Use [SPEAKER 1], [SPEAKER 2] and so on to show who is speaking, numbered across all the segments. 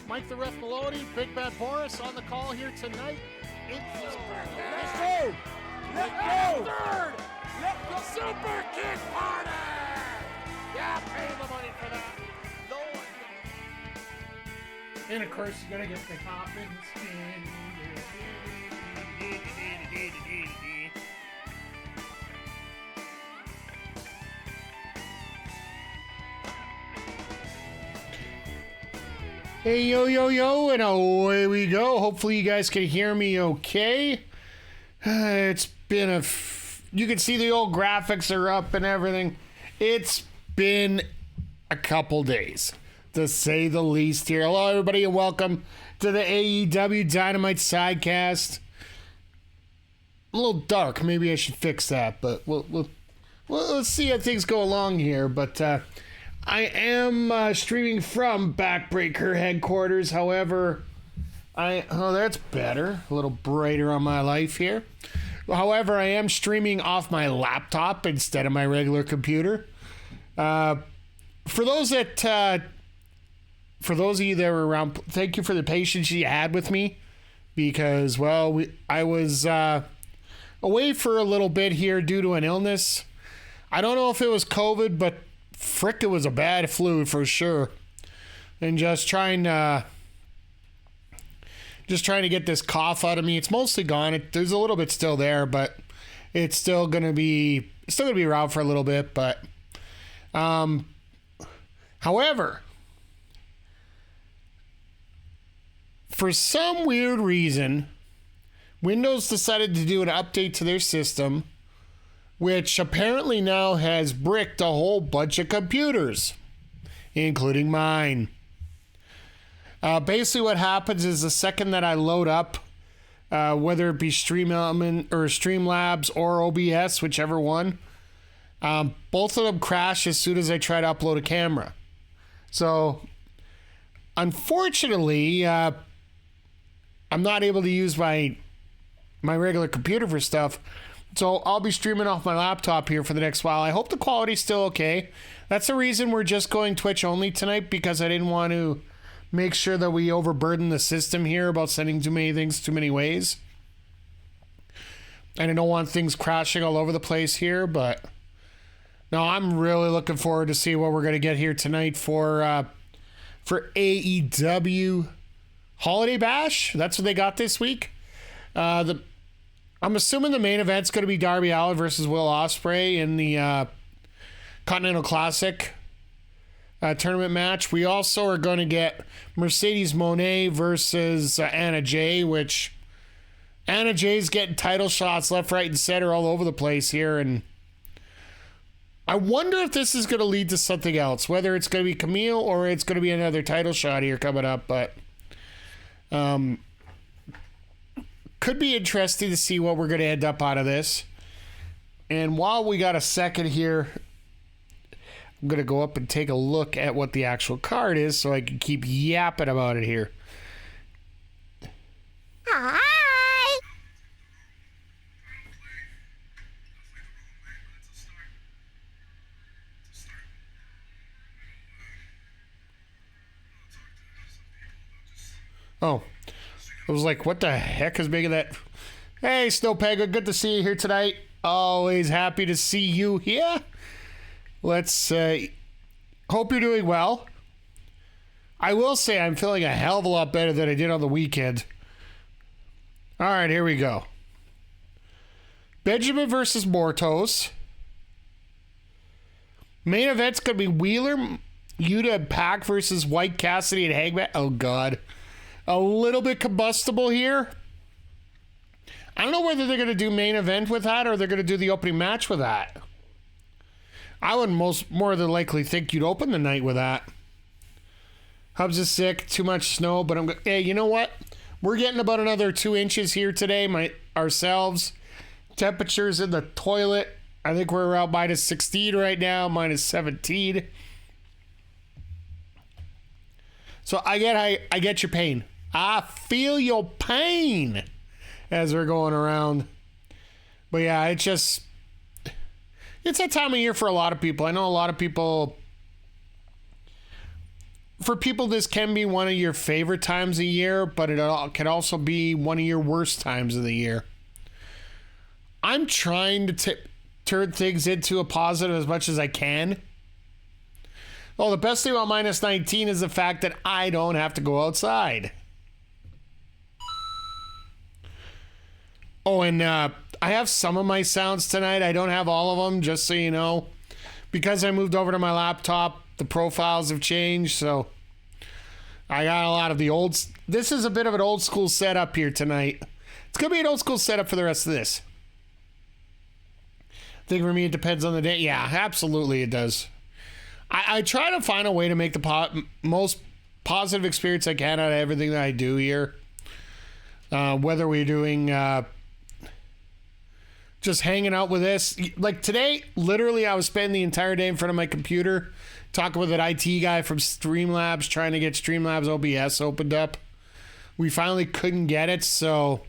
[SPEAKER 1] Mike the Ref Maloney, Big Bad Boris on the call here tonight.
[SPEAKER 2] Let's go! Let's go!
[SPEAKER 1] Third! Let the Super Kick Party! Yeah, pay the money for that. No one. And of course, you gotta get the top and spin. Hey, yo, yo, yo, and away we go. Hopefully you guys can hear me okay. It's been you can see the old graphics are up and everything. It's been a couple days, to say the least here. Hello, everybody, and welcome to the AEW Dynamite Sidecast. A little dark. Maybe I should fix that, but let's see how things go along here. But I am streaming from Backbreaker headquarters. However, oh, that's better. A little brighter on my life here. However, I am streaming off my laptop instead of my regular computer. For those of you that were around, thank you for the patience you had with me, because, well, I was away for a little bit here due to an illness. I don't know if it was COVID, but frick, it was a bad flu for sure. And just trying to get this cough out of me. It's mostly gone. There's a little bit still there, but it's still gonna be around for a little bit. But however, for some weird reason, Windows decided to do an update to their system, which apparently now has bricked a whole bunch of computers, including mine. Basically what happens is the second that I load up, whether it be Stream Element or Streamlabs or OBS, whichever one, both of them crash as soon as I try to upload a camera. So, unfortunately, I'm not able to use my regular computer for stuff. So I'll be streaming off my laptop here for the next while. I hope the quality's still okay. That's the reason we're just going Twitch only tonight, because I didn't want to make sure that we overburden the system here about sending too many things too many ways. And I don't want things crashing all over the place here, but no, I'm really looking forward to see what we're going to get here tonight for AEW Holiday Bash. That's what they got this week. I'm assuming the main event's going to be Darby Allin versus Will Ospreay in the Continental Classic tournament match. We also are going to get Mercedes Mone versus Anna Jay, which Anna Jay's getting title shots left, right, and center all over the place here. And I wonder if this is going to lead to something else, whether it's going to be Camille or it's going to be another title shot here coming up. But could be interesting to see what we're going to end up out of this. And while we got a second here, I'm going to go up and take a look at what the actual card is so I can keep yapping about it here.
[SPEAKER 2] Hi!
[SPEAKER 1] Oh. I was like, what the heck is making that? Hey, Snowpega, good to see you here tonight. Always happy to see you here. Let's hope you're doing well. I will say I'm feeling a hell of a lot better than I did on the weekend. All right, here we go. Benjamin versus Mortos. Main event's going to be Wheeler, Yuta, and Pac versus White, Cassidy, and Hangman. Oh, God. A little bit combustible here. I don't know whether they're going to do main event with that or they're going to do the opening match with that. I would more than likely think you'd open the night with that. Hubs is sick, too much snow, but hey, you know what? We're getting about another 2 inches here today, ourselves. Temperatures in the toilet. I think we're around minus 16 right now, minus 17. So I get your pain. I feel your pain as we're going around. But yeah, it's that time of year for a lot of people. I know a lot of people for people, this can be one of your favorite times of year, but it can also be one of your worst times of the year. I'm trying to turn things into a positive as much as I can. Well, the best thing about minus 19 is the fact that I don't have to go outside. Oh, and I have some of my sounds tonight. I don't have all of them, just so you know. Because I moved over to my laptop, the profiles have changed, so I got a lot of the old... This is a bit of an old school setup here tonight. It's going to be an old school setup for the rest of this. I think for me it depends on the day. Yeah, absolutely it does. I try to find a way to make the most positive experience I can out of everything that I do here. Whether we're doing just hanging out with this. Like today, literally I was spending the entire day in front of my computer talking with an IT guy from Streamlabs, trying to get Streamlabs OBS opened up. We finally couldn't get it, so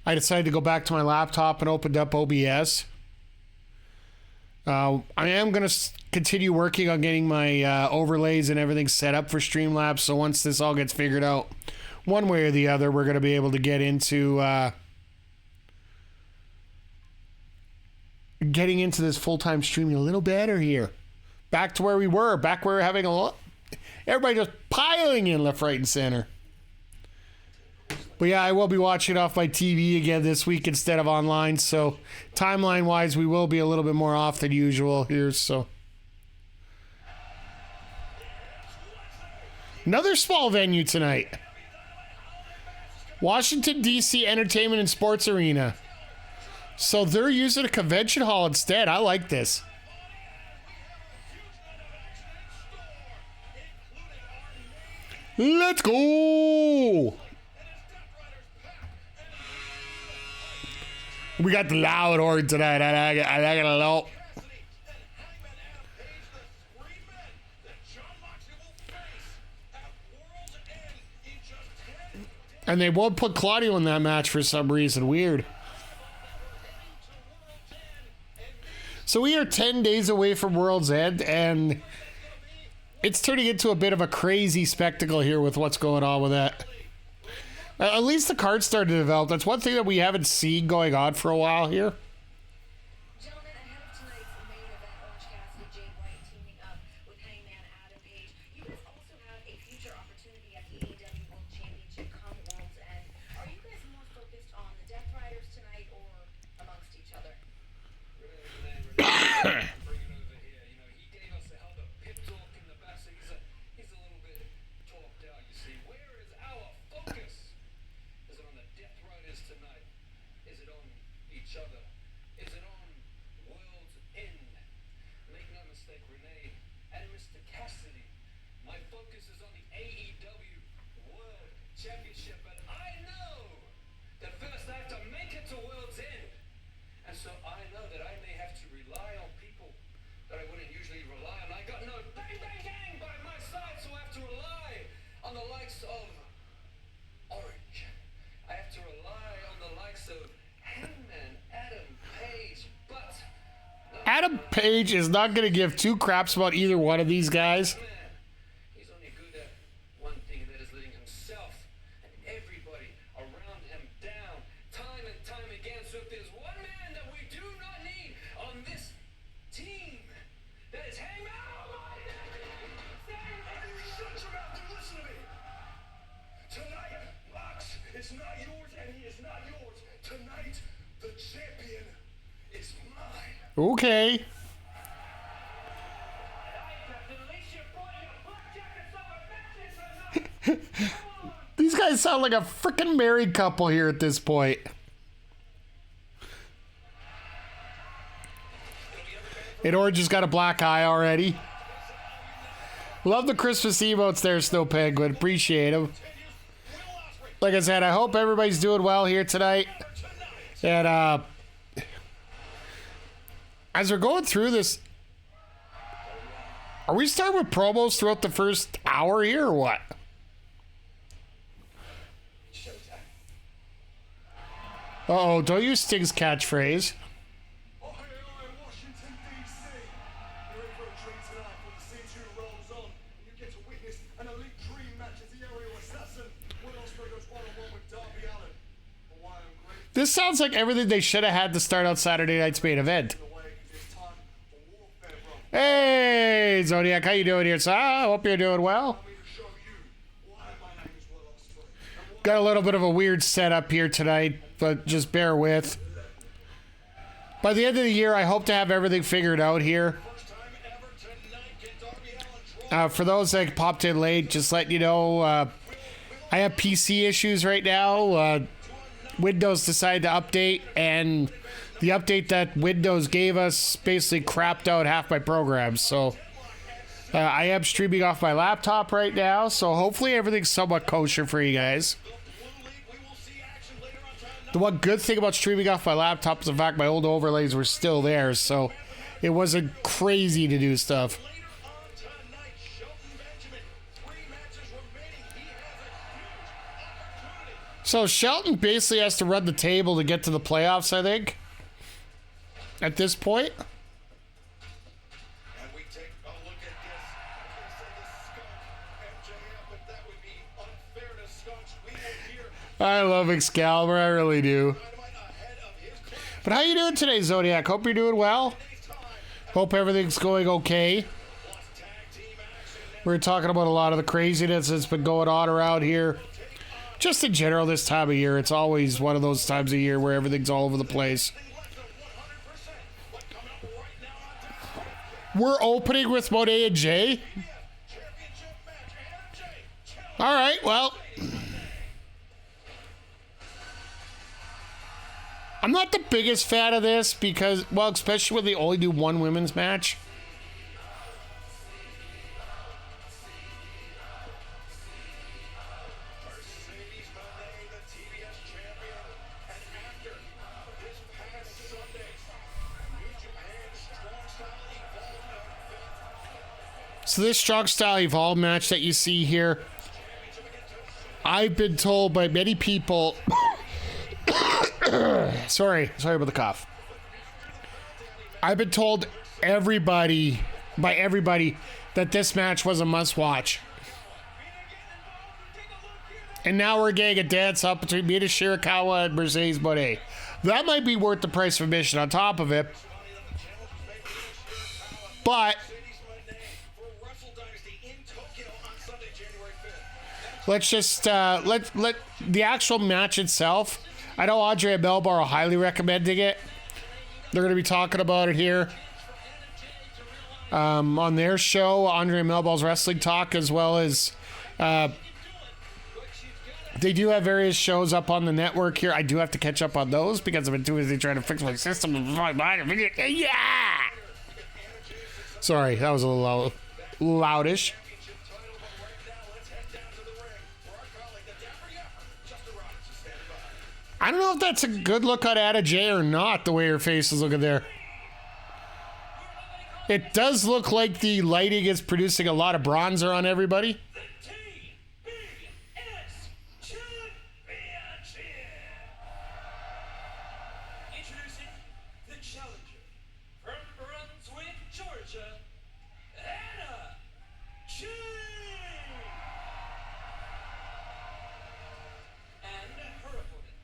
[SPEAKER 1] I decided to go back to my laptop and opened up OBS. I am going to continue working on getting my overlays and everything set up for Streamlabs, so once this all gets figured out, one way or the other, we're going to be able to get into getting into this full-time streaming a little better here. Back to where we were. Back where we were having a lot. Everybody just piling in left, right, and center. But yeah, I will be watching off my TV again this week instead of online. So timeline-wise, we will be a little bit more off than usual here. So another small venue tonight. Washington, D.C. Entertainment and Sports Arena. So they're using a convention hall instead. I like this. Let's go! We got the loud horde tonight. I like it a lot. And they won't put Claudio in that match for some reason. Weird. So we are 10 days away from World's End, and it's turning into a bit of a crazy spectacle here with what's going on with that. At least the card started to develop. That's one thing that we haven't seen going on for a while here.
[SPEAKER 3] Gentlemen, ahead of tonight's main event, Orange Cassidy, Jay White teaming up with Hangman, Adam Page. You guys also have a future opportunity at the AEW World Championship come World's End. Are you guys more focused on the Death Riders tonight or amongst each other?
[SPEAKER 4] Bring it over here. You know, he gave us a hell of a pep talk in the back, so he's a little bit talked out, you see. Where is our focus? Is it on the Death Riders tonight? Is it on each other? Is it on World's End? Make no mistake, Renee and Mr. Cassidy. My focus is on the AEW World Championship, but I know that first I have to make it to World's End. And so I know that I may have to rely on people that I wouldn't usually rely on. I got no bang bang gang by my side, so I have to rely on the likes of Orange. I have to rely on the likes of Hangman, Adam Page, but
[SPEAKER 1] Adam Page is not going to give two craps about either one of these guys.
[SPEAKER 4] he's only good at one thing, and that is letting himself and everybody around him down time and time again. So if there's one man that we do not need on this team, that is Hangman. Oh my God! Shut your mouth and listen to me. Tonight, Mox is not yours, and he is not yours. Tonight, the champion is mine.
[SPEAKER 1] Okay. These guys sound like a freaking married couple here at this point. And Orange has got a black eye already. Love the Christmas emotes there, Snow Penguin. Appreciate them. Like I said, I hope everybody's doing well here tonight. And as we're going through this, are we starting with promos throughout the first hour here or what? Uh-oh, don't use Sting's catchphrase.
[SPEAKER 4] Washington, D.C. You're in for a treat tonight when the C2 rolls on. You get to witness
[SPEAKER 1] This sounds like everything they should have had to start out Saturday night's main event. Hey, Zodiac, how you doing here? So I hope you're doing well. Got a little bit of a weird setup here tonight, but just bear with. By the end of the year, I hope to have everything figured out here. For those that popped in late, just letting you know, I have PC issues right now. Windows decided to update, and the update that Windows gave us basically crapped out half my programs. So I am streaming off my laptop right now, so hopefully everything's somewhat kosher for you guys. The one good thing about streaming off my laptop is the fact my old overlays were still there, so it wasn't crazy to do stuff. So Shelton basically has to run the table to get to the playoffs, I think, at this point. I love Excalibur, I really do. But how you doing today, Zodiac? Hope you're doing well. Hope everything's going okay. We're talking about a lot of the craziness that's been going on around here. Just in general this time of year. It's always one of those times of year where everything's all over the place. We're opening with Mone and Jay. Alright, well. I'm not the biggest fan of this because, well, especially when they only do one women's match. So this Strong Style Evolve match that you see here, I've been told by many people... sorry about the cough. I've been told by everybody that this match was a must-watch. And now we're getting a dance-up between Mina Shirakawa and Mercedes Moné. That might be worth the price of admission on top of it. But... let's just, let the actual match itself... I know Andre and Melbar are highly recommending it. They're going to be talking about it here on their show, Andre and Melbar's Wrestling Talk, as well as they do have various shows up on the network here. I do have to catch up on those because I've been too busy trying to fix my system. Yeah! Sorry, that was a little loudish. I don't know if that's a good look on Ada J or not, the way her face is looking there. It does look like the lighting is producing a lot of bronzer on everybody.
[SPEAKER 5] Introducing the challenger from Brunswick, Georgia, Ada J. And her opponent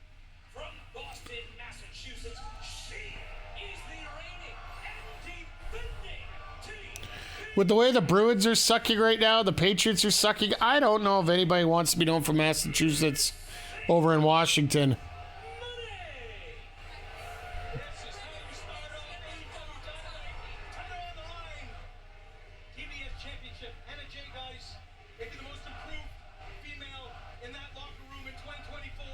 [SPEAKER 5] from Boston, Massachusetts, she is the reigning and defending team.
[SPEAKER 1] With the way the Bruins are sucking right now, the Patriots are sucking. I don't know if anybody wants to be known from Massachusetts over in Washington.
[SPEAKER 5] TBS Championship, Anna J, guys. Maybe the most improved female in that locker room in 2024.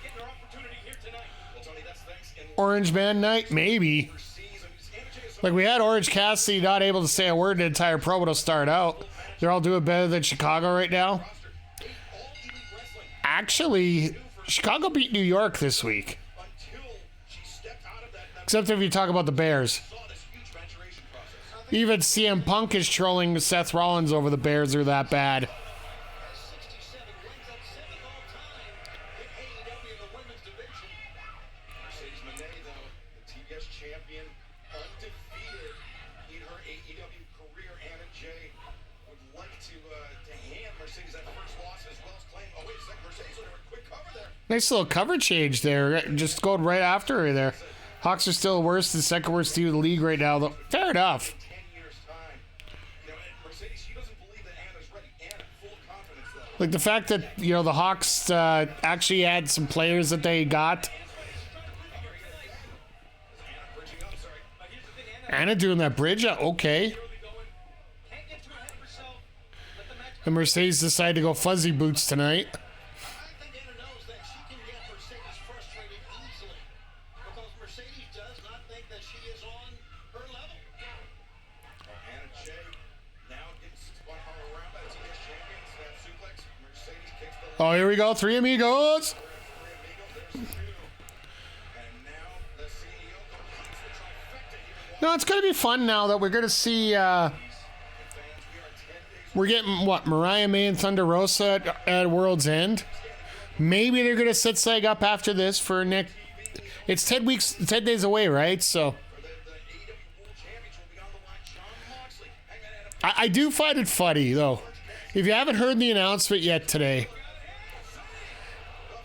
[SPEAKER 5] Getting her opportunity here tonight. Well, Tony, that's thanks.
[SPEAKER 1] Orange Man Night? Maybe. Like, we had Orange Cassidy not able to say a word in the entire promo to start out. They're all doing better than Chicago right now. Actually, Chicago beat New York this week. Except if you talk about the Bears. Even CM Punk is trolling Seth Rollins over the Bears are that bad. Nice little cover change there. Just going right after her there. Hawks are still worse, the second worst team in the league right now, though. Fair enough.
[SPEAKER 5] 10 years' time. You know, and Mercedes, she doesn't believe that Anna's ready. Anna, full confidence, though.
[SPEAKER 1] Like the fact that, you know, the Hawks actually had some players that they got. Anna doing that bridge? Okay. And Mercedes decided to go fuzzy boots tonight.
[SPEAKER 5] I think Anna knows that she can get Mercedes frustrated easily because Mercedes does not think that she is on her level. Anna Jay now gets spun all around by the TS champions. That suplex. Mercedes kicks the
[SPEAKER 1] Oh, here we go. Three amigos.
[SPEAKER 5] three amigos. There's the two. And now the CEO completes the trifecta here.
[SPEAKER 1] No, it's going to be fun now that we're going to see... we're getting, what, Mariah May and Thunder Rosa at World's End. Maybe they're going to set Sag up after this for next... It's 10 weeks, 10 days away, right? So...
[SPEAKER 5] The AEW World Champions will be on the line. John Moxley. Hangman
[SPEAKER 1] I do find it funny, though. If you haven't heard the announcement yet today,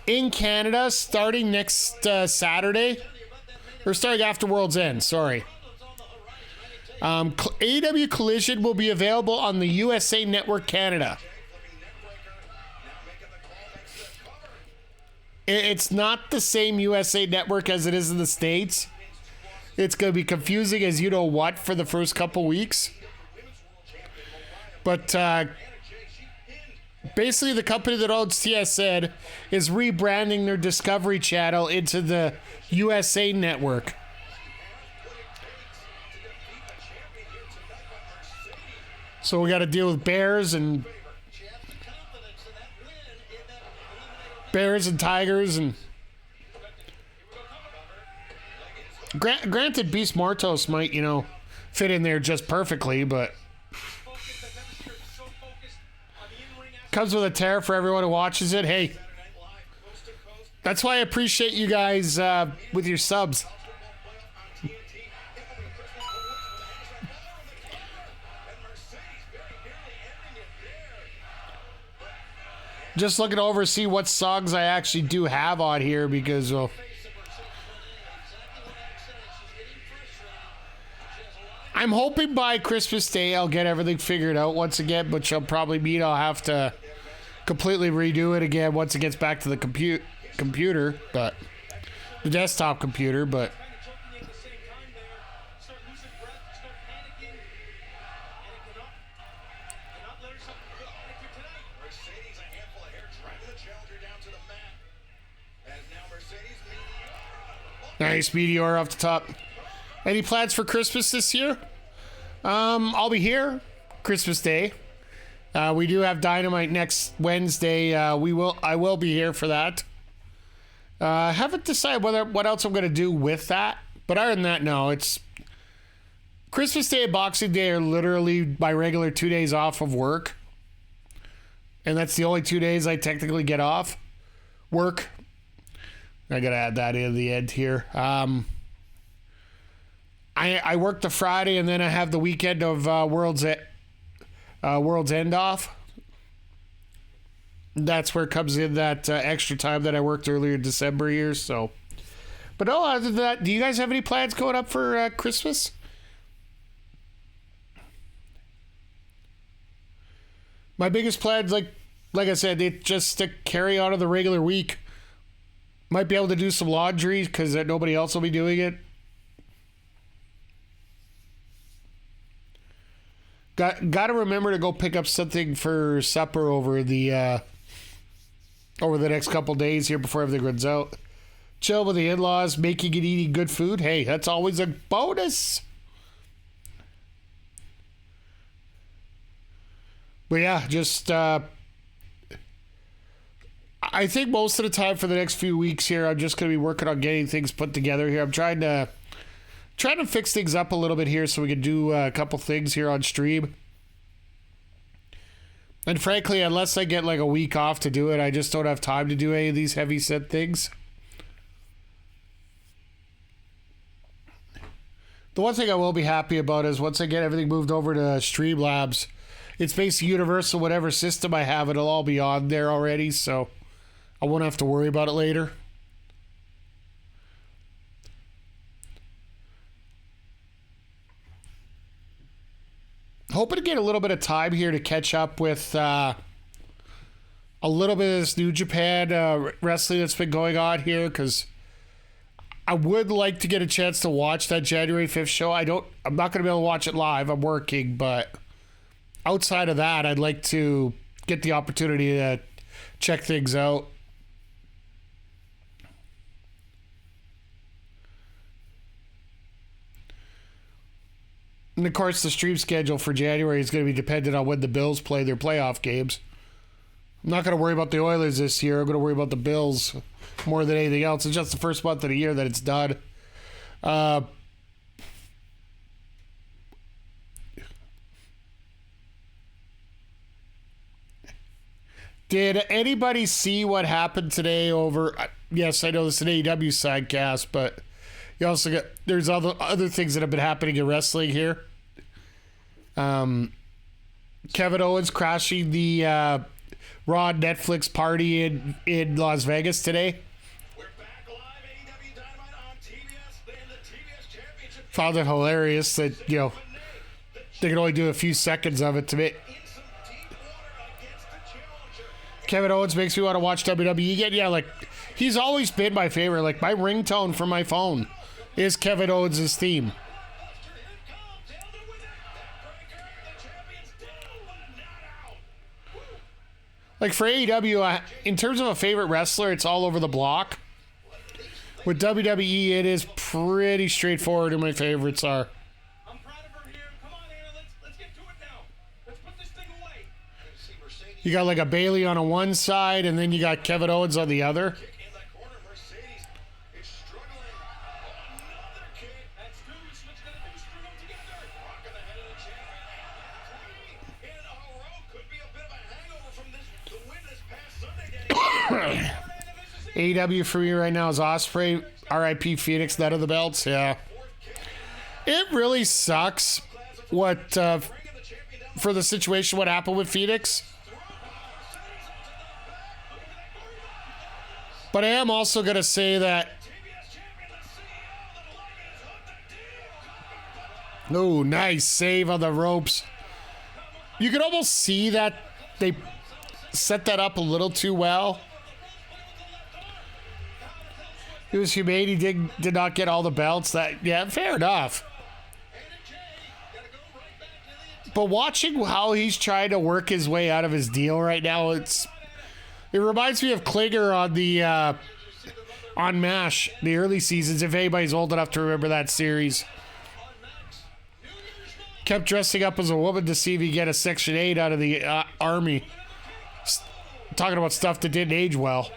[SPEAKER 1] in Canada, starting next Saturday, or starting after World's End, sorry. AEW Collision will be available on the USA Network Canada. It's not the same USA Network as it is in the States. It's going to be confusing as you know what for the first couple weeks. But basically the company that owns TSN is rebranding their Discovery Channel into the USA Network. So we got to deal with Bears and Tigers and granted Beast Mortos might, you know, fit in there just perfectly, but comes with a tear for everyone who watches it. Hey, that's why I appreciate you guys with your subs. Just looking over to see what songs I actually do have on here because, well, I'm hoping by Christmas Day I'll get everything figured out once again, but she'll probably mean I'll have to completely redo it again once it gets back to the computer, but the desktop computer, but nice Meteor off the top. Any plans for Christmas this year? I'll be here Christmas Day. We do have Dynamite next Wednesday. I will be here for that. I haven't decided what else I'm going to do with that. But other than that, no. It's Christmas Day and Boxing Day are literally my regular 2 days off of work. And that's the only 2 days I technically get off work. I got to add that in the end here. I work the Friday and then I have the weekend of World's End off. That's where it comes in that extra time that I worked earlier in December here. So, but no, other than that, do you guys have any plans going up for Christmas? My biggest plans, like I said, it's just to carry on to the regular week. Might be able to do some laundry because nobody else will be doing it. Got to remember to go pick up something for supper over the next couple days here before everything runs out. Chill with the in-laws, making and eating good food. Hey, that's always a bonus. But yeah, just I think most of the time for the next few weeks here, I'm just going to be working on getting things put together here. I'm trying to fix things up a little bit here so we can do a couple things here on stream. And frankly, unless I get like a week off to do it, I just don't have time to do any of these heavy set things. The one thing I will be happy about is once I get everything moved over to Streamlabs, it's basically universal. Whatever system I have, it'll all be on there already. So I won't have to worry about it later. Hoping to get a little bit of time here to catch up with a little bit of this New Japan wrestling that's been going on here, because I would like to get a chance to watch that January 5th show. I'm not going to be able to watch it live. I'm working, but outside of that, I'd like to get the opportunity to check things out. And of course, the stream schedule for January is going to be dependent on when the Bills play their playoff games. I'm not going to worry about the Oilers this year. I'm going to worry about the Bills more than anything else. It's just the first month of the year that it's done. Did anybody see what happened today over... Yes, I know this is an AEW sidecast, but you also got... There's other things that have been happening in wrestling here. Kevin Owens crashing the Raw Netflix party in Las Vegas today.
[SPEAKER 5] We're back live, AEW Dynamite on TBS, and the TBS Championship.
[SPEAKER 1] Found it hilarious that, you know, they can only do a few seconds of it to me.
[SPEAKER 5] In some deep water against the challenger.
[SPEAKER 1] Kevin Owens makes me want to watch WWE again. Yeah, like, he's always been my favorite. Like, my ringtone from my phone is Kevin Owens' theme.
[SPEAKER 5] Buster, here it comes. Held it with it. Backbreaker. The champion's down, but not out.
[SPEAKER 1] Like, for AEW, in terms of a favorite wrestler, it's all over the block. With WWE, it is pretty straightforward who my favorites are.
[SPEAKER 5] I'm proud of her here. Come on, Anna. Let's get to it now. Let's put this thing away. See Mercedes
[SPEAKER 1] You got like a Bailey on one side, and then you got Kevin Owens on the other.
[SPEAKER 5] kick in that corner. Mercedes is struggling. Another kick. That's two. What's gonna do? String them together. Rocking the head of the champion. Three in a row. Could be a bit of a hangover from the win this past Sunday.
[SPEAKER 1] AEW for me right now is Ospreay, RIP Phoenix, none of the belts. Yeah. It really sucks what, for the situation, what happened with Phoenix. But I am also going to say that. Oh, nice save on the ropes. You can almost see that they set that up a little too well. It was humane. He did not get all the belts. Yeah, fair enough. But watching how he's trying to work his way out of his deal right now, it reminds me of Klinger on the on MASH, the early seasons, if anybody's old enough to remember that series. Kept dressing up as a woman to see if he get a Section 8 out of the Army. Talking about stuff that didn't age well.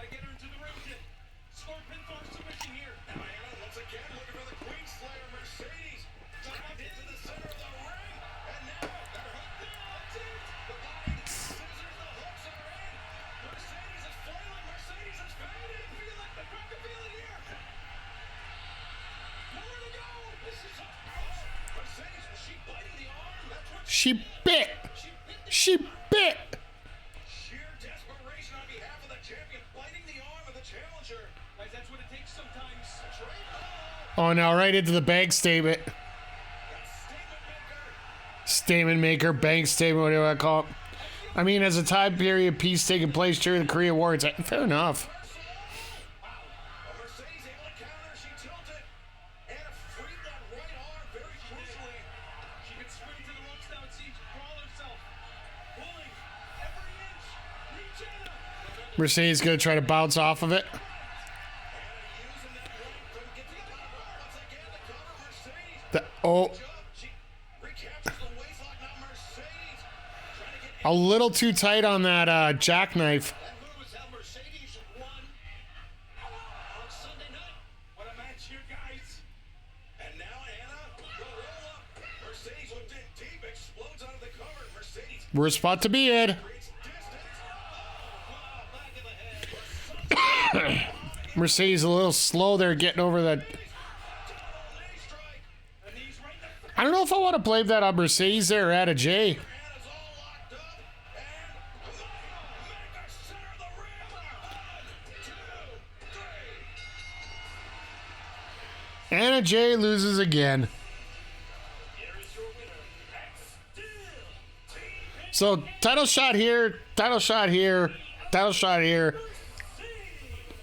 [SPEAKER 1] She bit.
[SPEAKER 5] Sheer desperation on behalf of the champion, biting the arm of the challenger. Guys, that's what it takes sometimes.
[SPEAKER 1] Oh, now right into the bank statement. Statement maker, bank statement, whatever I call it. I mean, as a time period piece taking place during the Korea War, it's fair enough.
[SPEAKER 5] Mercedes able to counter. She tilted and freed that right arm very crucially. She can sprint to the ropes now and see crawl herself. Pulling every inch. Reach Anna.
[SPEAKER 1] Mercedes going to try to bounce off of it.
[SPEAKER 5] Anna using that rope to get to the cover. Once again, the cover. Mercedes. She recaptures the waistlock. Now Mercedes trying to get
[SPEAKER 1] A little too tight on that jackknife.
[SPEAKER 5] that move is how Mercedes won on Sunday night. What a match here, guys. And now Anna, the roll up. Mercedes hooked in deep, explodes out of the cover. Mercedes
[SPEAKER 1] Worst spot to be in.
[SPEAKER 5] creates distance. Wow, back of the head.
[SPEAKER 1] Mercedes a little slow there getting over that.
[SPEAKER 5] Knee strike. And he's right in the
[SPEAKER 1] I don't know if I want to blame that on Mercedes there or Anna J.
[SPEAKER 5] Anna's all locked up. And Mega center of the rim.
[SPEAKER 1] Anna Jay loses again. So, title shot here, title shot here, title shot here.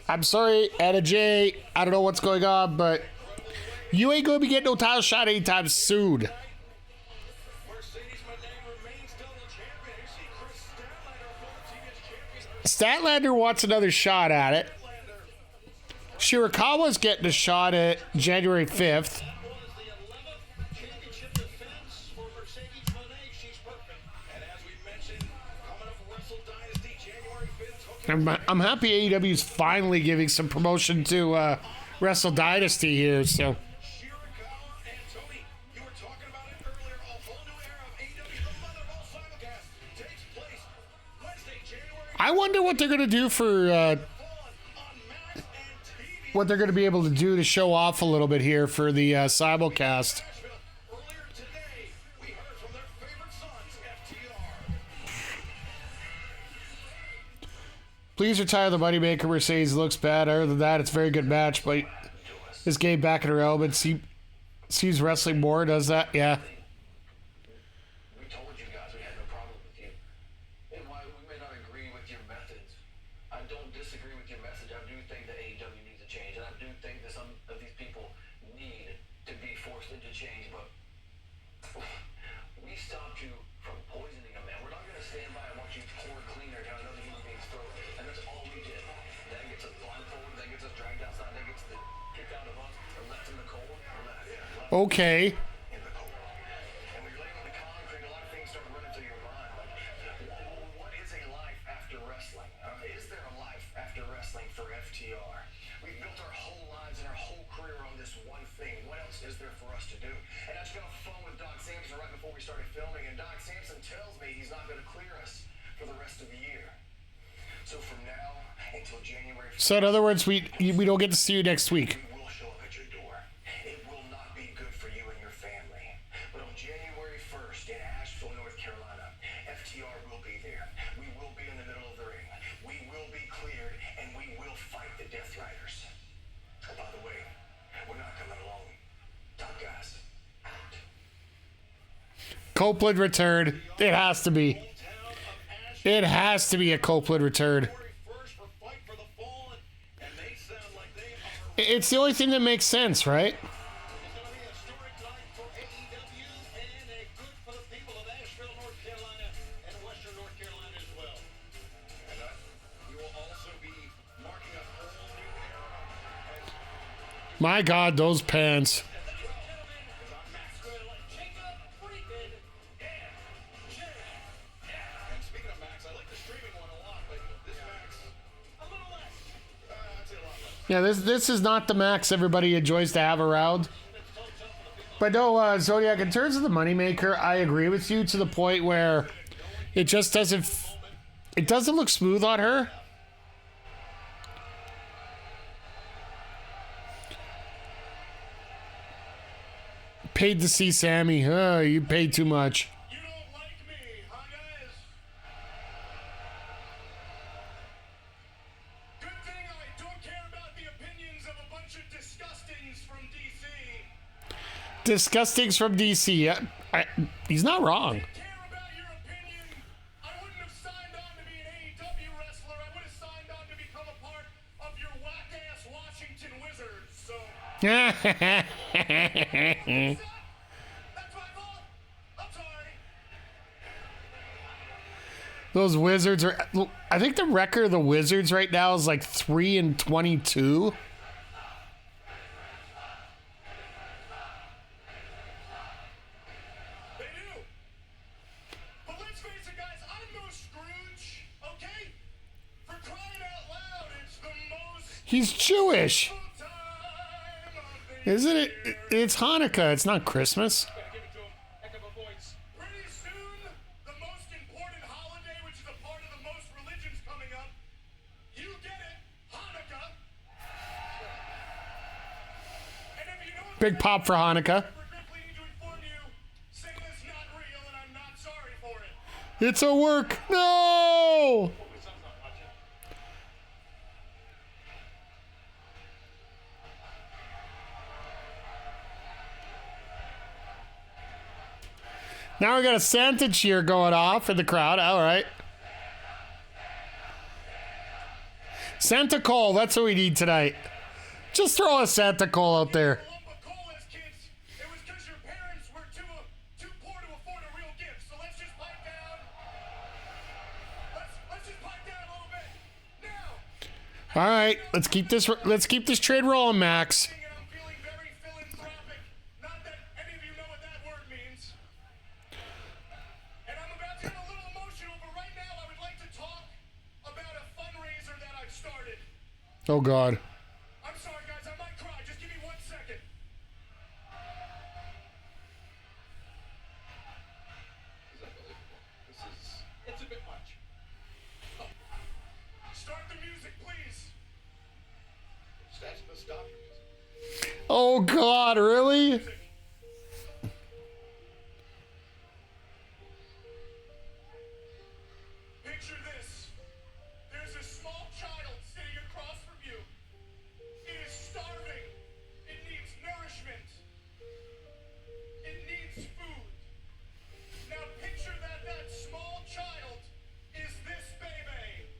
[SPEAKER 1] I'm sorry, Anna Jay. I don't know what's going on, but you ain't going to be getting no title shot anytime soon. Statlander wants another shot at it. Shirakawa's getting a shot at January 5th. I'm happy AEW's finally giving some promotion to Wrestle Dynasty here. So I wonder what they're gonna do for what they're gonna be able to do to show off a little bit here for the simulcast. Please retire the Moneymaker. Mercedes looks bad. Other than that, it's a very good match. But this game back in her element, sees wrestling more. Does that? Yeah.
[SPEAKER 4] We told you guys we had no problem with you. And while we may not agree with your methods, I don't disagree with your message. I do think that AEW needs a change. And I do think that some of these people need to be forced into change. But we stopped you from poisoning a man. We're not going to stand by and watch you pour cleaner down another human being's throat. And that's all we did. That gets us blindfolded. That gets us dragged outside. That gets the kick out of us. Or left in the cold. Or left.
[SPEAKER 1] Okay.
[SPEAKER 4] In the cold. And when you're laying on the concrete, a lot of things start running through your mind. Like, what is a life after wrestling? Is there a life after wrestling for FTR? We've built our whole lives and our whole career on this one thing. What else is there for us to do? And I just got off the phone with Doc Sampson right before we started filming, and Doc Sampson tells me he's not going to clear us for the rest of the year. So from now until January 1st,
[SPEAKER 1] So in other words, we don't get to see you next week.
[SPEAKER 4] we will show up at your door. It will not be good for you and your family. But on January 1st in Asheville, North Carolina, FTR will be there. We will be in the middle of the ring. We will be cleared, and we will fight the Death Riders. Oh, by the way, we're not coming alone. Top guys, out.
[SPEAKER 1] Copeland return. It has to be. It has to be a Copeland return. It's the only thing that makes sense, right? My God, those pants.
[SPEAKER 5] And speaking of Max, I like the streaming one a lot, but this Max, a little less. I'd say a lot less.
[SPEAKER 1] Yeah, this is not the Max everybody enjoys to have around. But no, Zodiac, in terms of the Moneymaker, I agree with you to the point where it just doesn't... It doesn't look smooth on her. Paid to see Sammy. Oh, you paid too much.
[SPEAKER 5] You don't like me, huh, guys? Good thing I don't care about the opinions of a bunch of disgustings from DC.
[SPEAKER 1] Disgustings from DC. He's not wrong.
[SPEAKER 5] Care about your opinion. I wouldn't have signed on to be an AEW wrestler. I would have signed on to become a part of your whack-ass Washington Wizards. So that's my fault. I'm sorry.
[SPEAKER 1] Those Wizards are... I think the record of the Wizards right now is like 3-22.
[SPEAKER 5] They do. But let's face it, guys. I'm no Scrooge, okay? For crying out loud, it's the most
[SPEAKER 1] He's Jewish.
[SPEAKER 5] time of the
[SPEAKER 1] Isn't it? It's Hanukkah. It's not Christmas.
[SPEAKER 5] Gotta give it to him. Heck of a voice. Pretty soon, the most important holiday, which is a part of the most religions coming up. You get it, Hanukkah. And if you don't
[SPEAKER 1] Big pop for Hanukkah.
[SPEAKER 5] regretfully need to inform you, Santa's not real, and I'm not sorry for it.
[SPEAKER 1] It's a work. No! Now we got a Santa cheer going off in the crowd. All right. Santa Cole, that's what we need tonight. Just throw a Santa Cole out there.
[SPEAKER 2] It was because your parents were too poor to afford a real gift. So let's just pipe down. Let's just pipe down a little bit. Now.
[SPEAKER 1] All right, let's keep this trade rolling, Max.
[SPEAKER 2] And I'm feeling very philanthropic. Not that any of you know what that word means. And I'm about to get a little emotional, but right now I would like to talk about a fundraiser that I've started.
[SPEAKER 1] Oh, God.
[SPEAKER 2] I'm sorry, guys. I might cry. Just give me 1 second.
[SPEAKER 5] It's a bit much.
[SPEAKER 2] Start the music, please.
[SPEAKER 5] That's the stop music.
[SPEAKER 1] Oh, God, really?
[SPEAKER 2] Picture this. There's a small child sitting across from you. It is starving. It needs nourishment. It needs food. Now picture that small child is this baby.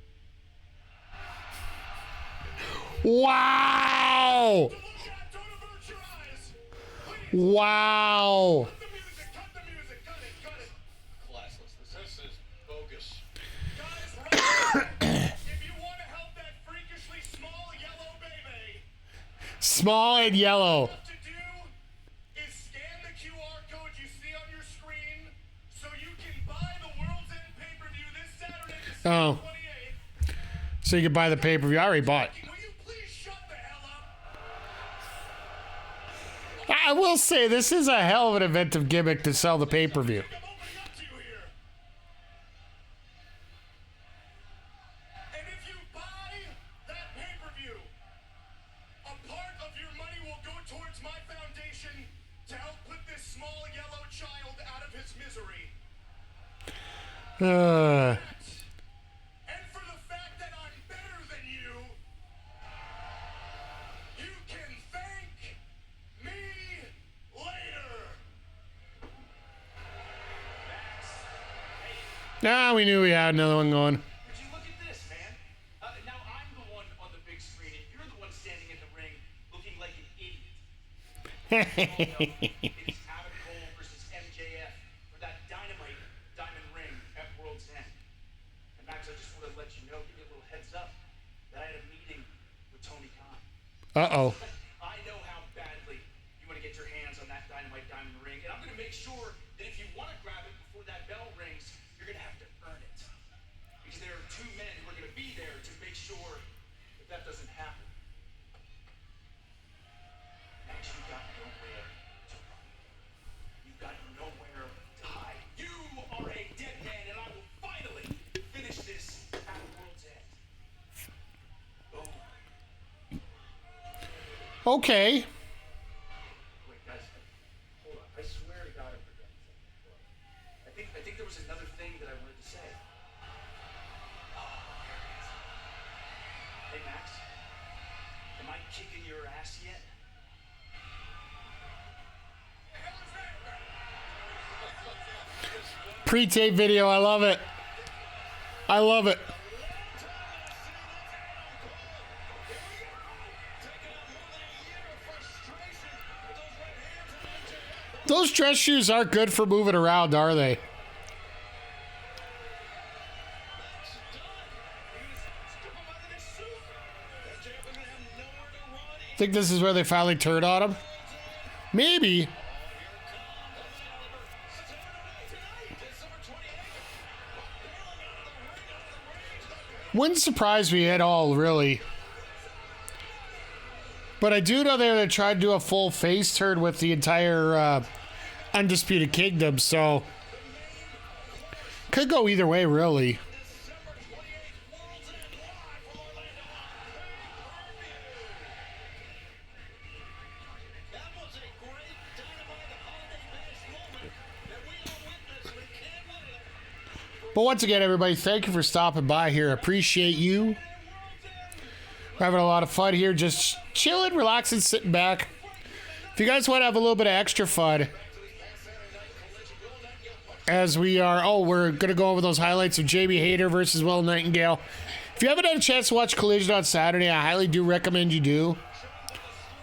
[SPEAKER 1] Wow.
[SPEAKER 2] Look out, don't avert your eyes. Please,
[SPEAKER 1] Wow.
[SPEAKER 2] cut the music, cut it.
[SPEAKER 5] Classless. This is bogus.
[SPEAKER 2] Guys, right now, if you want to help that freakishly small yellow baby,
[SPEAKER 1] Small and yellow.
[SPEAKER 2] what to do is scan the QR code you see on your screen so you can buy the World's End pay-per-view this Saturday, December
[SPEAKER 1] Oh.
[SPEAKER 2] 28th.
[SPEAKER 1] So you can buy the pay-per-view. I already bought.
[SPEAKER 2] Will you please shut the hell up?
[SPEAKER 1] I will say, this is a hell of an inventive gimmick to sell the pay-per-view.
[SPEAKER 2] I'm opening up to you here. And if you buy that pay-per-view, a part of your money will go towards my foundation to help put this small yellow child out of his misery. And for the fact that I'm better than you, you can thank me later.
[SPEAKER 1] Nah, we knew we had another one going.
[SPEAKER 6] Would you look at this, man? Now I'm the one on the big screen, and you're the one standing in the ring looking like an idiot. It is Adam Cole versus MJF for that Dynamite Diamond Ring at World's End. And Max, I just want to let you know, give you a little heads up, that I had a meeting with Tony Khan.
[SPEAKER 1] Uh-oh.
[SPEAKER 6] I know how badly you want to get your hands on that Dynamite Diamond Ring, and I'm going to make sure that if you want to grab it before that bell rings, you're going to have to earn it. Because there are two men who are going to be there to make sure that that doesn't happen. Max, you got nowhere to run. You've got nowhere to hide. You are a dead man, and I will finally finish this at World's End. Boom.
[SPEAKER 1] Okay.
[SPEAKER 6] Wait, guys, hold on. I swear to God, I'm forgetting something. I think there was another thing that I wanted to say. Oh, there it is. Hey, Max, am I kicking your ass yet?
[SPEAKER 1] Pre-tape video. I love it. I love it. Those dress shoes aren't good for moving around, are they? Think this is where they finally turned on him? Maybe. Wouldn't surprise me at all, really. But I do know they tried to do a full face turn with the entire Undisputed Kingdom, so could go either way, really.
[SPEAKER 5] That was a great Dynamite holiday bash moment that we all witnessed. We can't wait.
[SPEAKER 1] But once again, everybody, thank you for stopping by here. Appreciate you. We're having a lot of fun here, just chilling, relaxing, sitting back. If you guys want to have a little bit of extra fun, as we are. Oh, we're going to go over those highlights of Jamie Hayter versus Will Nightingale. If you haven't had a chance to watch Collision on Saturday, I highly do recommend you do.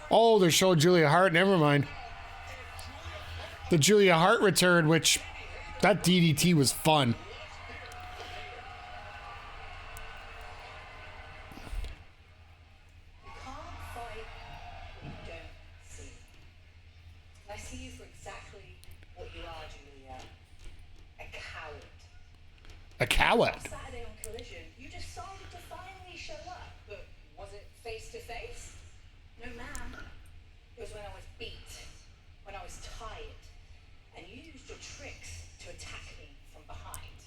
[SPEAKER 1] Oh, they're showing Julia Hart. Never mind. The Julia Hart return, which that DDT was fun.
[SPEAKER 3] You can't fight what you don't see. I see you for exactly what you are, Julia. A coward.
[SPEAKER 1] A coward.
[SPEAKER 3] Saturday on Collision, you decided to finally show up, but was it face to face? No, ma'am. It was when I was beat, when I was tired, and you used your tricks to attack me from behind.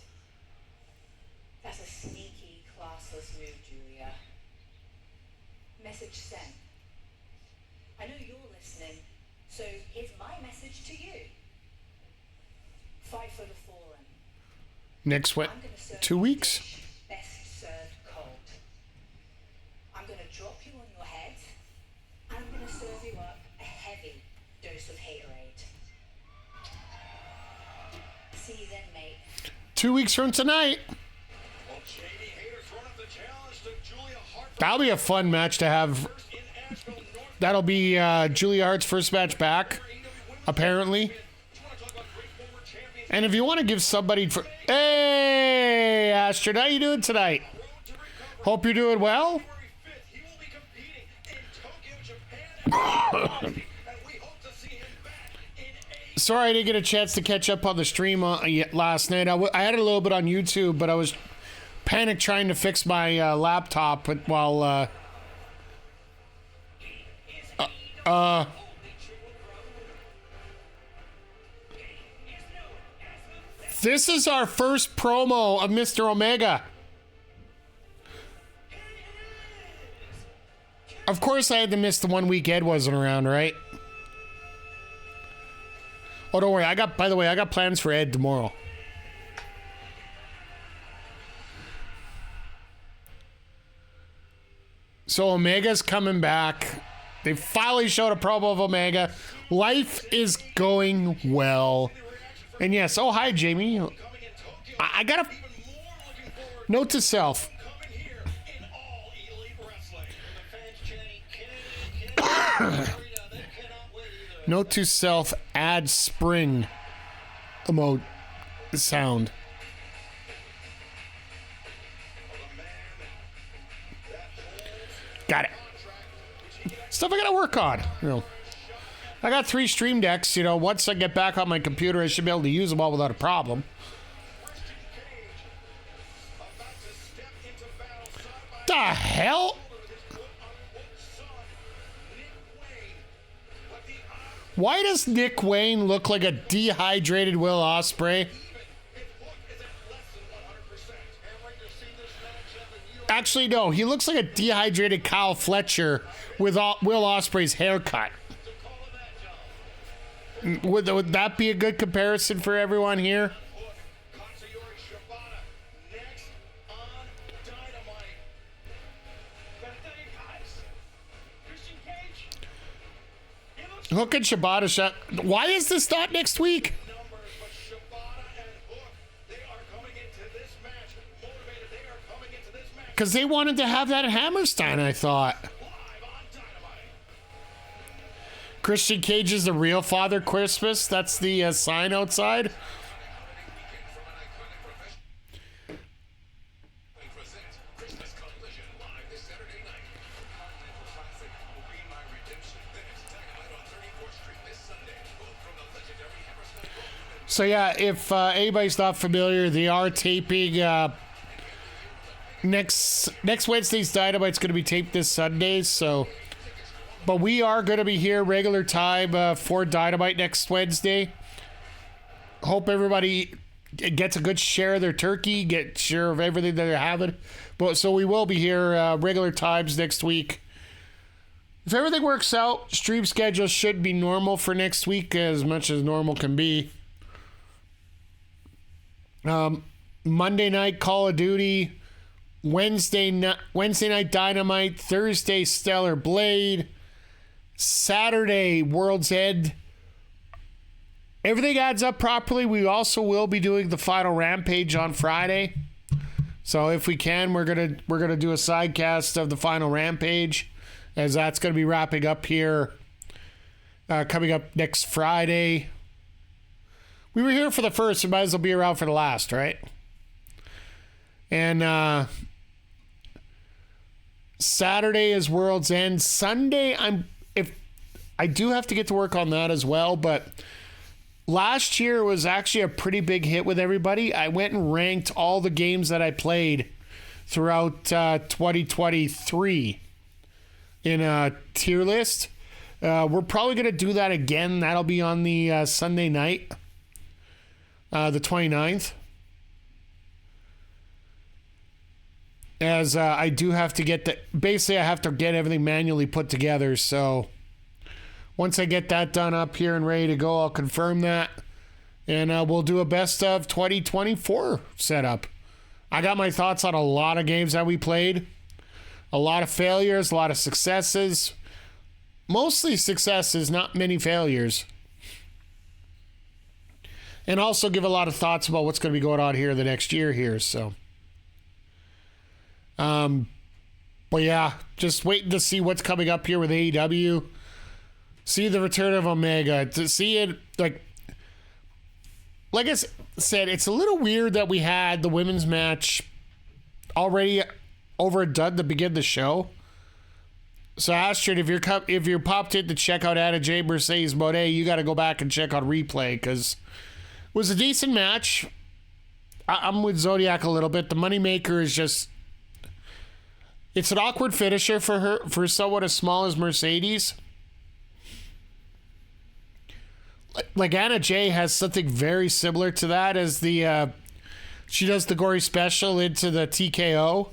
[SPEAKER 3] That's a sneaky, classless move, Julia. Message sent. I know you're listening, so here's my message to you. Fight for the fallen.
[SPEAKER 1] Next what?
[SPEAKER 3] I'm gonna serve
[SPEAKER 1] 2
[SPEAKER 3] you
[SPEAKER 1] weeks?
[SPEAKER 3] dish best served cold. I'm gonna drop you on your head, and I'm gonna serve you up a heavy dose of haterade. See you then, mate.
[SPEAKER 1] 2 weeks from tonight.
[SPEAKER 5] Well, Jamie Hayter throwing up the challenge to Julia Hart.
[SPEAKER 1] That'll be a fun match to have.
[SPEAKER 5] In Asheville, North
[SPEAKER 1] That'll be Julia Hart's first match back, apparently.
[SPEAKER 5] You want to talk about great former champions?
[SPEAKER 1] And if you want to give somebody for... Hey, Astrid, how you doing tonight?
[SPEAKER 5] Road to recover.
[SPEAKER 1] Hope you're doing well.
[SPEAKER 5] February 5th, he will be competing in Tokyo, Japan, and we hope to see him back in a.
[SPEAKER 1] Sorry I didn't get a chance to catch up on the stream last night. I had a little bit on YouTube, but I was panicked trying to fix my laptop while... This is our first promo of Mr. Omega. Of course I had to miss the 1 week Ed wasn't around, right? Oh, don't worry. By the way, I got plans for Ed tomorrow. So Omega's coming back. They finally showed a promo of Omega. Life is going well. And yes, oh, hi, Jamie. I got a note to self.
[SPEAKER 5] Coming here in all elite wrestling. The fans chanting, Canadian, they cannot wait either.
[SPEAKER 1] Note to self, add spring emote sound. Got it. Stuff I gotta work on. I got 3 stream decks. Once I get back on my computer, I should be able to use them all without a problem. The hell? Why does Nick Wayne look like a dehydrated Will Ospreay? Actually, no. He looks like a dehydrated Kyle Fletcher with Will Ospreay's haircut. Would that be a good comparison for everyone here?
[SPEAKER 5] Shibata next on Dynamite.
[SPEAKER 6] Gotta tell you guys, Christian Cage, he looks
[SPEAKER 1] Hook and Shibata shot. Why is this not next week?
[SPEAKER 5] Numbers, but Shibata and Hook, they are coming into this match motivated. They are coming into this match
[SPEAKER 1] Because they wanted to have that at Hammerstein, I thought.
[SPEAKER 5] live on Dynamite.
[SPEAKER 1] Christian Cage is the real Father Christmas. That's the sign outside.
[SPEAKER 7] Christmas Collision live this Saturday night. Continental Classic will be my redemption. Then it's Dynamite on 34th Street this Sunday. Both from the legendary Hammerstein Ballroom.
[SPEAKER 1] So yeah, if anybody's not familiar, they are taping next Wednesday's Dynamite's going to be taped this Sunday. So, but we are going to be here regular time for Dynamite next Wednesday. Hope everybody gets a good share of their turkey, get share of everything that they're having. But so we will be here regular times next week. If everything works out, stream schedule should be normal for next week, as much as normal can be. Monday night Call of Duty, Wednesday night Dynamite, Thursday Stellar Blade, Saturday World's End, everything adds up properly. We also will be doing the final Rampage on Friday. So if we can, we're gonna do a sidecast of the final Rampage, as that's gonna be wrapping up here, coming up next Friday. We were here for the first, we might as well be around for the last, right? And Saturday is World's End. Sunday, I do have to get to work on that as well, but last year was actually a pretty big hit with everybody. I went and ranked all the games that I played throughout 2023 in a tier list. We're probably going to do that again. That'll be on the Sunday night, the 29th. As I do have to basically I have to get everything manually put together. So once I get that done up here and ready to go, I'll confirm that. And we'll do a best of 2024 setup. I got my thoughts on a lot of games that we played. A lot of failures, a lot of successes. Mostly successes, not many failures. And also give a lot of thoughts about what's going to be going on here the next year here. So, but yeah, just waiting to see what's coming up here with AEW. See the return of Omega. To see it, like I said, it's a little weird that we had the women's match already over and done to begin the show. So Astrid, if you're popped in to check out Anna Jay Mercedes Monet, you got to go back and check out replay, because it was a decent match. I'm with Zodiac a little bit. The moneymaker is just, it's an awkward finisher for her, for someone as small as Mercedes. Like Anna Jay has something very similar to that, as the she does the gory special into the TKO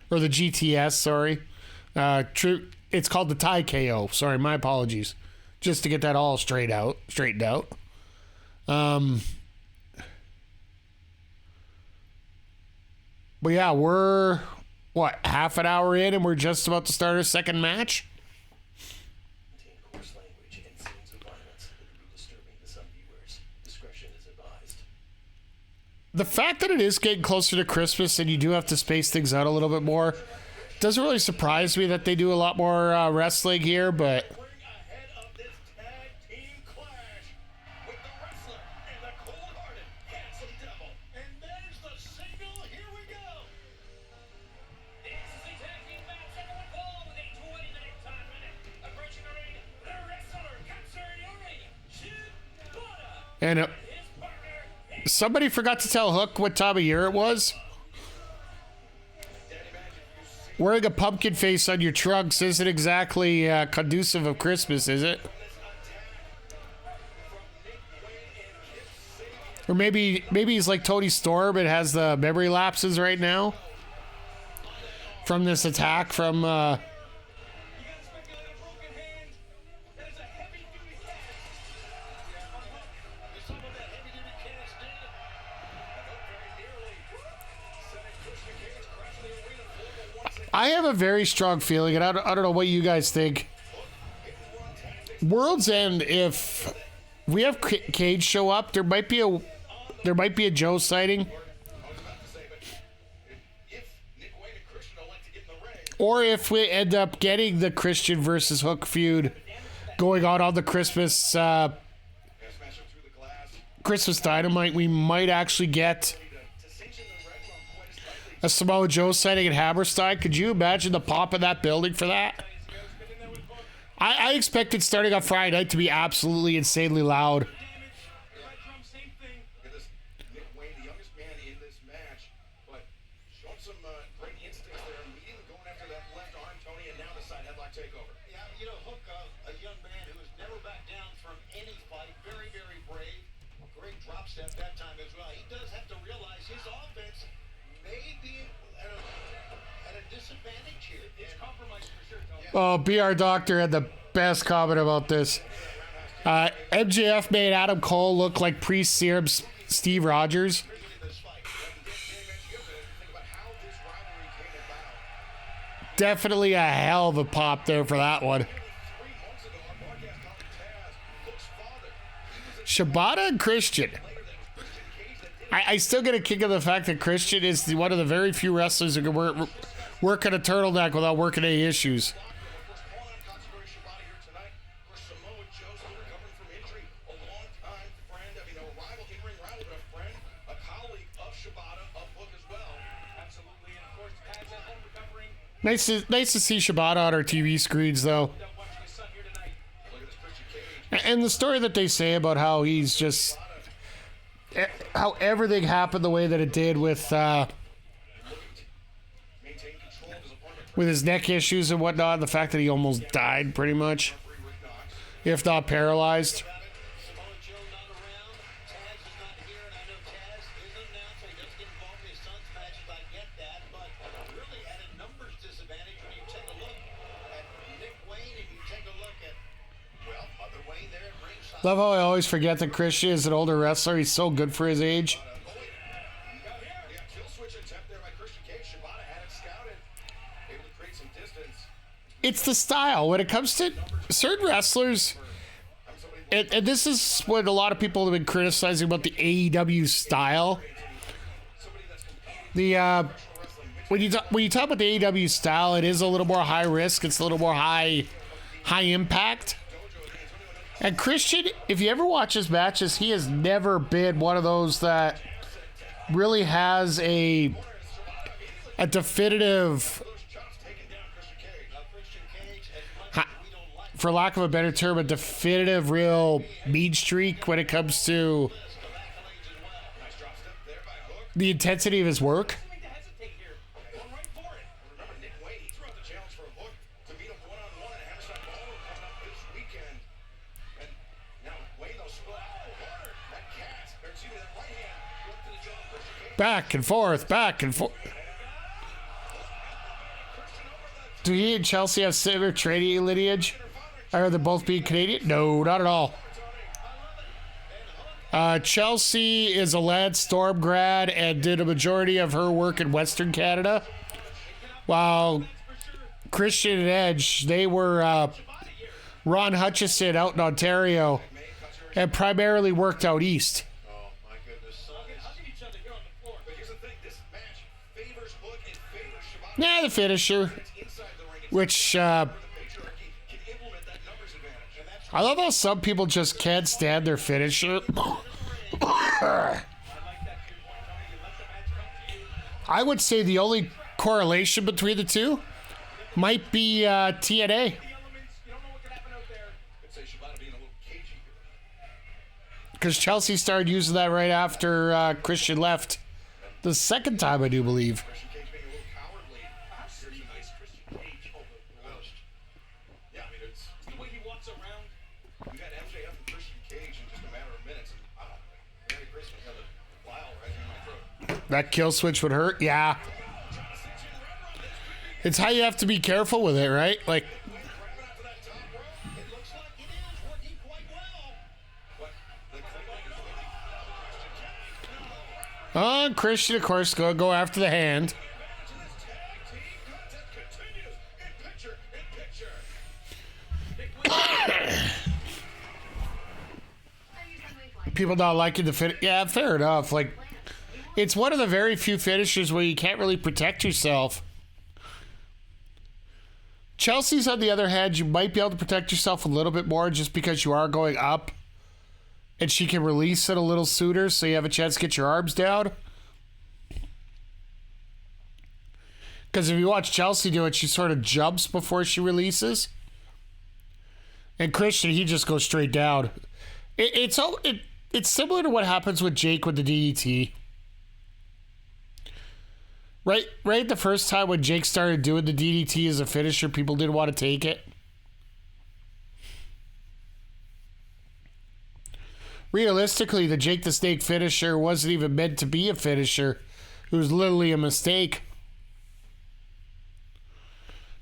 [SPEAKER 1] or the GTS. Sorry, it's called the Thai KO. Sorry, my apologies. Just to get that all straightened out. But yeah, we're half an hour in, and we're just about to start our second match.
[SPEAKER 6] Coarse language and scenes of violence that could be disturbing to some viewers. Discretion is advised.
[SPEAKER 1] The fact that it is getting closer to Christmas and you do have to space things out a little bit more doesn't really surprise me that they do a lot more wrestling here, but
[SPEAKER 5] We're ahead of this tag team clash with the wrestler and the cold-hearted handsome devil. And there's the signal. Here we go.
[SPEAKER 4] This is a tag team match. Everyone involved with a 20-minute time limit. Approaching the ring, the wrestler capturing your ring, Shibata.
[SPEAKER 1] and
[SPEAKER 4] His partner,
[SPEAKER 1] somebody forgot to tell Hook what time of year it was. Wearing a pumpkin face on your trunks isn't exactly conducive of Christmas, is it? Or maybe he's like Tony Storm and has the memory lapses right now from this attack from
[SPEAKER 5] You gotta speculate a broken hand. That is a heavy-duty cast. Some of that heavy-duty cast did. Very nearly sending Christian Cage crashing the arena floor once again.
[SPEAKER 1] I have a very strong feeling, and I don't know what you guys think. World's End, if we have Cage show up, there might be a Joe sighting,
[SPEAKER 7] I was about to say, but if Nick Wayne and Christian don't like to get in the ring,
[SPEAKER 1] or if we end up getting the Christian versus Hook feud going on the Christmas
[SPEAKER 7] gotta smash him through the glass.
[SPEAKER 1] Christmas Dynamite, we might actually get
[SPEAKER 7] To sanction the red rum quite slightly.
[SPEAKER 1] a Samoa Joe sighting at Hammerstein. Could you imagine the pop of that building for that? I expected starting on Friday night to be absolutely insanely loud.
[SPEAKER 5] Red drum, same thing.
[SPEAKER 7] Look at this. Nick Wayne, the youngest man in this match, but showing some great instincts there, immediately going after that left arm, Tony, and now the side headlock takeover.
[SPEAKER 5] Yeah, you know, Hook, a young man who has never backed down from any fight. Very, very brave. Great drop step that time as well. He does have to realize his offense may be at a disadvantage here. It's compromised for sure, Tony.
[SPEAKER 1] Oh, BR Doctor had the best comment about this. MJF made Adam Cole look like pre-Serum Steve Rogers.
[SPEAKER 5] This fight.
[SPEAKER 7] You have to think about how this rivalry came about.
[SPEAKER 1] Definitely a hell of a pop there for that one.
[SPEAKER 7] 3 months ago, our broadcast talked Taz, Hook's father,
[SPEAKER 1] Shibata and Christian. I still get a kick of the fact that Christian is one of the very few wrestlers who can work in a turtleneck without working any issues. Nice to see Shibata on our TV screens, though. And the story that they say about how he's just... how everything happened the way that it did with his neck issues and whatnot, the fact that he almost died, pretty much. If not paralyzed. Love how I always forget that Christian is an older wrestler. He's so good for his age. It's the style. When it comes to certain wrestlers, and this is what a lot of people have been criticizing about the AEW style. When you talk about the AEW style, it is a little more high risk. It's a little more high impact. And Christian, if you ever watch his matches, he has never been one of those that really has a definitive, for lack of a better term, a definitive real mean streak when it comes to the intensity of his work. Back and forth, back and forth. Do he and Chelsea have similar trading lineage? Are they both being Canadian? No, not at all. Chelsea is a Lance Storm grad and did a majority of her work in Western Canada. While Christian and Edge, they were Ron Hutchison out in Ontario and primarily worked out east. Nah, the finisher. Which, I love how some people just can't stand their finisher. I would say the only correlation between the two might be TNA. Because Chelsea started using that right after Christian left. The second time, I do believe. That kill switch would hurt? Yeah. It's how you have to be careful with it, right? Like... Christian, of course, go after the hand. People not liking the fit. Yeah, fair enough. Like... It's one of the very few finishers where you can't really protect yourself. Chelsea's, on the other hand, you might be able to protect yourself a little bit more just because you are going up. And she can release it a little sooner so you have a chance to get your arms down. Because if you watch Chelsea do it, she sort of jumps before she releases. And Christian, he just goes straight down. It's similar to what happens with Jake with the DDT. Right the first time when Jake started doing the DDT as a finisher, people didn't want to take it. Realistically, the Jake the Snake finisher wasn't even meant to be a finisher. It was literally a mistake.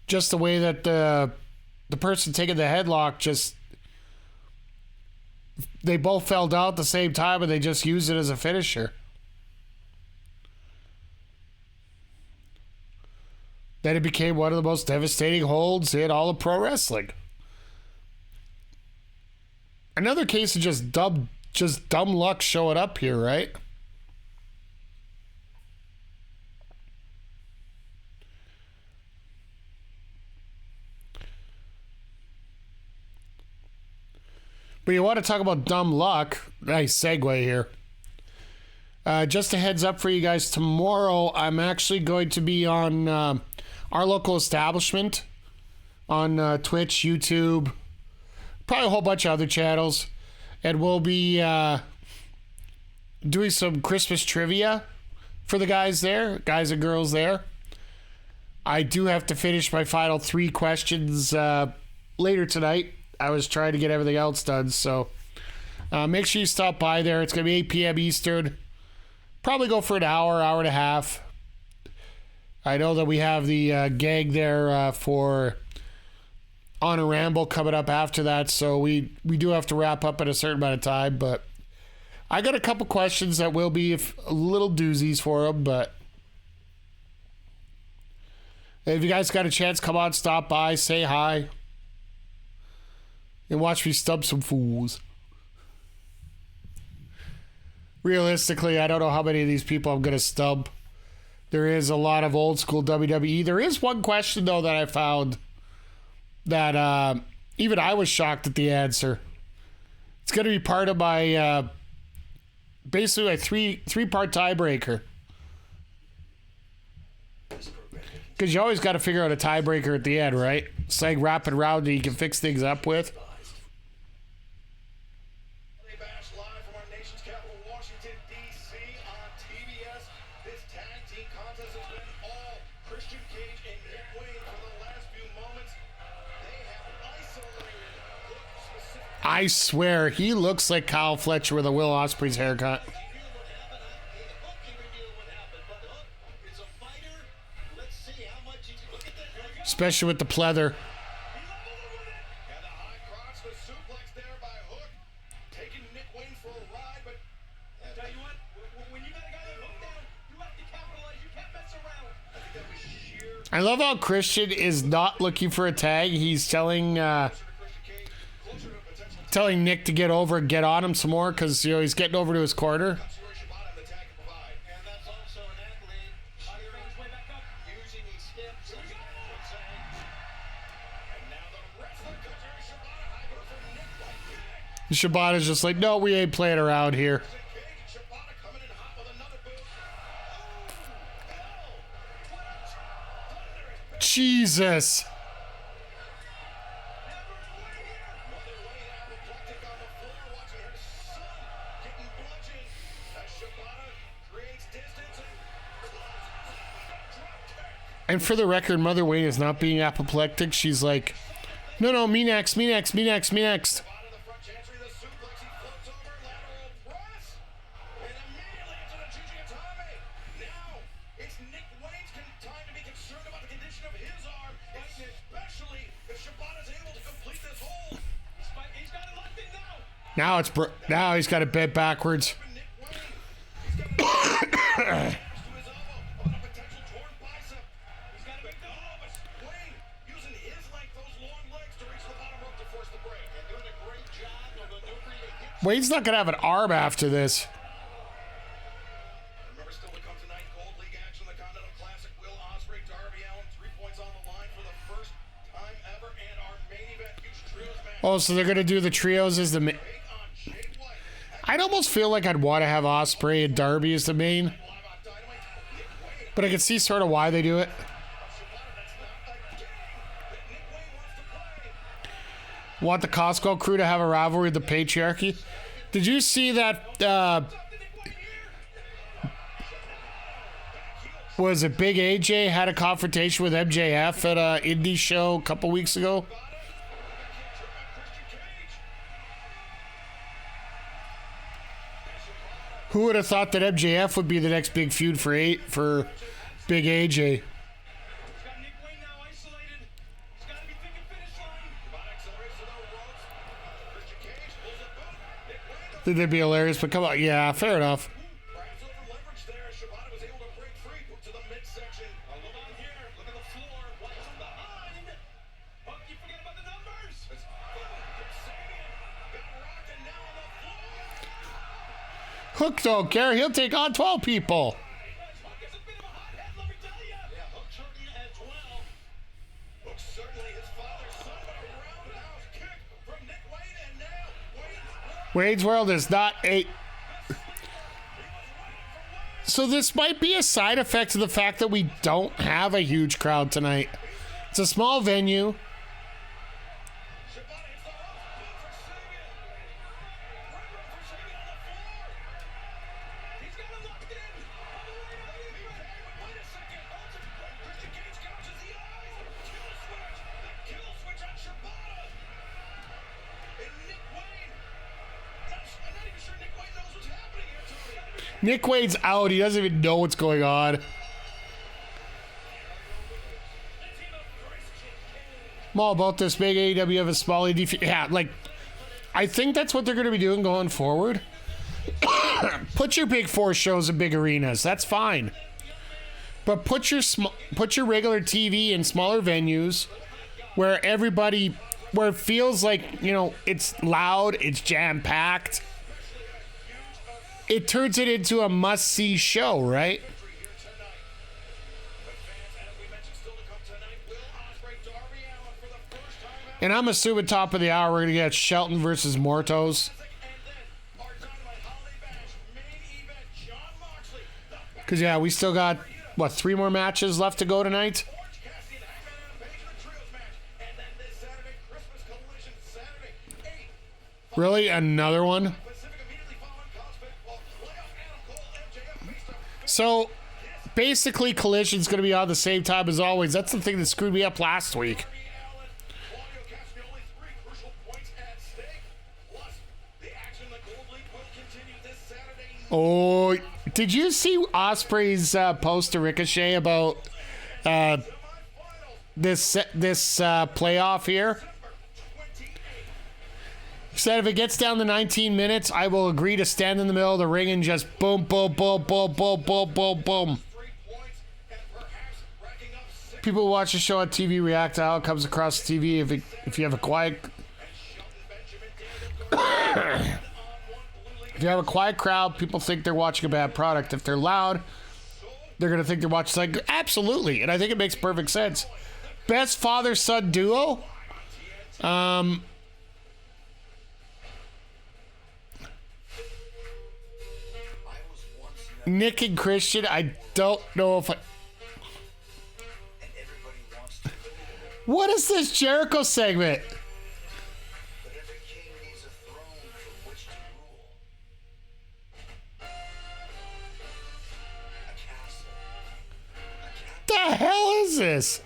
[SPEAKER 1] Just the way that the person taking the headlock just... They both fell down at the same time and they just used it as a finisher. Then it became one of the most devastating holds in all of pro wrestling. Another case of just dumb just dumb luck showing up here, right? But you want to talk about dumb luck? Nice segue here. Just a heads up for you guys. Tomorrow, I'm actually going to be on our local establishment on Twitch, YouTube, probably a whole bunch of other channels. And we'll be doing some Christmas trivia for the guys and girls there. I do have to finish my final 3 questions later tonight. I was trying to get everything else done, so make sure you stop by there. It's going to be 8 p.m. Eastern. Probably go for an hour and a half. I know that we have the gag there for On a Ramble coming up after that, so we do have to wrap up in a certain amount of time, but I got a couple questions that will be a little doozies for them, but if you guys got a chance, come on, stop by, say hi. And watch me stub some fools. Realistically, I don't know how many of these people I'm going to stub. There is a lot of old school WWE. There is one question, though, that I found that even I was shocked at the answer. It's going to be part of my basically a three-part tiebreaker. Because you always got to figure out a tiebreaker at the end, right? It's like rapid round that you can fix things up with.
[SPEAKER 2] Bash live from our nation's capital, Washington, D.C. on TBS. This tag team contest has been all Christian Cage and Nick Wayne for the last few moments. They have isolated Hook specifically.
[SPEAKER 1] I swear, he looks like Kyle Fletcher with a Will Ospreay's haircut.
[SPEAKER 5] He revealed what happened. Hook can reveal what happened, but Hook is a fighter. Let's see how much he can look at that.
[SPEAKER 1] Especially with the pleather.
[SPEAKER 2] And the high cross, the suplex there by Hook, taking Nick Wayne for a ride, but
[SPEAKER 6] Tell you what, when you got a guy like Hook down, you have to capitalize. You can't mess around.
[SPEAKER 2] I think that was sheer
[SPEAKER 1] I love how Christian is not looking for a tag. He's telling
[SPEAKER 2] Christian Cage, closer to a potential
[SPEAKER 1] telling Nick to get over and get on him some more because he's getting over to his corner.
[SPEAKER 2] see where Shibata and the tag can provide.
[SPEAKER 5] And that's also an athlete cheering, using his hips, as you would say.
[SPEAKER 2] And now the wrestler comes here, Shibata, high goes from Nick right.
[SPEAKER 1] Shibata's just like, no, we ain't playing around here.
[SPEAKER 2] Cage and Shibata coming in hot with another boot. Oh, hell! What a thunderous
[SPEAKER 1] Jesus.
[SPEAKER 2] Mother Wayne apoplectic on the floor, watching her son getting bludgeoned as Shibata creates distance and closes the drop kick.
[SPEAKER 1] And for the record, Mother Wayne is not being apoplectic. She's like, no, me next, me next, me next, me next.
[SPEAKER 2] Shibata the front chancery, the suplex, he floats over, lateral press, and immediately into the Jijigatame. Now it's Nick Wayne's time to be concerned about the condition of his arm, especially if Shibata's able to complete this hold.
[SPEAKER 6] He's got it locked in now.
[SPEAKER 1] Now he's got it bent backwards.
[SPEAKER 2] Nick Wayne, he's got a to his elbow on a potential torn bicep. He's got to make the but Wayne using his length, those long legs to reach the bottom rope to force the break. And doing a great job of maneuvering the hip.
[SPEAKER 1] Wayne's not gonna have an arm after this.
[SPEAKER 2] Remember, still to come tonight, Gold League action, the Continental Classic. Will Ospreay, Darby Allin, 3 points on the line for the first time ever. And our main event, huge trios match.
[SPEAKER 1] Oh, so they're gonna do the trios as the.
[SPEAKER 2] Take on Jay White.
[SPEAKER 1] I'd almost feel like I'd want to have Ospreay and Darby as the main,
[SPEAKER 2] Live on Dynamite. Nick Wayne.
[SPEAKER 1] but I can see sort of why they do it.
[SPEAKER 2] Shibata, that's not a game that Nick Wayne wants to play.
[SPEAKER 1] Want the Costco crew to have a rivalry with the patriarchy? Did you see that? Was it Big AJ had a confrontation with MJF at a indie show a couple weeks ago? Who would have thought that MJF would be the next big feud for Big AJ?
[SPEAKER 6] He's got Nick Wayne now isolated. He's got to be thinking finish line.
[SPEAKER 2] Shibata accelerates to the ropes. Christian Cage pulls a boot. Nick Wayne
[SPEAKER 1] Think they'd be hilarious, but come on, yeah, fair enough.
[SPEAKER 2] grabs over leverage there. Shibata was able to break free. Put to the midsection.
[SPEAKER 6] A look on here. Look at the floor. Watch from behind. Buck, you forget about the numbers.
[SPEAKER 2] Sabian got rocked and now on the floor.
[SPEAKER 1] Hook don't care. He'll take on 12 people.
[SPEAKER 5] Hook is a bit of a hothead, let me tell you. Yeah, Hook certainly as well. Hook certainly his father's son, but a roundhouse kick from Nick Wayne, and now
[SPEAKER 1] Wade's World is not a... So this might be a side effect of the fact that we don't have a huge crowd tonight. It's a small venue.
[SPEAKER 5] Shibata hits the ropes, good for Sabian. Right for Sabian on the floor. He's got it locked in. All the way to the apron. Wait a second. Holds it. Christian Cage gouges the eyes. Kill switch. The kill switch on Shibata. And Nick Wayne. I'm not even sure Nick Wayne knows what's happening here, Tony.
[SPEAKER 1] Nick Wade's out. He doesn't even know what's going on. I'm all about this big AEW of a small indie. Yeah, like, I think that's what they're going to be doing going forward. Put your big four shows in big arenas. That's fine. But put your regular TV in smaller venues where where it feels like, you know, it's loud, it's jam-packed. It turns it into a must-see show, right? And I'm assuming top of the hour we're going to get Shelton versus Mortos. Because, yeah, we still got, what, 3 more matches left to go tonight? Really? Another one? So, basically, Collision's going to be on the same time as always. That's the thing that screwed me up last week. Oh, did you see Ospreay's post to Ricochet about this playoff here? He said if it gets down to 19 minutes, I will agree to stand in the middle of the ring and just boom, boom, boom, boom, boom, boom, boom, boom. People who watch the show on TV react to how it comes across the TV. If you have a quiet... If you have a quiet crowd, people think they're watching a bad product. If they're loud, they're going to think they're watching... Like, absolutely. And I think it makes perfect sense. Best father-son duo? Nick and Christian, I don't know if I... What is this Jericho segment? The hell is this?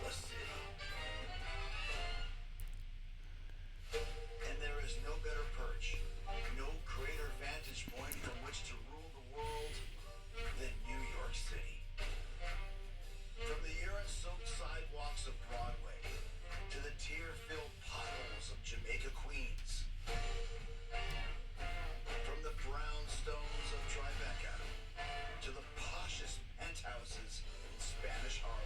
[SPEAKER 5] And there is no better perch, no greater vantage point from which to rule the world than New York City. From the urine-soaked sidewalks of Broadway to the tear-filled potholes of Jamaica, Queens. From the brownstones of Tribeca to the poshest penthouses in Spanish Harlem.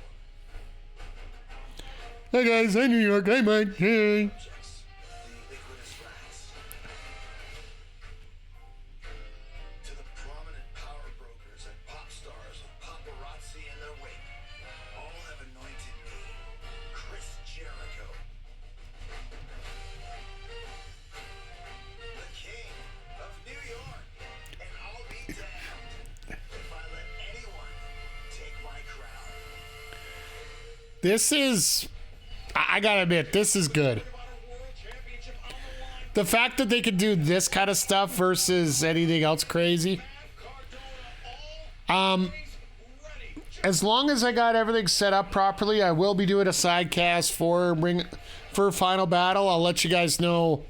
[SPEAKER 1] Hey guys, hi New York, hi Mike, hey.
[SPEAKER 5] The ubiquitous rats. To the prominent power brokers and pop stars with paparazzi in their wake. All have anointed me, Chris Jericho. The king of New York. And I'll be damned if I let anyone take my crown.
[SPEAKER 1] This is... I gotta admit, this is good. The fact that they could do this kind of stuff versus anything else crazy. As long as I got everything set up properly, I will be doing a sidecast for Final Battle. I'll let you guys know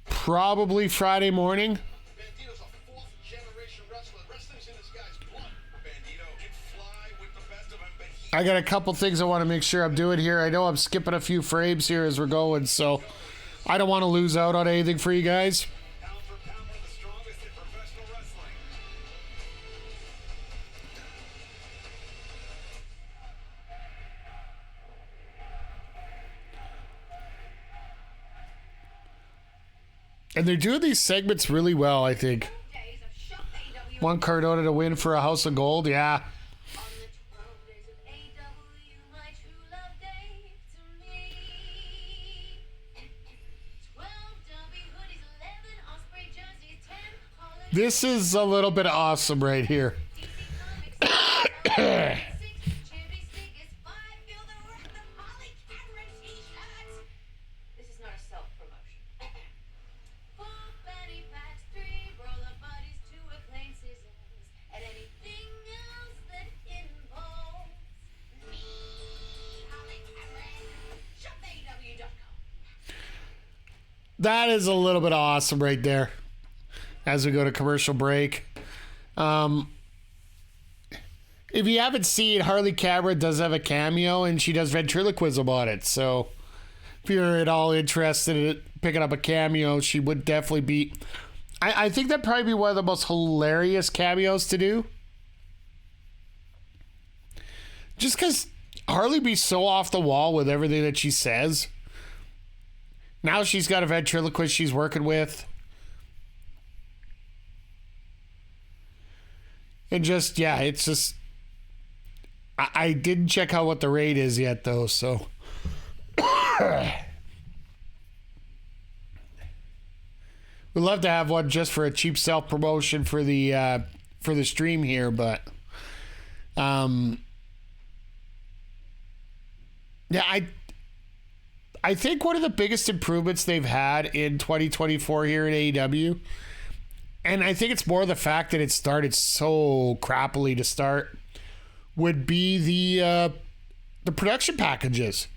[SPEAKER 1] probably Friday morning.
[SPEAKER 5] Bandito's a fourth-generation wrestler. Wrestling's in this guy's blood. Bandito can fly with the best of him, but he...
[SPEAKER 1] I got a couple things I want to make sure I'm doing here. I know I'm skipping a few frames here as we're going, so I don't want to lose out on anything for you guys.
[SPEAKER 5] Pound for pound, one of the strongest in professional wrestling.
[SPEAKER 1] And they're doing these segments really well, I think. One Cardona to win for a House of Gold. Yeah.
[SPEAKER 3] On the 12 days of AEW, my true love gave to me 12 Darby hoodies, 11 Ospreay jerseys, 10 holiday
[SPEAKER 1] This is a little bit awesome right here.
[SPEAKER 3] DC Comics, 6 Cherry stickers, 5 Feel the Wrath of Holly Cameron t-shirts. This is not a self-promotion. 4 fanny packs, 3 roller buddies, 2 acclaimed scissors, and anything else that involves me, Holly Cameron. Shop AEW.com.
[SPEAKER 1] That is a little bit awesome right there. As we go to commercial break. If you haven't seen, Harley Cameron does have a cameo, and she does ventriloquism on it. So if you're at all interested in picking up a cameo, she would definitely be... I think that'd probably be one of the most hilarious cameos to do. Just because Harley be so off the wall with everything that she says. Now she's got a ventriloquist she's working with. And just, yeah, it's just... I didn't check out what the rate is yet, though, so... We'd love to have one just for a cheap self-promotion for the stream here, but... yeah, I think one of the biggest improvements they've had in 2024 here at AEW, and I think it's more the fact that it started so crappily to start, would be the production packages.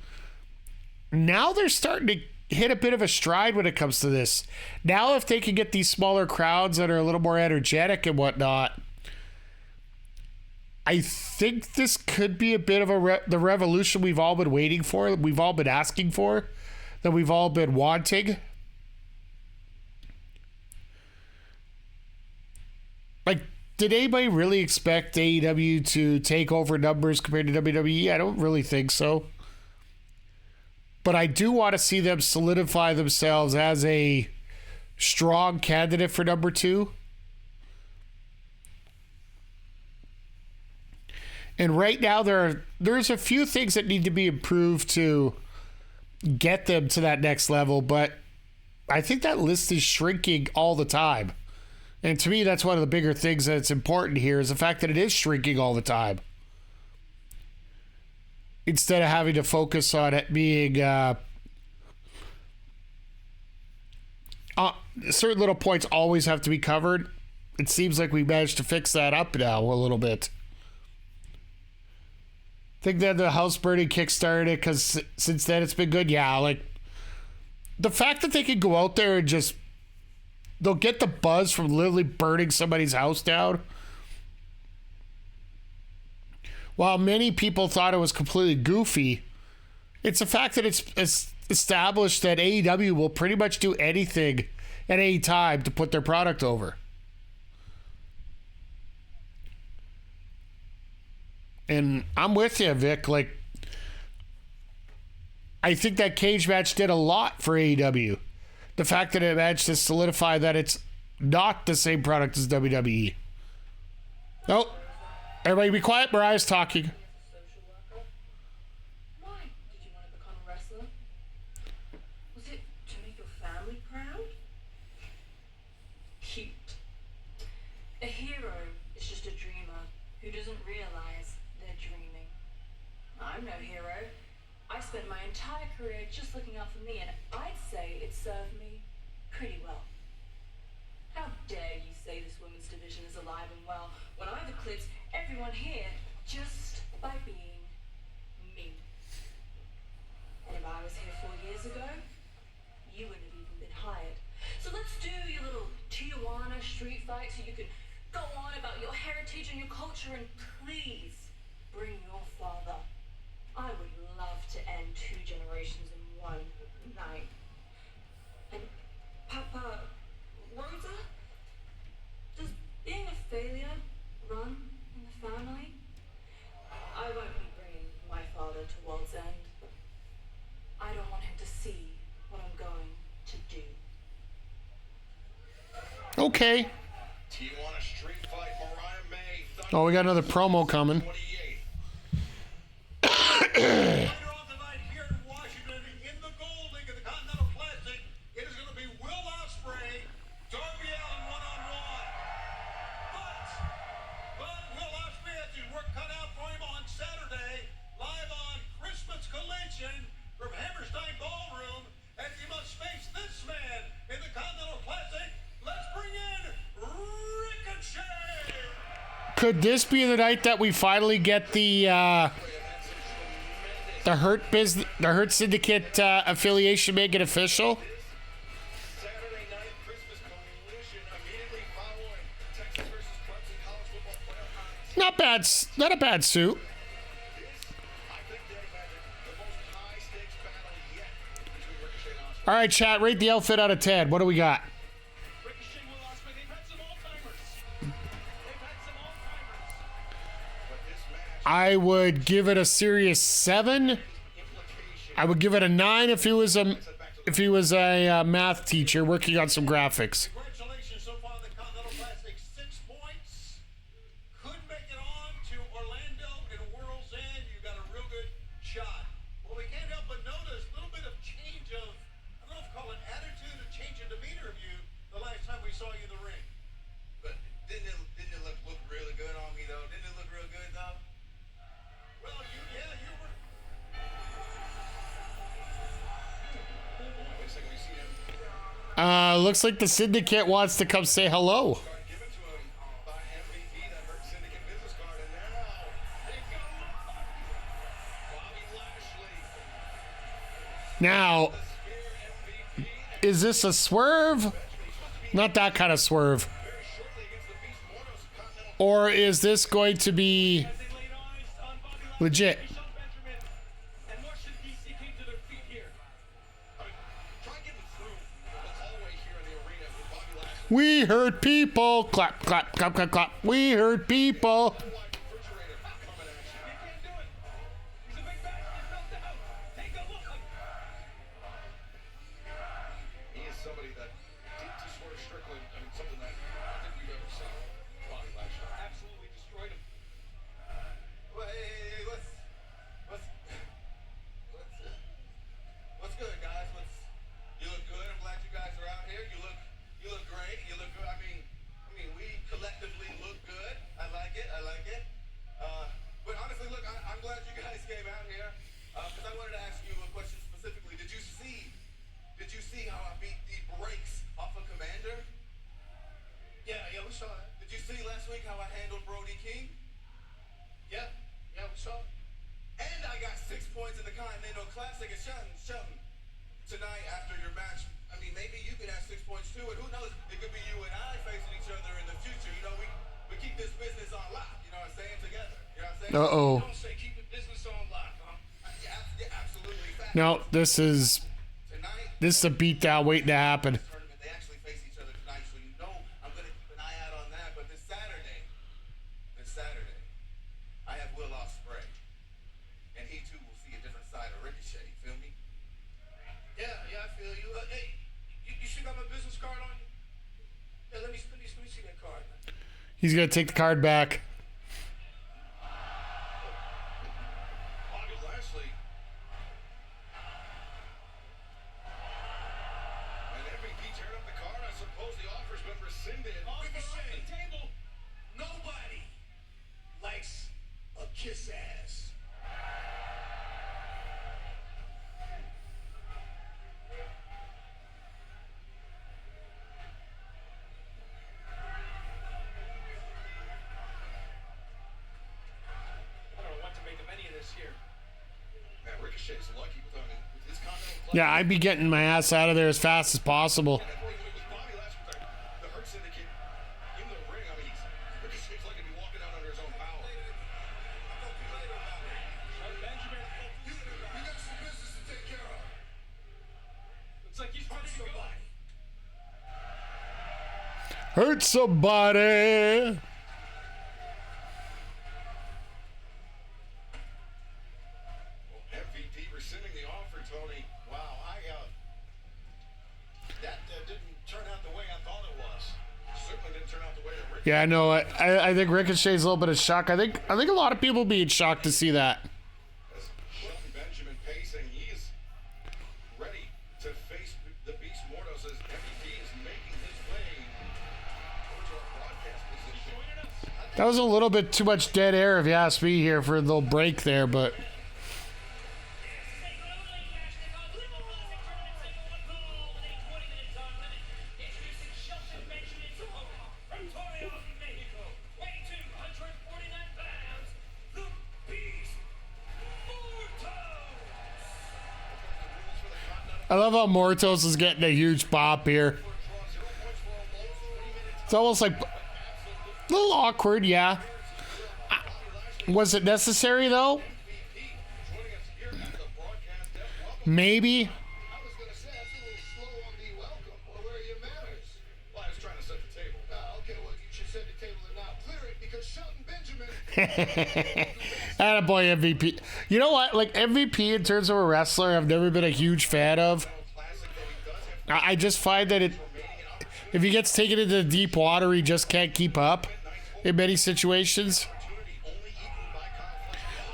[SPEAKER 1] Now they're starting to hit a bit of a stride when it comes to this. Now if they can get these smaller crowds that are a little more energetic and whatnot, I think this could be a bit of the revolution we've all been waiting for, we've all been asking for, that we've all been wanting. Like, did anybody really expect AEW to take over numbers compared to WWE? I don't really think so. But I do want to see them solidify themselves as a strong candidate for number 2. And right now there's a few things that need to be improved to get them to that next level, but I think that list is shrinking all the time. And to me, that's one of the bigger things that's important here, is the fact that it is shrinking all the time. Instead of having to focus on it being certain little points always have to be covered. It seems like we managed to fix that up now a little bit. Think that the house burning kickstarted it, because since then it's been good. Yeah, like the fact that they can go out there and just, they'll get the buzz from literally burning somebody's house down. While many people thought it was completely goofy, it's the fact that it's established that AEW will pretty much do anything at any time to put their product over. And I'm with you, Vic. Like, I think that cage match did a lot for AEW. The fact that it managed to solidify that it's not the same product as WWE. Nope. Everybody be quiet. Mariah's talking.
[SPEAKER 3] Why did you want to become a wrestler? Was it to make your family proud? Cute. A hero is just a dreamer who doesn't realize they're dreaming. I'm no hero. I spent my entire career just looking out for me, and I'd say it served me pretty well. How dare you say this women's division is alive and well when I've eclipsed everyone here just by being me. And if I was here 4 years ago, you wouldn't have even been hired. So let's do your little Tijuana street fight so you can go on about your heritage and your culture, and please bring your father. I would love to end 2 generations in one night. And Papa, Rosa, does being a failure run in the family? I won't be bringing my father to World's End. I don't want him to see what I'm going to do.
[SPEAKER 1] Okay.
[SPEAKER 7] Tijuana Street Fight
[SPEAKER 1] Oh, we got another promo coming.
[SPEAKER 5] 28. Later on tonight here in Washington, in the Gold League of the Continental Classic, it is going to be Will Ospreay, Darby Allin one-on-one. But Will Ospreay has his work cut out for him on Saturday, live on Christmas Collision from Hammerstein Ballroom, as he must face this man in the Continental Classic. Let's bring in Ricochet.
[SPEAKER 1] Could this be the night that we finally get the Hurt Syndicate affiliation make it official?
[SPEAKER 7] Saturday night Christmas collision immediately following Texas versus Clemson college football playoff.
[SPEAKER 1] Not bad. Not a bad suit.
[SPEAKER 7] I think they're the most high stakes battle yet between Ricochet and Ospreay.
[SPEAKER 1] All right, chat. Rate the outfit out of 10. What do we got?
[SPEAKER 6] Ricochet, Will Ospreay, they've had some all-timers.
[SPEAKER 7] But this match
[SPEAKER 1] I would give it a serious 7.
[SPEAKER 7] implication
[SPEAKER 1] I would give it a 9 if he was a math teacher working on some graphics.
[SPEAKER 5] Congratulations so far in the Continental Classic. 6 points. Could make it on to Orlando and World's End. You got a real good shot. Well, we can't help but notice a little bit of change of, I don't know if call it attitude or change in demeanor of you the last time we saw you in the ring.
[SPEAKER 7] But didn't it look really good on me though? Didn't it look real good though?
[SPEAKER 5] Well, you were.
[SPEAKER 7] Wait a second, we see him
[SPEAKER 1] Looks like the Syndicate wants to come say hello.
[SPEAKER 7] given to him by MVP, that Hurt Syndicate business card, and now they've got Bobby Lashley,
[SPEAKER 1] Now,
[SPEAKER 7] Spear MVP,
[SPEAKER 1] is this a swerve? Not that kind of swerve.
[SPEAKER 7] very shortly against the Beast Mortos Continental.
[SPEAKER 1] Or is this going to be
[SPEAKER 6] As they laid eyes on Bobby Lashley,
[SPEAKER 1] legit?
[SPEAKER 6] Shelton Benjamin and Washington, D.C. came to their feet here.
[SPEAKER 7] I mean, try getting through the hallway here in the arena with Bobby Lashley.
[SPEAKER 1] We heard people. Clap, clap, clap, clap, clap. We heard people.
[SPEAKER 7] Like refrigerator coming at you.
[SPEAKER 6] They can't do it. He's a big bastard, built out. Take a look.
[SPEAKER 7] He is somebody that to Swerve Strickland, I mean, something that I don't think we've ever seen. Bobby Lashley.
[SPEAKER 6] Absolutely destroyed him.
[SPEAKER 7] Well, hey, what's good, guys? You look good. I'm glad you guys are out here. You look great. You look good. I mean, we collectively look good. I like it. But honestly, look, I'm glad you guys came out here because I wanted to ask you a question specifically. Did you see how I beat the brakes off of Commander?
[SPEAKER 5] Yeah, we saw that.
[SPEAKER 7] Did you see last week how I handled Brody King?
[SPEAKER 5] Yeah, we saw it.
[SPEAKER 7] And I got 6 points in the Continental Classic at Shelton tonight after your match. I mean, maybe you could have 6 points too, and who knows? It could be you and I facing each other in the future. You know, we keep this business on lock. You know what I'm saying? Together. You know what I'm saying?
[SPEAKER 1] Uh-oh.
[SPEAKER 6] Don't say keep the business on lock, huh?
[SPEAKER 7] Yeah, absolutely. Fact.
[SPEAKER 1] No, this is
[SPEAKER 7] Tonight,
[SPEAKER 1] a beatdown waiting to happen.
[SPEAKER 7] tournament, they actually face each other tonight, so you know I'm gonna keep an eye out on that. But this Saturday, I have Will Ospreay, and he too will see a different side of Ricochet. You feel me?
[SPEAKER 5] Yeah, I feel you. Hey, you still got my business card on you? Yeah, let me see that card.
[SPEAKER 1] He's going to take the card back.
[SPEAKER 7] Bobby Lashley. And MVP turned up the card. I suppose the offer's been rescinded.
[SPEAKER 6] Offer off the table.
[SPEAKER 5] Nobody likes a kiss ass.
[SPEAKER 6] I don't know what to make of any of this here.
[SPEAKER 7] Man, Ricochet's lucky with his Continental
[SPEAKER 1] Yeah, I'd be getting my ass out of there as fast as possible.
[SPEAKER 7] That's why with Bobby Lashley, the Hurt Syndicate in the ring. I mean, Ricochet's like to be walking out under his own power.
[SPEAKER 6] Shelton Benjamin.
[SPEAKER 5] You got some business to take care of.
[SPEAKER 6] Looks like he's ready to go.
[SPEAKER 1] Hurt somebody.
[SPEAKER 7] MVP rescinding the offer, Tony.
[SPEAKER 5] Wow, that didn't turn out the way I thought it was.
[SPEAKER 7] Certainly didn't turn out the way that
[SPEAKER 1] Yeah, I know. I think Ricochet's a little bit of shock. I think a lot of people being shocked to see that.
[SPEAKER 7] As Shelton Benjamin pacing, he's ready to face the Beast Mortos as MVP is making his way over to our broadcast position.
[SPEAKER 1] That was a little bit too much dead air, if you ask me, here for a little break there, but. I love how Mortos is getting a huge pop here. It's almost like a little awkward, yeah. Was it necessary though? Maybe.
[SPEAKER 7] I was going to say, that's a little slow on the welcome. Or where are your manners? Well, I was trying to set the table. Okay, well, you should set the table and now clear it because Shelton Benjamin.
[SPEAKER 1] Attaboy MVP. You know what? Like MVP in terms of a wrestler, I've never been a huge fan of. I just find that if he gets taken into the deep water, he just can't keep up in many situations.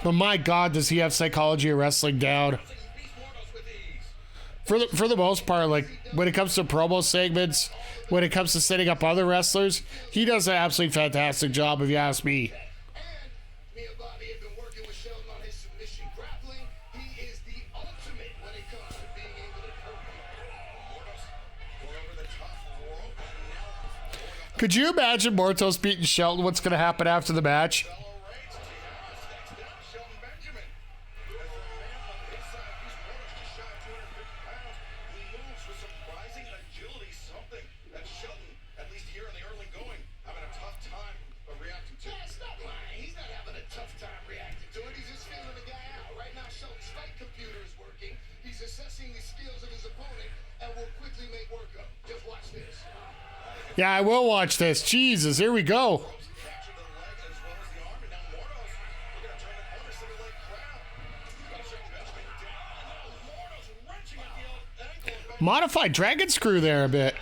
[SPEAKER 1] But my God, does he have psychology of wrestling down? For the most part, like when it comes to promo segments, when it comes to setting up other wrestlers, he does an absolutely fantastic job, if you ask me. Could you imagine Mortos beating Shelton? What's going to happen after the match? Yeah, I will watch this. Jesus, here we go. Modified dragon screw there a bit.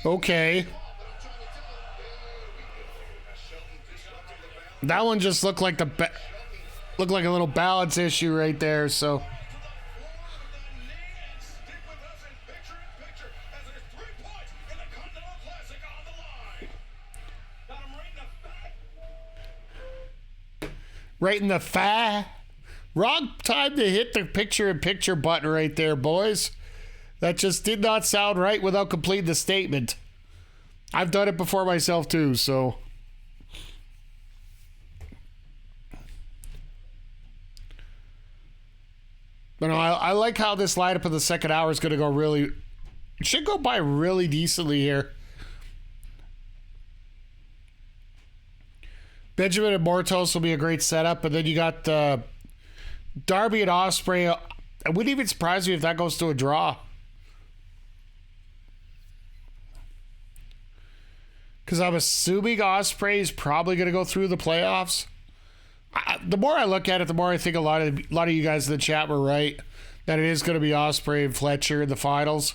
[SPEAKER 1] Okay. That one just looked like looked like a little balance issue right there, so. Right in the wrong time to hit the picture-in-picture button right there, boys. That just did not sound right without completing the statement. I've done it before myself too, so. But no, I like how this lineup of the second hour is going to go really. It should go by really decently here. Benjamin and Mortos will be a great setup, and then you got Darby and Ospreay. I wouldn't even surprise me if that goes to a draw. Because I'm assuming Ospreay is probably going to go through the playoffs. The more I look at it, the more I think a lot of you guys in the chat were right. That it is going to be Ospreay and Fletcher in the finals.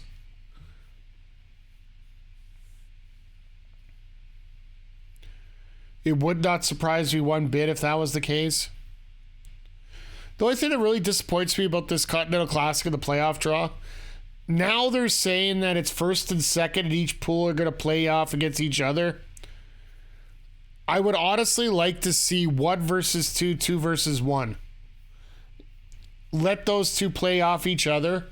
[SPEAKER 1] It would not surprise me one bit if that was the case. The only thing that really disappoints me about this Continental Classic and the playoff draw, now they're saying that it's first and second and each pool are going to play off against each other. I would honestly like to see 1 versus 2, 2 versus 1. Let those two play off each other.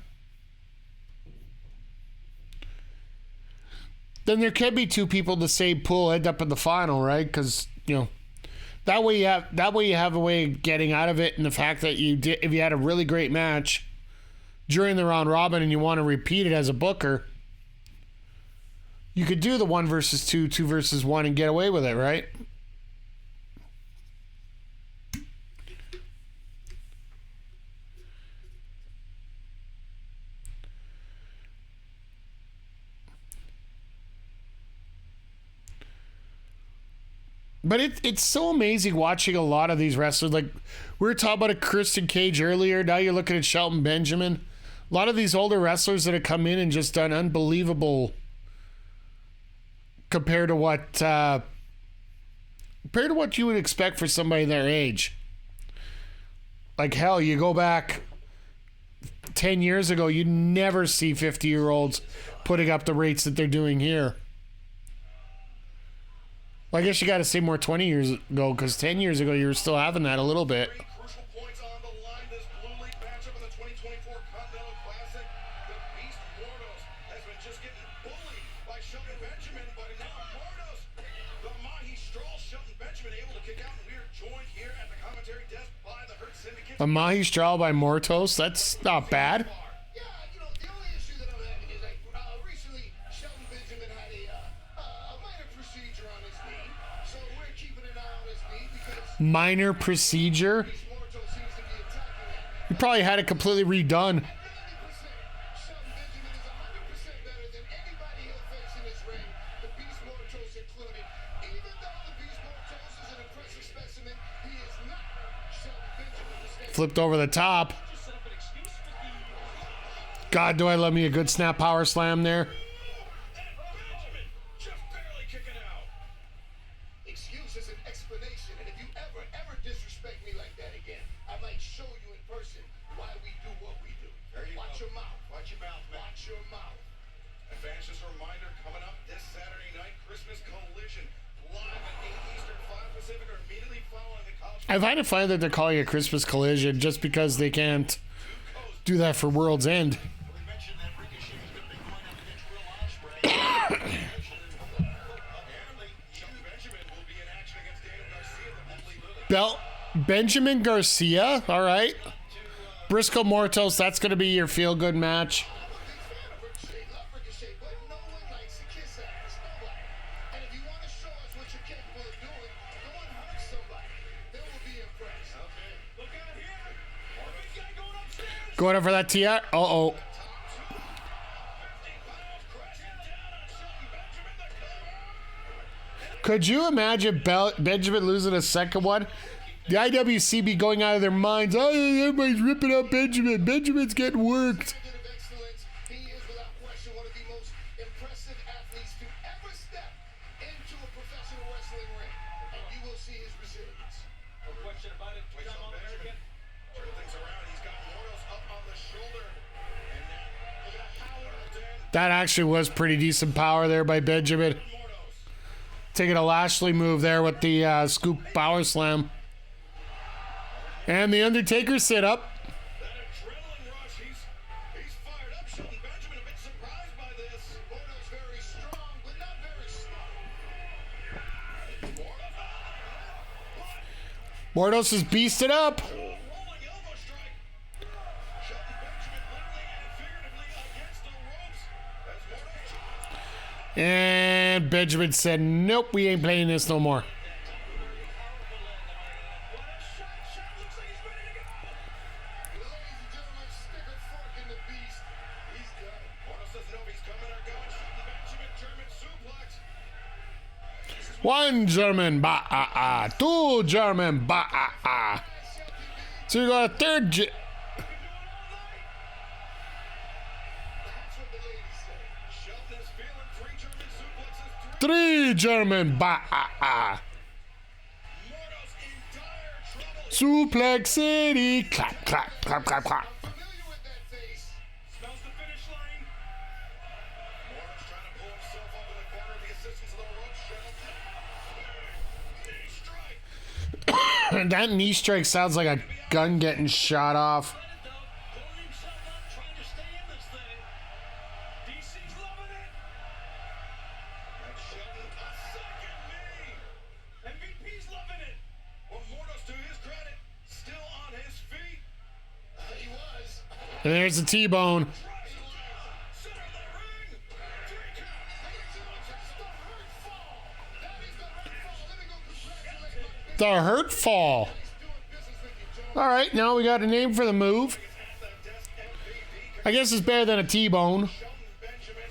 [SPEAKER 1] Then there can be two people in the same pool end up in the final, right? Because, you know, that way you have a way of getting out of it, and the fact that if you had a really great match during the round robin and you want to repeat it as a booker, you could do the 1 versus 2, 2 versus 1 and get away with it, right? But it's so amazing watching a lot of these wrestlers. Like, we were talking about a Christian Cage earlier. Now you're looking at Shelton Benjamin. A lot of these older wrestlers that have come in and just done unbelievable compared to what you would expect for somebody their age. Like, hell, you go back 10 years ago, you'd never see 50-year-olds putting up the rates that they're doing here. Well, I guess you got to say more 20 years ago, because 10 years ago you were still having that a little bit.
[SPEAKER 2] Crucial points on the line. This Blue League matchup in the 2024 Continental Classic. The Beast Mortos has been just getting bullied by Shelton Benjamin, but now Mortos, the Mahi Stroll, Shelton Benjamin able to kick out, and we are joined here at the commentary desk by the Hurt Syndicate.
[SPEAKER 1] A Mahi Straw by Mortos, that's not bad.
[SPEAKER 2] Yeah, the only issue that I'm having is recently Shelton Benjamin had a minor procedure on his knee, so we're keeping an eye on his knee because
[SPEAKER 1] Minor procedure.
[SPEAKER 2] Mortos seems to be attacking it.
[SPEAKER 1] You probably had it completely redone.
[SPEAKER 2] 90%. Shelton Benjamin is 100% better than anybody he'll face in his ring, the Beast Mortos included. Even though the Beast Mortos is an impressive specimen, he is not Shelton Benjamin.
[SPEAKER 1] Flipped over the top. God, do I love me a good snap power slam there.
[SPEAKER 2] Benjamin just barely kicking out. Excuse is an explanation, and if you ever disrespect me like that again, I might show you in person why we do what we do. Watch your mouth. Watch your mouth, man. Watch your mouth. And fans, just a reminder, coming up this Saturday night, Christmas Collision, live at 8 Eastern, 5 Pacific, or immediately following the college.
[SPEAKER 1] I find it funny that they're calling it Christmas Collision just because they can't do that for World's End.
[SPEAKER 5] We mentioned that Ricochet was going to be going up against Will Ospreay. Apparently,
[SPEAKER 2] Shelton Benjamin will be in action against Daniel Garcia at the Moxley Lily.
[SPEAKER 1] Benjamin Garcia, all right. Briscoe Mortos, that's going to be your feel-good match.
[SPEAKER 2] I'm a big fan of Ricochet, love Ricochet, but no one likes to kiss ass. Nobody. And if you want to show us what you're capable of doing, go and hurt somebody. They will be impressed. Okay. Look out here. Our big guy going upstairs.
[SPEAKER 1] Going up for that TR. Uh-oh.
[SPEAKER 2] 50 pounds crashing down on Shelton Benjamin, the cover.
[SPEAKER 1] Could you imagine Benjamin losing a second one? The IWC be going out of their minds. Oh, everybody's ripping out Benjamin. Benjamin's getting worked.
[SPEAKER 2] Of excellence, he is without question one of the most impressive athletes to ever step into a professional wrestling ring, and you will see his resilience.
[SPEAKER 6] No question about it.
[SPEAKER 2] Wait,
[SPEAKER 6] John
[SPEAKER 2] so Benjamin,
[SPEAKER 6] All-American.
[SPEAKER 2] turn things around. He's got Mortos up on the shoulder, and now look at that power. Then
[SPEAKER 1] That actually was pretty decent power there by Benjamin.
[SPEAKER 2] Mortos.
[SPEAKER 1] Taking a Lashley move there with the scoop power slam. And the Undertaker sit up.
[SPEAKER 2] That adrenaline rush. He's fired up. Shelton Benjamin a bit surprised by this. Mortos very strong, but not very smart.
[SPEAKER 1] Mortos is beasted up.
[SPEAKER 2] Rolling elbow strike. Shelton Benjamin literally and figuratively against the ropes as Mortos.
[SPEAKER 1] And Benjamin said, nope, we ain't playing this no more.
[SPEAKER 2] What a shot. Looks like he's ready to go. Ladies and gentlemen, stick a fork in the beast. He's done. Mortos doesn't know if he's coming or going. Shelton Benjamin, German suplex.
[SPEAKER 1] One German ba-ah-ah. Two German ba-ah-ah. So you got a third
[SPEAKER 2] That's what the ladies say. Shelton is feeling 3 German suplexes.
[SPEAKER 1] 3 German ba-ah-ah.
[SPEAKER 2] Mortos in dire trouble.
[SPEAKER 1] Suplex City. Clap, clap, clap, clap, clap.
[SPEAKER 2] Familiar with that face. Smells the finish line. Mortos trying to pull himself up in the corner with the assistance of the ropes. Knee strike.
[SPEAKER 1] That knee strike sounds like a gun getting shot off.
[SPEAKER 2] Pulling himself up, trying to stay in this thing. DC's loving it. And Shelton, a second knee. MVP's loving it. Well, Mortos, to his credit, still on his feet. He was.
[SPEAKER 1] And there's the T-bone.
[SPEAKER 2] Center of the ring. 3 count. Ladies and gentlemen, that's the hurt fall. That is the hurt fall. Let me go congratulate my big
[SPEAKER 1] The hurt fall.
[SPEAKER 2] doing business with you, John.
[SPEAKER 1] All right, now we got a name for the move.
[SPEAKER 2] At the desk, MVP.
[SPEAKER 1] I guess it's better than a T-bone.
[SPEAKER 2] Shelton Benjamin,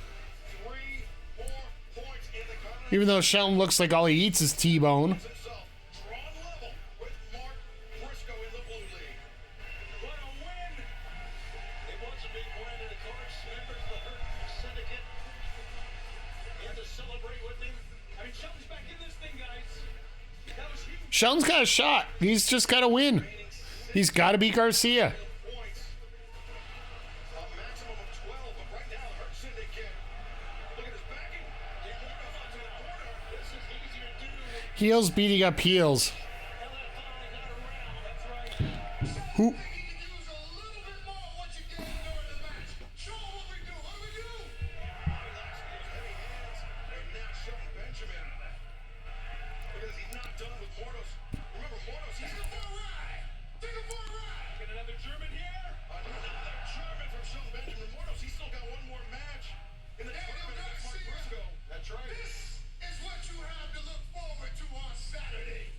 [SPEAKER 2] 3 more points in the Continental
[SPEAKER 1] Even though Shelton looks like all he eats is T-bone.
[SPEAKER 2] himself.
[SPEAKER 1] Shelton's got a shot. He's just got to win. He's got to beat Garcia.
[SPEAKER 5] Points. A maximum of 12, but right now, hurt Syndicate. Look at his backing. Get Mortos onto the corner. This is easy to do.
[SPEAKER 1] Heels beating up heels. Who?
[SPEAKER 2] You can use a little bit more of what you gave during the match. Show 'em what we do. What do we do?
[SPEAKER 5] Bobby Lashley has heavy hands, and now Shelton Benjamin. Because he's not done with Mortos. Remember, Mortos, he's
[SPEAKER 2] Take him for a ride. Take him for a ride.
[SPEAKER 5] Get another German here. Another German from Shelton Benjamin. Mortos, he's still got one more match in the tournament against Mark Briscoe. That's right.
[SPEAKER 2] This is what you have to look forward to on Saturday.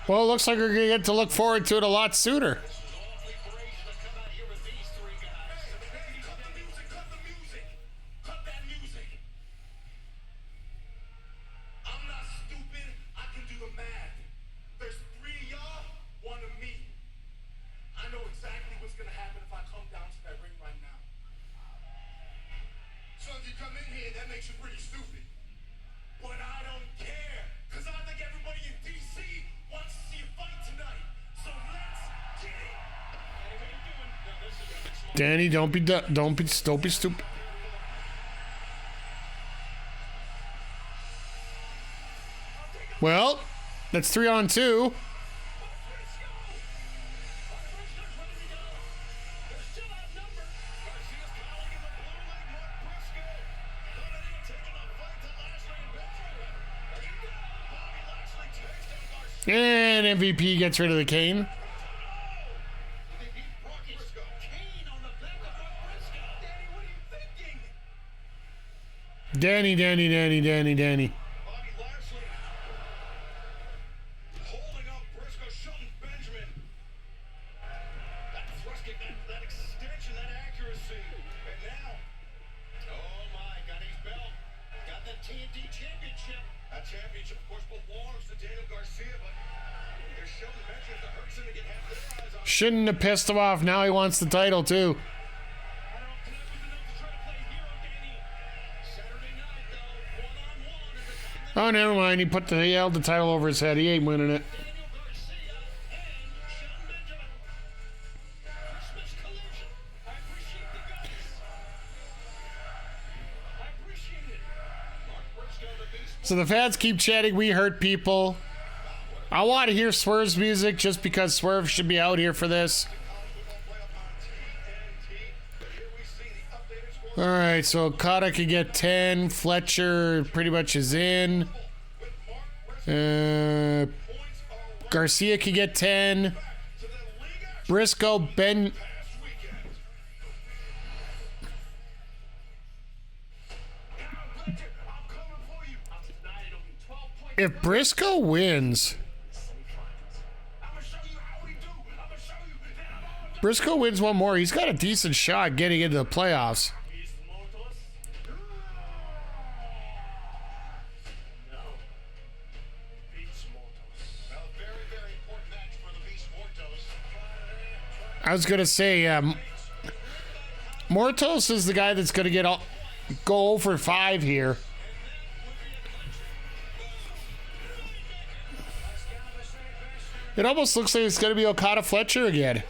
[SPEAKER 1] Well, it looks like we're going to get to look forward to it a lot sooner.
[SPEAKER 5] This was awfully brazen to come out here with these three guys.
[SPEAKER 2] Hey, cut the music, cut the music. Cut that music. I'm not stupid. I can do the math. There's 3 of y'all, 1 of me. I know exactly what's gonna happen if I come down to that ring right now. So if you come in here, that makes you pretty stupid. But I don't care, because I think everybody in DC wants to see a fight tonight. So let's get it. Hey, what you doing? No, this is a small.
[SPEAKER 1] Danny, don't be stupid. Well, that's 3 on 2. And MVP gets rid of the cane. Danny.
[SPEAKER 5] Bobby Lashley holding up Briscoe, Shelton Benjamin. That thrust kick, that extension, that accuracy. And now, oh my, got his belt. Got that TNT championship. That championship, of course, belongs to Daniel Garcia, but there's Shelton Benjamin that hurts him to get half their eyes on.
[SPEAKER 1] Shouldn't have pissed him off. Now he wants the title too. Oh, never mind. He held the title over his head. He ain't winning it. So the fans keep chanting, "We hurt people." I want to hear Swerve's music just because Swerve should be out here for this. All right, so Okada could get 10. Fletcher pretty much is in. Garcia could get 10. Briscoe, Ben. If Briscoe wins, Briscoe wins one more, he's got a decent shot getting into the playoffs. I was gonna say, Mortos is the guy that's gonna go over 5 here. It almost looks like it's gonna be Okada Fletcher again.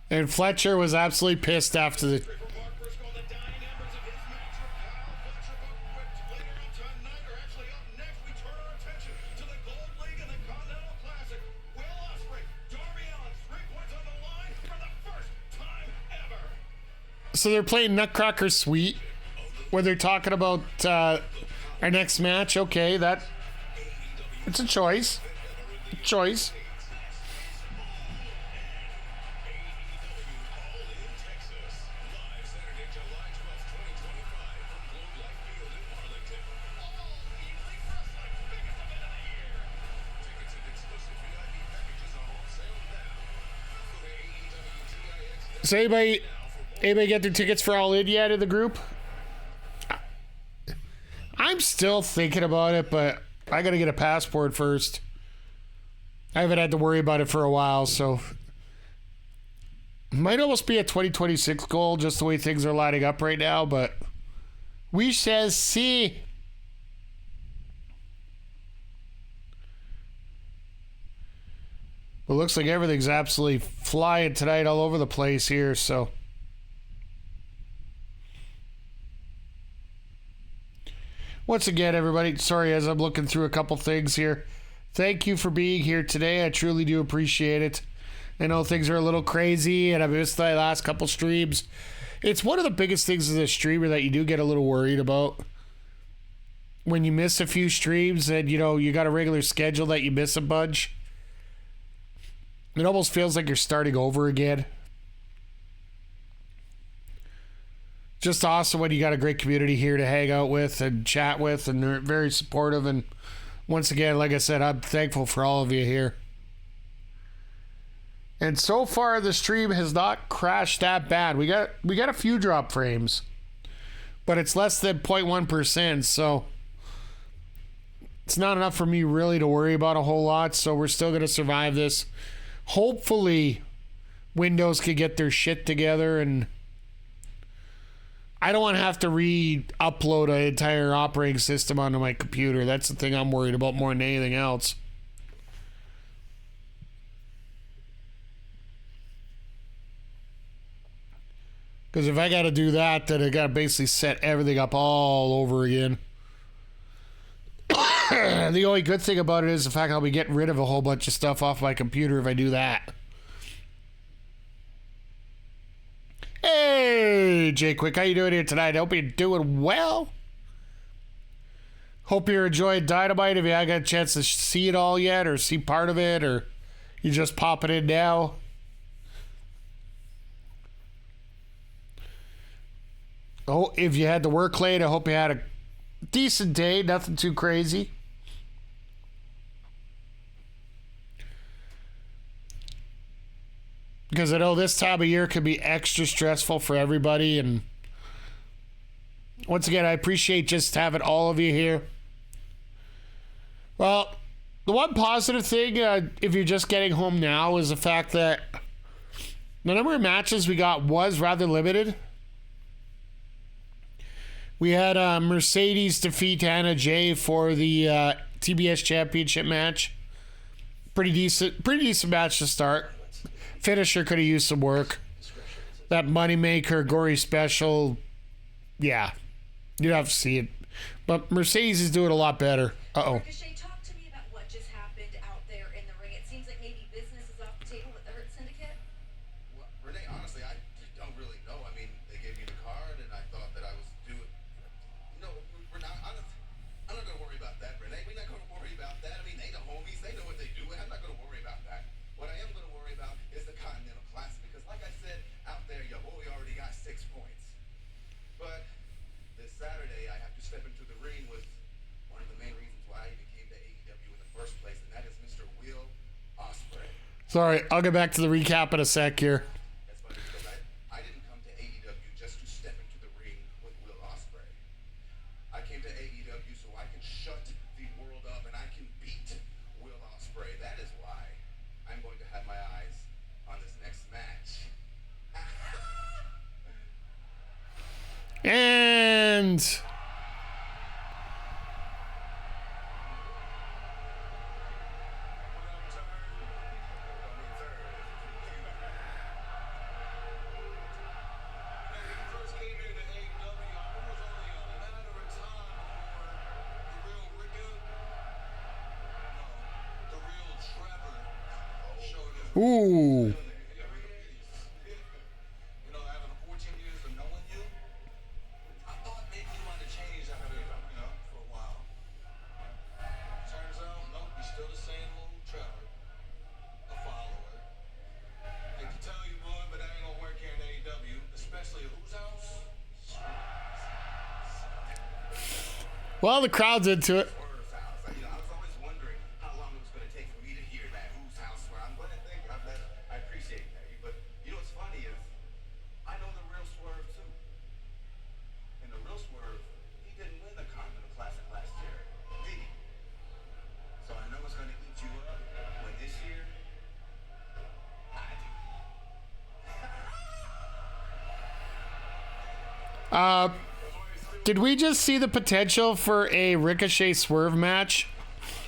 [SPEAKER 1] And Fletcher was absolutely pissed after the. So they're playing Nutcracker Suite, where they're talking about our next match. Okay, it's a choice. Choice. Does anybody get their tickets for All In yet in the group? I'm still thinking about it, but I got to get a passport first. I haven't had to worry about it for a while, so might almost be a 2026 goal, just the way things are lining up right now, but we shall see. But looks like everything's absolutely flying tonight all over the place here, so. Once again, everybody, sorry as I'm looking through a couple things here. Thank you for being here today. I truly do appreciate it. I know things are a little crazy, and I missed the last couple streams. It's one of the biggest things as a streamer that you do get a little worried about. When you miss a few streams and, you know, you got a regular schedule that you miss a bunch. It almost feels like you're starting over again. Just awesome when you got a great community here to hang out with and chat with, and they're very supportive. And once again, like I said, I'm thankful for all of you here. And so far, the stream has not crashed that bad. We got a few drop frames, but it's less than 0.1%, so it's not enough for me really to worry about a whole lot. So we're still going to survive this. Hopefully, Windows can get their shit together, and I don't want to have to re-upload an entire operating system onto my computer. That's the thing I'm worried about more than anything else. Because if I got to do that, then I got to basically set everything up all over again. The only good thing about it is the fact I'll be getting rid of a whole bunch of stuff off my computer if I do that. Hey, Jay Quick, how you doing here tonight? I hope you're doing well. Hope you're enjoying Dynamite. If you haven't got a chance to see it all yet, or see part of it, or you just popping in now. Oh, if you had to work late, I hope you had a decent day. Nothing too crazy. Because I know this time of year can be extra stressful for everybody. And once again, I appreciate just having all of you here. Well, the one positive thing, if you're just getting home now, is the fact that the number of matches we got was rather limited. We had Mercedes defeat Anna Jay for the TBS Championship match. Pretty decent match to start. Finisher could have used some work. That Moneymaker Gory Special, yeah, you'd have to see it. But Mercedes is doing a lot better. Uh-oh.
[SPEAKER 3] Ricochet, talk to me about what just happened out there in the ring. It seems like maybe business is off the table with the Hurt Syndicate.
[SPEAKER 7] Well, Renee, honestly, I don't really know. I mean, they gave me the card, and I thought that I was doing. No, Renee, I'm not gonna worry about that, Renee. We're not gonna worry about that. I mean, they the homies. They know what they do, and I'm not gonna worry about that. What I am gonna worry about is the Continental Classic, because, like I said, out there, your boy already got 6 points. But this Saturday, I have to step into the ring with one of the main reasons why I even came to AEW in the first place, and that is Mr. Will Ospreay.
[SPEAKER 1] Sorry, I'll get back to the recap in a sec here.
[SPEAKER 7] That's funny because I didn't come to AEW just to step into the ring with Will Ospreay. I came to AEW so I can shut the world up and I can beat Will Ospreay. That is why I'm going to have my eyes on this next match.
[SPEAKER 1] And ooh.
[SPEAKER 5] You know, after 14 years of knowing you, I thought maybe you might have changed after, for a while. Turns out, nope, you're still the same old Trevor, a follower. Hate to tell you, boy, but that ain't gonna work here in AEW, especially at whose house?
[SPEAKER 1] Well, the crowd's into it.
[SPEAKER 7] Swerve's house. I was always wondering how long it was going to take for me to hear that whose house where I'm glad I appreciate that. But you know what's funny is I know the real Swerve too. And the real Swerve, he didn't win the Continental Classic last year, did he?
[SPEAKER 1] Did we just see the potential for a Ricochet Swerve match?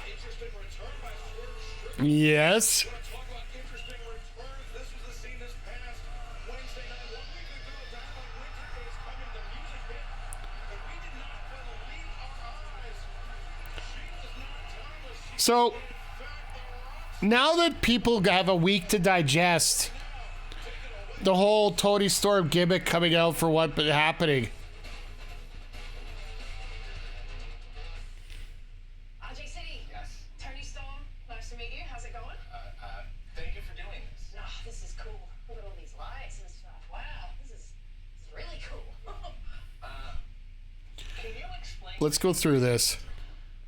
[SPEAKER 5] Interesting return by Swerve Strickland.
[SPEAKER 1] Yes.
[SPEAKER 5] Talk about interesting returns. This was the scene this past Wednesday night. 1 week ago, Dynamite Wednesday is coming. The music hit, and we did not believe our eyes. She was not timeless. She
[SPEAKER 1] So
[SPEAKER 5] in fact the
[SPEAKER 1] now that people have a week to digest the whole Tony Storm gimmick coming out for what been happening.
[SPEAKER 3] RJ City.
[SPEAKER 4] Yes.
[SPEAKER 3] Tony Storm. Nice to meet you. How's it going?
[SPEAKER 4] Thank you for doing this.
[SPEAKER 3] Oh, this is cool. Look at all these lights and stuff. Wow, this is really cool.
[SPEAKER 4] Can you explain?
[SPEAKER 1] Let's go through this.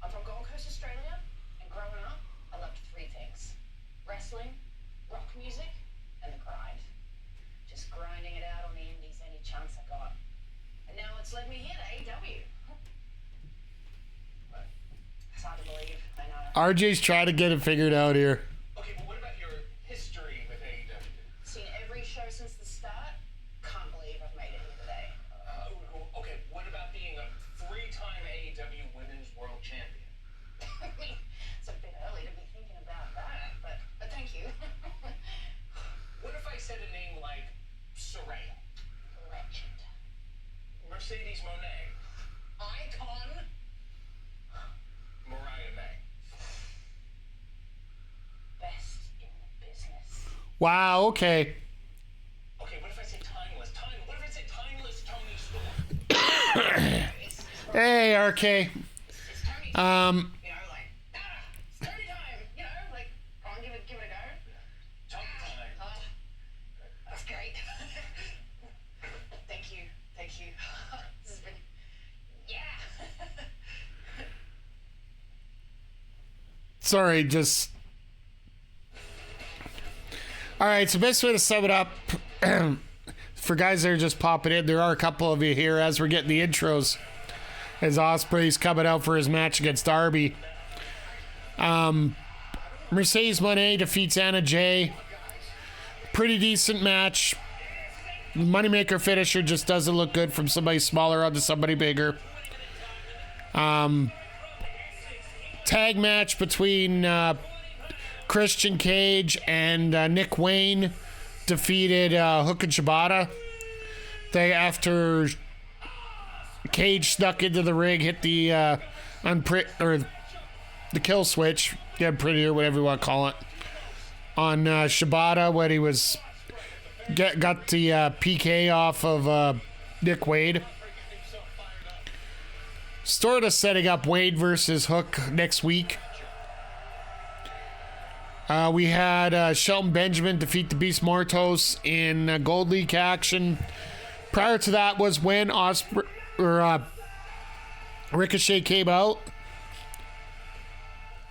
[SPEAKER 3] I'm from Gold Coast, Australia, and growing up, I loved three things: wrestling, rock music, and the grind. Just grinding it out on the indies any chance I got. And now it's led me here to AEW. It's hard to believe, I know.
[SPEAKER 1] RJ's trying to get it figured out here.
[SPEAKER 4] Okay, but what about your history with AEW?
[SPEAKER 3] Seen every show since the start. Can't believe I've made it here today.
[SPEAKER 4] Okay, what about being a 3-time AEW Women's World Champion?
[SPEAKER 3] I mean, it's a bit early to be thinking about that, but thank you.
[SPEAKER 4] What if I said a name like Soraya,
[SPEAKER 3] Legend.
[SPEAKER 4] Mercedes Monet,
[SPEAKER 3] Icon.
[SPEAKER 4] Mariah May?
[SPEAKER 3] Best in the business.
[SPEAKER 1] Wow, okay.
[SPEAKER 4] Okay, what if I say timeless? What if I say timeless Tony Storm?
[SPEAKER 1] Hey, RK.
[SPEAKER 3] It's Tony. You know, like, it's Tony time. You know, like, come on, give it a go.
[SPEAKER 4] Tony time.
[SPEAKER 3] That's great. Thank you. This has been, yeah.
[SPEAKER 1] Sorry, just. All right, so best way to sum it up for guys that are just popping in, there are a couple of you here as we're getting the intros. As Ospreay's coming out for his match against Darby. Mercedes Moné defeats Anna Jay. Pretty decent match. Moneymaker finisher just doesn't look good from somebody smaller onto somebody bigger. Tag match between Christian Cage and Nick Wayne defeated Hook and Shibata. After Cage snuck into the ring, hit the the kill switch, get pretty or whatever you want to call it, on Shibata when he was got the PK off of Nick Wade. Sort of setting up Wade versus Hook next week. We had Shelton Benjamin defeat the Beast Mortos in Gold League action. Prior to that was when Ricochet came out.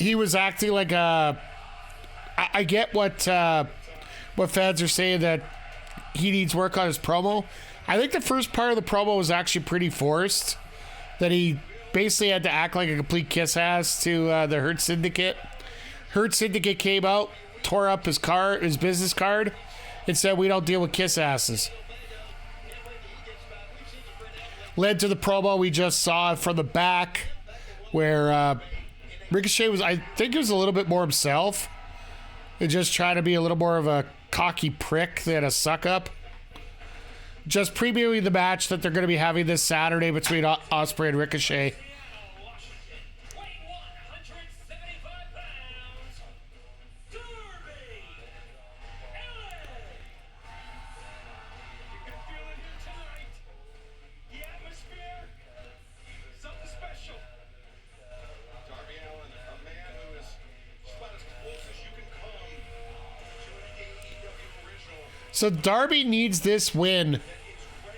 [SPEAKER 1] He was acting like a. I get what fans are saying, that he needs work on his promo. I think the first part of the promo was actually pretty forced. That he basically had to act like a complete kiss ass to the Hurt Syndicate. Hurt Syndicate came out, tore up his business card, and said, "We don't deal with kiss asses." Led to the promo we just saw from the back, where Ricochet was, I think he was a little bit more himself. And just trying to be a little more of a cocky prick than a suck up. Just previewing the match that they're going to be having this Saturday between Ospreay and Ricochet.
[SPEAKER 2] Weighing 175 pounds, Darby Allin. You can feel it here tonight. The atmosphere, something special.
[SPEAKER 5] Darby Allin, a man who is just about as close as you can come to an AEW original.
[SPEAKER 1] So Darby needs this win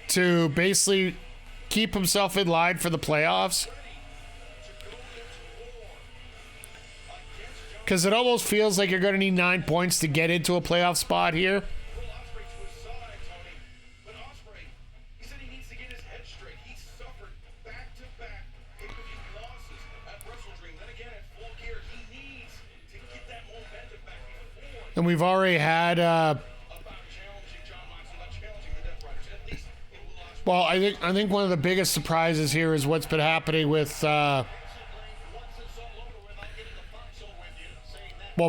[SPEAKER 1] to basically keep himself in line for the playoffs. Because it almost feels like you're going to need 9 points to get into a playoff spot here.
[SPEAKER 5] Pull Ospreay to his side, Tony. But Ospreay, he said he needs to get his head straight. He's suffered back-to-back pay-per-view losses at WrestleDream. Then again at Full Gear, he needs to get that momentum back before
[SPEAKER 1] And we've already had
[SPEAKER 5] about challenging John Moxley, not challenging the Death Riders. At least it will
[SPEAKER 1] Well, I think one of the biggest surprises here is what's been happening with well,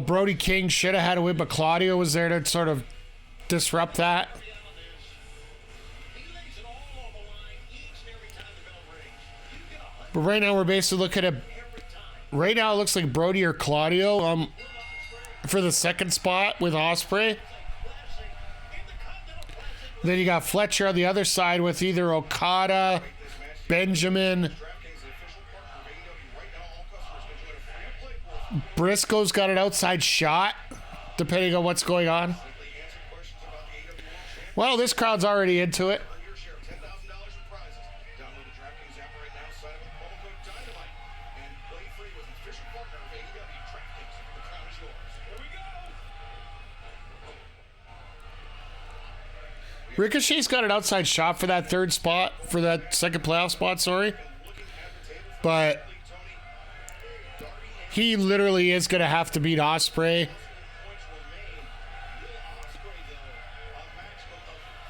[SPEAKER 1] Brody King should have had a win, but Claudio was there to sort of disrupt that. But right now we're basically looking at right now it looks like Brody or Claudio for the second spot with Ospreay. Then you got Fletcher on the other side with either Okada, Benjamin. Briscoe's got an outside shot, depending on what's going on. Well, this crowd's already into it. Ricochet's got an outside shot for that third spot, for that second playoff spot, sorry. But he literally is going to have to beat Ospreay.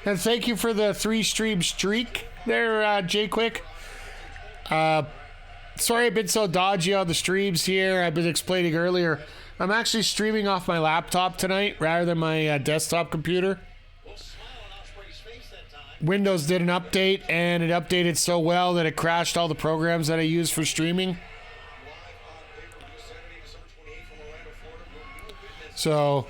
[SPEAKER 1] And thank you for the 3-stream streak there, Jay Quick. Sorry I've been so dodgy on the streams here. I've been explaining earlier. I'm actually streaming off my laptop tonight rather than my desktop computer. Windows did an update, and it updated so well that it crashed all the programs that I use for streaming. So,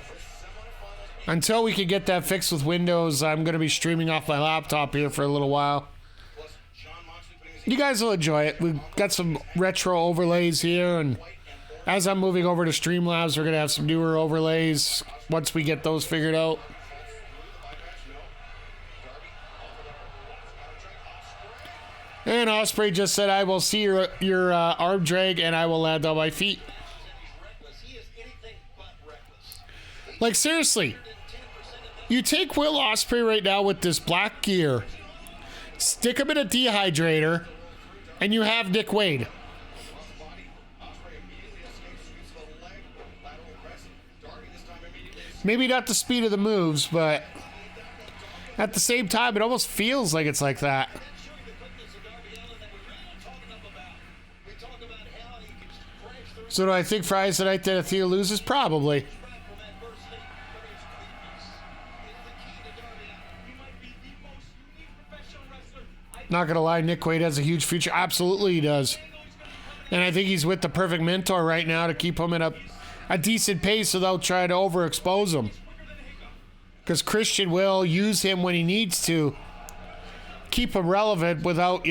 [SPEAKER 1] until we can get that fixed with Windows, I'm going to be streaming off my laptop here for a little while. You guys will enjoy it. We've got some retro overlays here, and as I'm moving over to Streamlabs, we're going to have some newer overlays once we get those figured out. And Ospreay just said, I will see your arm drag and I will land on my feet. Like, seriously. You take Will Ospreay right now with this black gear, stick him in a dehydrator, and you have Nick Wade. Maybe not the speed of the moves, but at the same time, it almost feels like it's like that. So do I think Friday's the night that Athena loses? Probably. Not going to lie, Nick Wade has a huge future. Absolutely he does. And I think he's with the perfect mentor right now to keep him in a decent pace without trying to overexpose him. Because Christian will use him when he needs to. Keep him relevant without,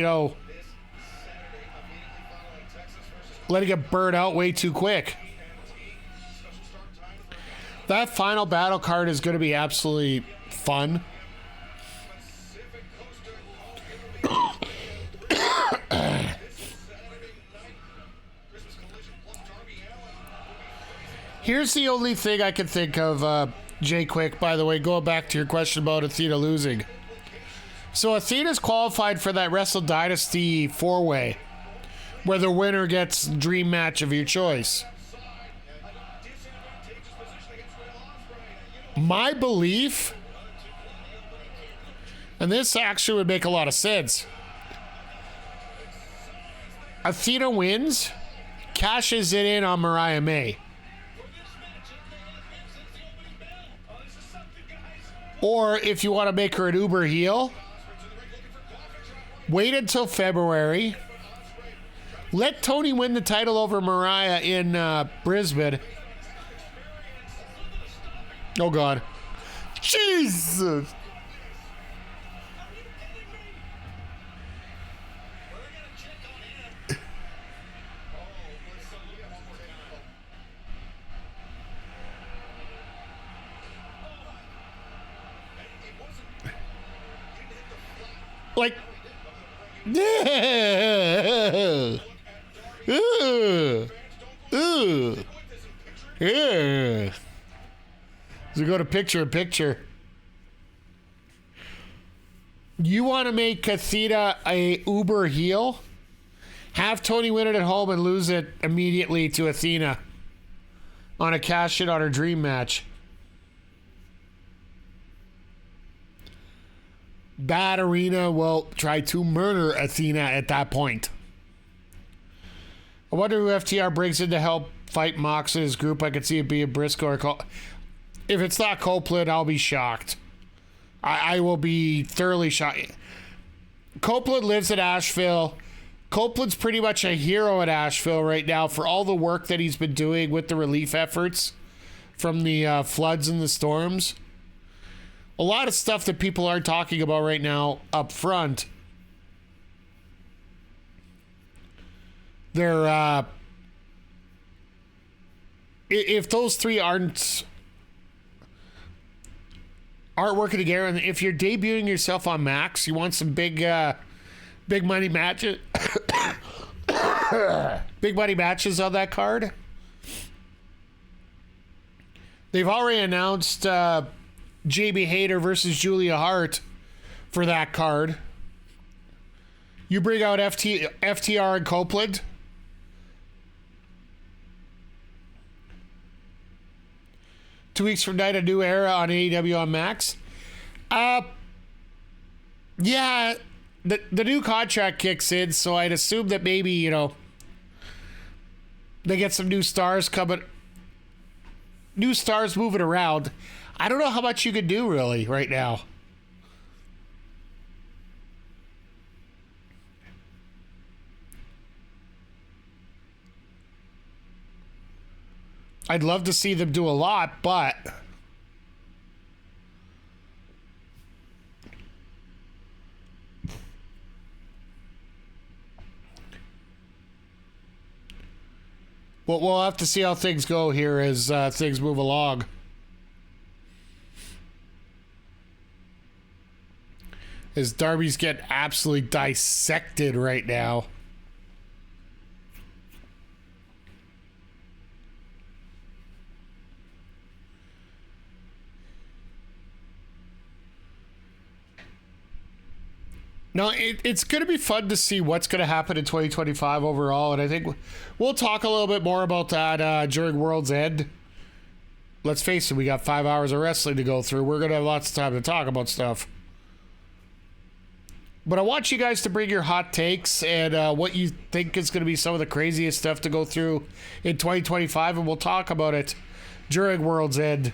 [SPEAKER 1] letting it burn out way too quick. That final battle card is going to be absolutely fun. Here's the only thing I can think of, Jay Quick, by the way, going back to your question about Athena losing. So Athena's qualified for that Wrestle Dynasty 4-way, where the winner gets dream match of your choice. My belief, and this actually would make a lot of sense, Athena wins, cashes it in on Mariah May. Or if you want to make her an uber heel, wait until February. Let Tony win the title over Mariah in Brisbane. Oh, God. Jesus. Like, yeah. Yeah. So go to picture. You want to make Athena a uber heel? Have Tony win it at home and lose it immediately to Athena on a cash in on her dream match. Bad Arena will try to murder Athena at that point. I wonder who FTR brings in to help fight Mox in his group. I could see it being Briscoe or if it's not Copeland, I'll be shocked. I will be thoroughly shocked. Copeland lives in Asheville. Copeland's pretty much a hero at Asheville right now for all the work that he's been doing with the relief efforts from the floods and the storms. A lot of stuff that people aren't talking about right now up front. They're, if those three aren't working together, and if you're debuting yourself on Max, you want some big money matches, big money matches on that card. They've already announced JB Hayter versus Julia Hart for that card. You bring out FTR and Copeland. Two weeks from tonight, a new era on AEW on Max. Yeah, the new contract kicks in, so I'd assume that maybe, you know, they get some new stars coming. New stars moving around. I don't know how much you could do really right now. I'd love to see them do a lot, but well, we'll have to see how things go here as things move along. As Darby's getting absolutely dissected right now. No, it's going to be fun to see what's going to happen in 2025 overall, and I think we'll talk a little bit more about that during World's End. Let's face it, we got 5 hours of wrestling to go through. We're going to have lots of time to talk about stuff. But I want you guys to bring your hot takes and what you think is going to be some of the craziest stuff to go through in 2025, and we'll talk about it during World's End.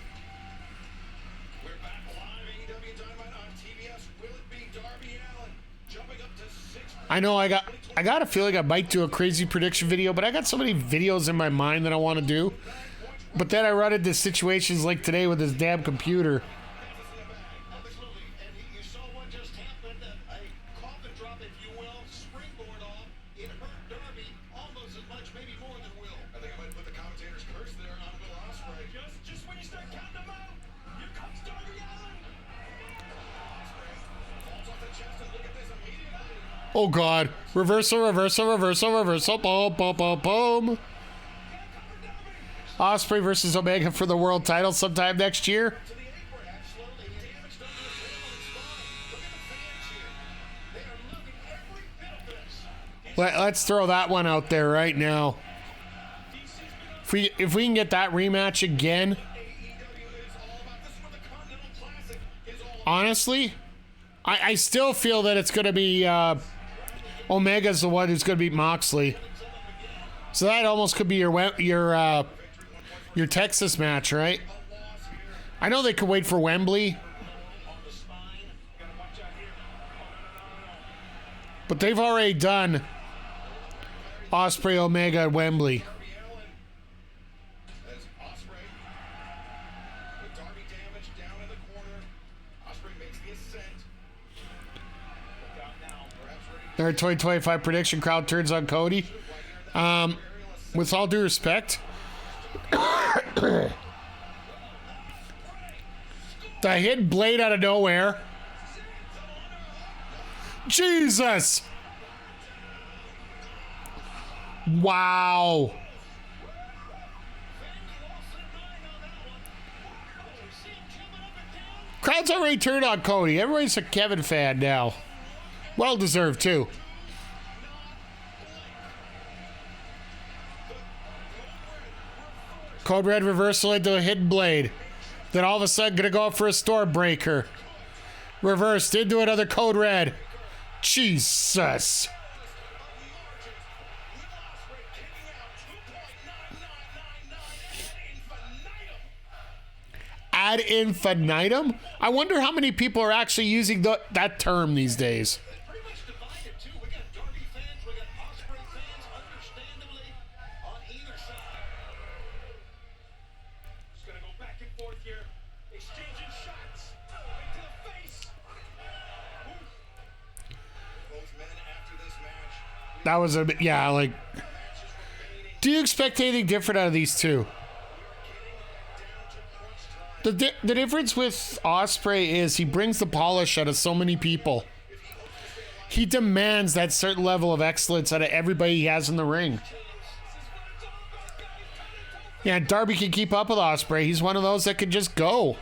[SPEAKER 5] We're back live, AEW Dynamite on TBS. Will it be Darby Allin jumping up to 6?
[SPEAKER 1] I know I got a feeling I might do a crazy prediction video, but I got so many videos in my mind that I want to do. But then I run into situations like today with this damn computer.
[SPEAKER 5] Absolutely. And you saw what just happened. A coffin drop, if you will, springboard off. It hurt Darby almost as much, maybe more than Will. I think I might put the commentator's curse there on Will Ospreay.
[SPEAKER 2] Just when you start counting them out, here comes Darby Allin.
[SPEAKER 5] Ospreay falls off the chest, and look at this immediately.
[SPEAKER 1] Oh God! Reversal, reversal, reversal, reversal. Boom, boom, boom, boom. Ospreay versus Omega for the world title sometime next year.
[SPEAKER 5] To the apron, slowly damage done to his tail and spine. Look at the fans here. They are loving every bit of this.
[SPEAKER 1] Let's throw that one out there right now. If we can get that rematch again,
[SPEAKER 5] AEW is all about this. Is what the Continental Classic is all about.
[SPEAKER 1] honestly, I still feel that it's going to be Omega's the one who's going to beat Moxley. So that almost could be your Texas match, right? I know they could wait for Wembley, but they've already done Ospreay Omega at Wembley.
[SPEAKER 5] As Ospreay with Darby damaged down in the corner. Ospreay makes the ascent. Look out now. Perhaps ready
[SPEAKER 1] Their 2025 prediction crowd turns on Cody. With all due respect, the hidden blade out of nowhere. Jesus! Wow. Crowd's already turned on Cody. Everybody's a Kevin fan now. Well deserved, too. Code Red reversal into a hidden blade. Then all of a sudden gonna go up for a Stormbreaker. Reversed into another code red. Jesus. Ad infinitum? I wonder how many people are actually using that term these days.
[SPEAKER 5] Pretty much divided too. We got Darby fans, we got Ospreay fans, understandably, on either side.
[SPEAKER 6] Just gonna go back and forth here, exchanging shots. Right to the face.
[SPEAKER 5] Both men after this match.
[SPEAKER 1] That was a bit, yeah, like, do you expect anything different out of these two? The difference with Ospreay is he brings the polish out of so many people. He demands that certain level of excellence out of everybody he has in the ring. Yeah, Darby can keep up with Ospreay. He's one of those that can just go.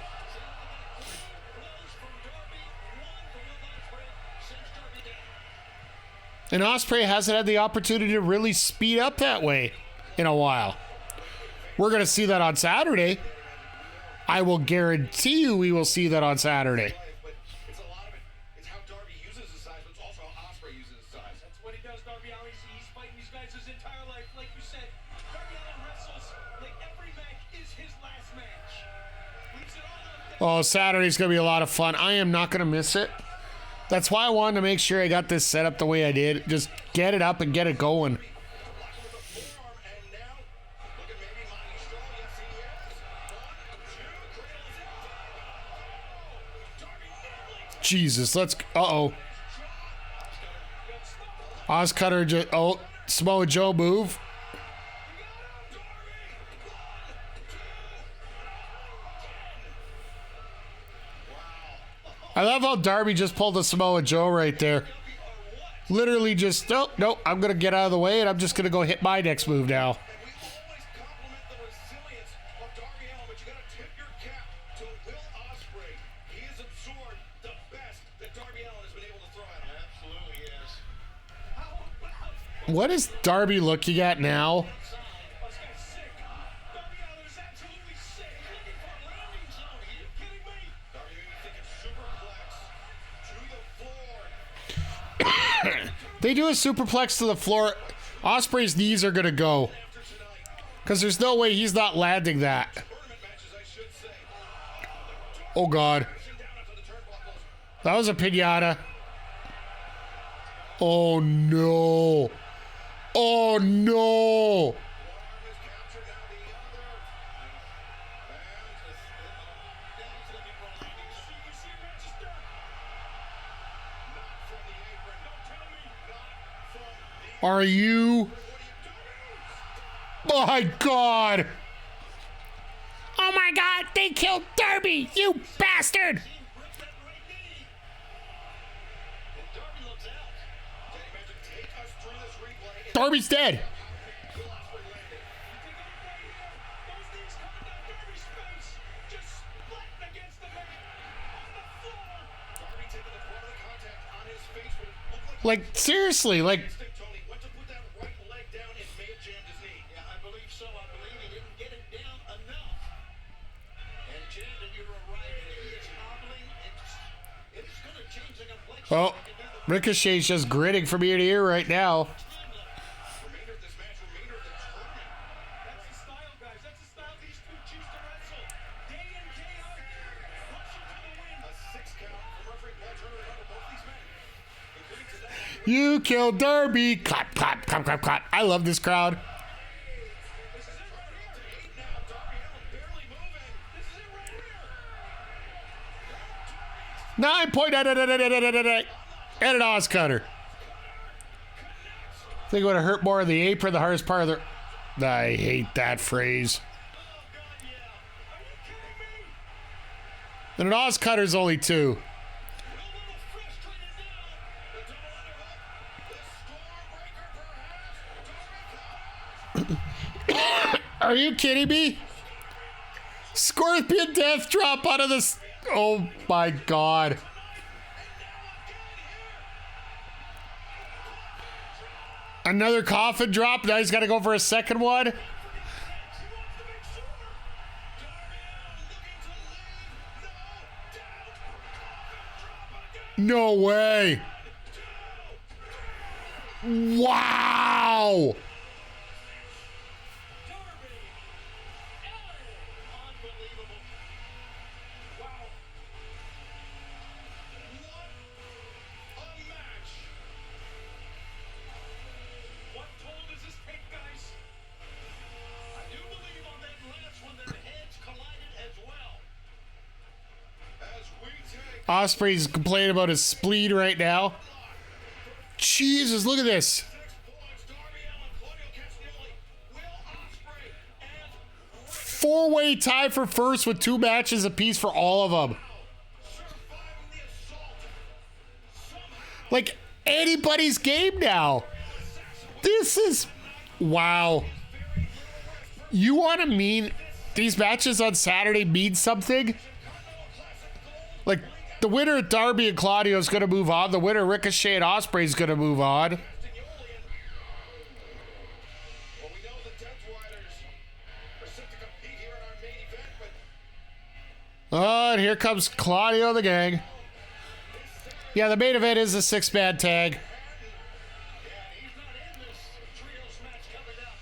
[SPEAKER 1] And Ospreay hasn't had the opportunity to really speed up that way in a while. We're going to see that on Saturday. I will guarantee you we will see that on Saturday.
[SPEAKER 7] But it's a lot of it. It's how Darby uses his size, but it's also how Ospreay uses his size.
[SPEAKER 6] That's what he does, Darby Allin. He's fighting these guys his entire life. Like you said, Darby Allin wrestles like every match is his last match. Leaves it all on
[SPEAKER 1] Oh, Saturday's going to be a lot of fun. I am not going to miss it. That's why I wanted to make sure I got this set up the way I did. Just get it up and get it going. Jesus, let's... Uh-oh. Oz Cutter just... Oh, Samoa Joe move. I love how Darby just pulled a Samoa Joe right there. Literally just... Oh, no, I'm going to get out of the way, and I'm just going to go hit my next move now. What is Darby looking at now? They do a superplex to the floor. Ospreay's knees are going to go. Because there's no way he's not landing that. Oh, God. That was a pinata. Oh, no. Oh, no. Are you? Oh, my God. Oh, my God. They killed Darby, you bastard. Darby's dead. Like, seriously, like... Oh, Ricochet's just grinning from ear to ear right now. You killed Darby. Clap, clap, clap, clap, clap. I love this crowd. And an Oz Cutter. I think it would have hurt more of the apron, the hardest part of the... I hate that phrase. And an Oz Cutter's only two. Are you kidding me? Scorpion death drop out of this. Oh my God. Another coffin drop. Now he's got to go for a second one. No way. Wow.
[SPEAKER 5] Unbelievable. Wow. What a match.
[SPEAKER 6] What toll does this take, guys?
[SPEAKER 5] I do believe on that last one their heads collided as well.
[SPEAKER 2] As we take
[SPEAKER 1] Ospreay's complaining about his spleen right now. Jesus, look at this.
[SPEAKER 5] 6 points, Darby Allin, Claudio Cassidy, Will Ospreay, and
[SPEAKER 1] Four-way tie for first with 2 matches apiece for all of them.
[SPEAKER 5] surviving the assault. Somehow,
[SPEAKER 1] Like anybody's game now. This is wow. You want to mean these matches on Saturday mean something? Like the winner of Darby and Claudio is going to move on. The winner of Ricochet and Ospreay is going to move on.
[SPEAKER 2] well, we know the Death Riders are set to compete here in our main event, but
[SPEAKER 1] Oh, and here comes Claudio the gang. Yeah, the main event is a 6-man tag.
[SPEAKER 5] yeah, he's not in this trios match coming up,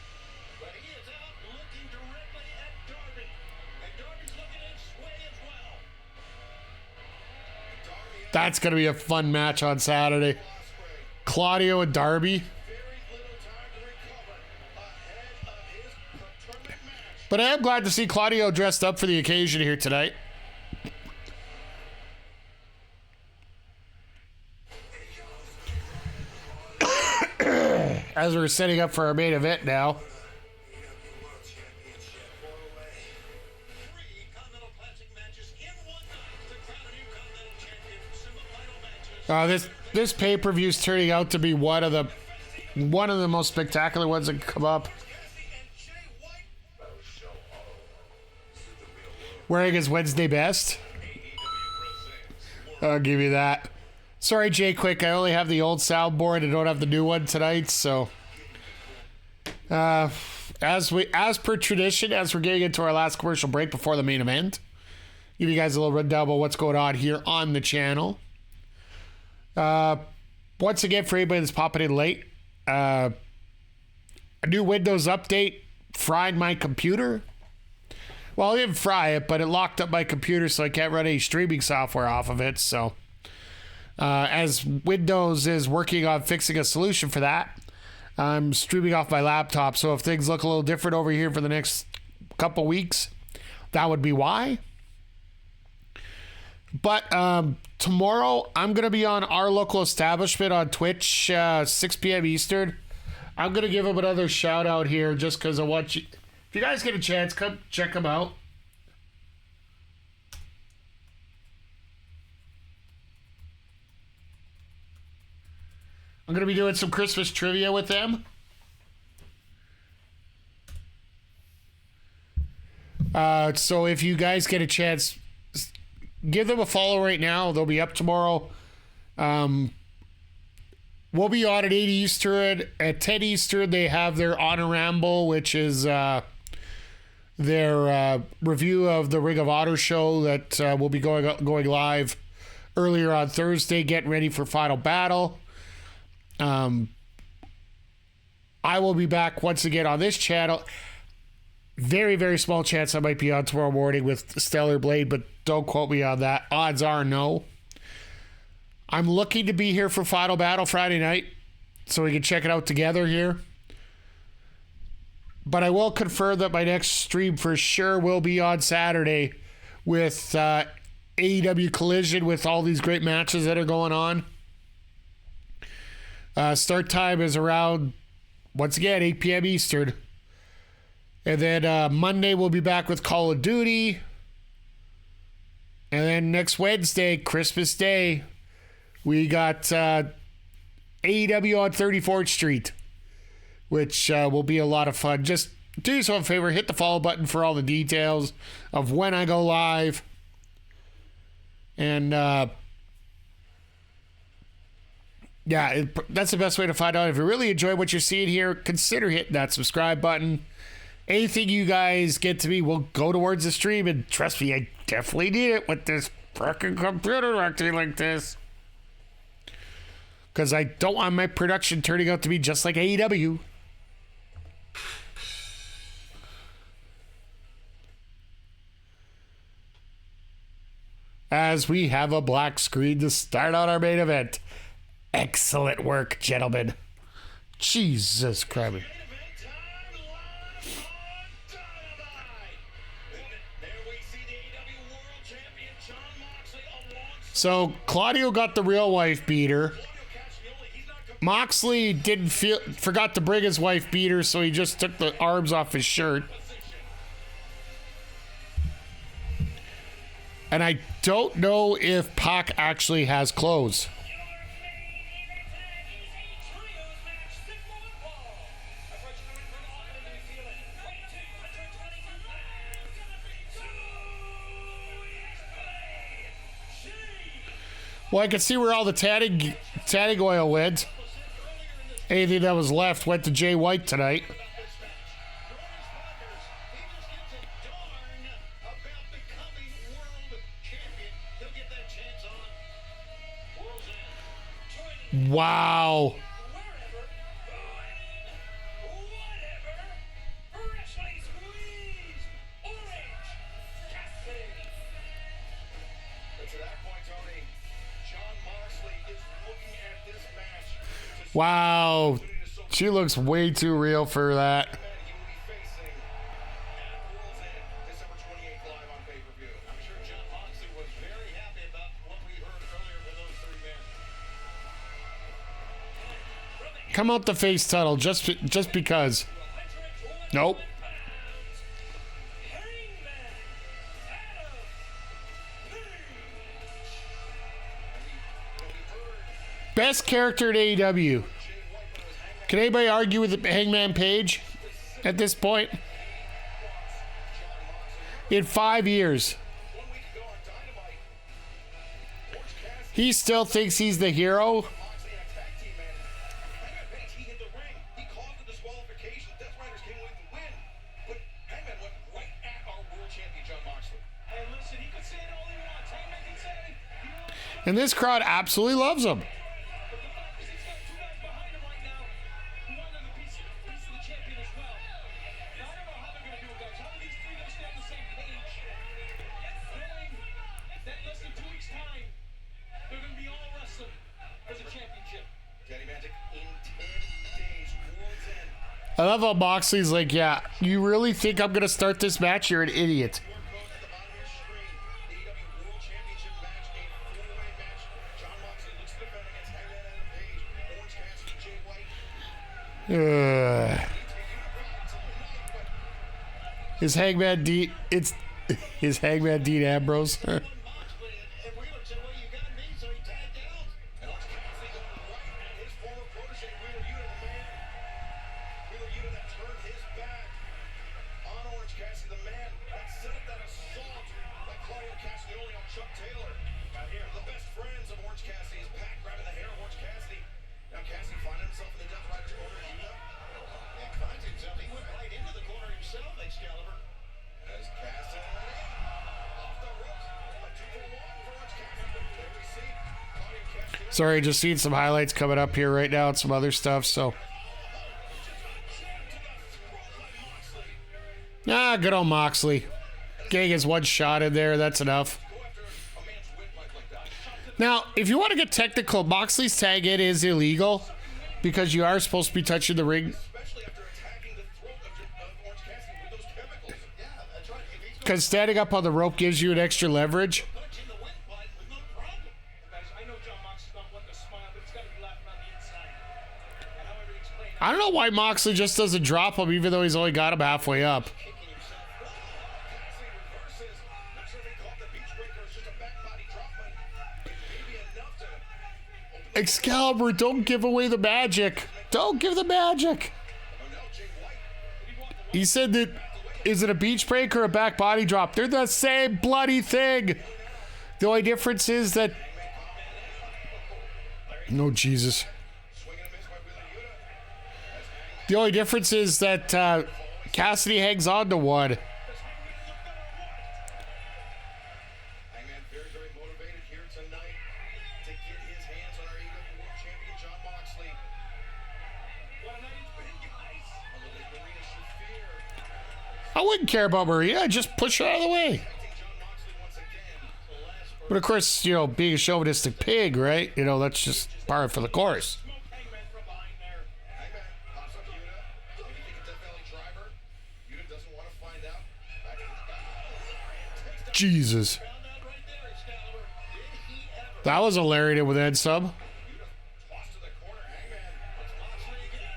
[SPEAKER 5] but he is out looking directly at Darby, and Darby's looking at Sway as well.
[SPEAKER 1] That's going to be a fun match on Saturday. Claudio and Darby.
[SPEAKER 2] very little time to recover ahead of his tournament match.
[SPEAKER 1] But I am glad to see Claudio dressed up for the occasion here tonight. As we're setting up for our main event now.
[SPEAKER 5] 3 Continental Classic matches in one night to crown a new Continental champion. Semifinal matches.
[SPEAKER 1] This pay-per-view is turning out to be one of the most spectacular ones that come up.
[SPEAKER 5] Cassidy and Jay White.
[SPEAKER 1] Wearing his Wednesday best. I'll give you that. Sorry, Jay Quick. I only have the old soundboard. I don't have the new one tonight. So, as per tradition, as we're getting into our last commercial break before the main event, give you guys a little rundown about what's going on here on the channel. Once again, for anybody that's popping in late, a new Windows update fried my computer. Well, I didn't fry it, but it locked up my computer, so I can't run any streaming software off of it. So, as Windows is working on fixing a solution for that, I'm streaming off my laptop. So if things look a little different over here for the next couple weeks, that would be why. But tomorrow, I'm going to be on our local establishment on Twitch, 6 p.m. Eastern. I'm going to give them another shout out here just because I want you. If you guys get a chance, come check them out. I'm going to be doing some Christmas trivia with them. So if you guys get a chance, give them a follow right now. They'll be up tomorrow. We'll be on at 8 Eastern. At 10 Eastern, they have their Honor Ramble, which is their review of the Ring of Honor show that will be going live earlier on Thursday, getting ready for Final Battle. I will be back once again on this channel. Very, very small chance I might be on tomorrow morning with Stellar Blade, but don't quote me on that. Odds are no. I'm looking to be here for Final Battle Friday night, so we can check it out together here. But I will confirm that my next stream for sure will be on Saturday with AEW Collision with all these great matches that are going on. Start time is around, once again, 8 p.m. Eastern. And then Monday we'll be back with Call of Duty. And then next Wednesday, Christmas Day, we got AEW on 34th Street, which will be a lot of fun. Just do yourself a favor, hit the follow button for all the details of when I go live. And yeah, that's the best way to find out. If you really enjoy what you're seeing here, consider hitting that subscribe button. Anything you guys get to me will go towards the stream, and trust me, I definitely need it with this fucking computer acting like this. Because I don't want my production turning out to be just like AEW. As we have a black screen to start out our main event. Excellent work, gentlemen. Jesus Christ.
[SPEAKER 5] Main event time live on Dynamite. There we see the AEW World Champion Jon Moxley alongside
[SPEAKER 1] So Claudio got the real wife beater.
[SPEAKER 5] Claudio Cassidy. He's not
[SPEAKER 1] Moxley forgot to bring his wife beater, so he just took the arms off his shirt. And I don't know if Pac actually has clothes. Well, I can see where all the tanning oil went. Anything that was left went to Jay White tonight. Wow. Wow. She looks way too real for that. Come out the face tunnel just because. Nope. Best character in AEW. Can anybody argue with Hangman Page at this point? In 5 years. He still thinks he's the hero. And this crowd absolutely loves him. I love how Moxley's like, yeah, you really think I'm going to start this match? You're an idiot. His Hangman Dean, it's his Hangman Dean Ambrose. Sorry, just seeing some highlights coming up here right now and some other stuff, so. Good old Moxley. Getting his one shot in there, that's enough. Now, if you want to get technical, Moxley's tag in is illegal because you are supposed to be touching the ring. Because standing up on the rope gives you an extra leverage. I don't know why Moxley just doesn't drop him even though he's only got him halfway up. Excalibur, don't give away the magic. Don't give the magic. He said that, is it a beach break or a back body drop? They're the same bloody thing. The only difference is that... No, Jesus. The only difference is that Cassidy hangs on to one.
[SPEAKER 5] Hangman very, very motivated here tonight to get his hands on our AEW World Champion Jon
[SPEAKER 1] I wouldn't care about Maria. I'd just push her out of the way. But of course, you know, being a chauvinistic pig, right? You know, that's just par for the course.
[SPEAKER 2] Smoke Hangman from behind there.
[SPEAKER 7] Hangman pops up Yuta. Maybe he can death valley driver. Yuta doesn't want to find out. Back in the
[SPEAKER 1] Jesus.
[SPEAKER 5] Found out right there, Excalibur. Did he ever?
[SPEAKER 1] That was a lariat with Ed Sub.
[SPEAKER 7] Yuta tossed to the corner. Hangman. What's Moxley again?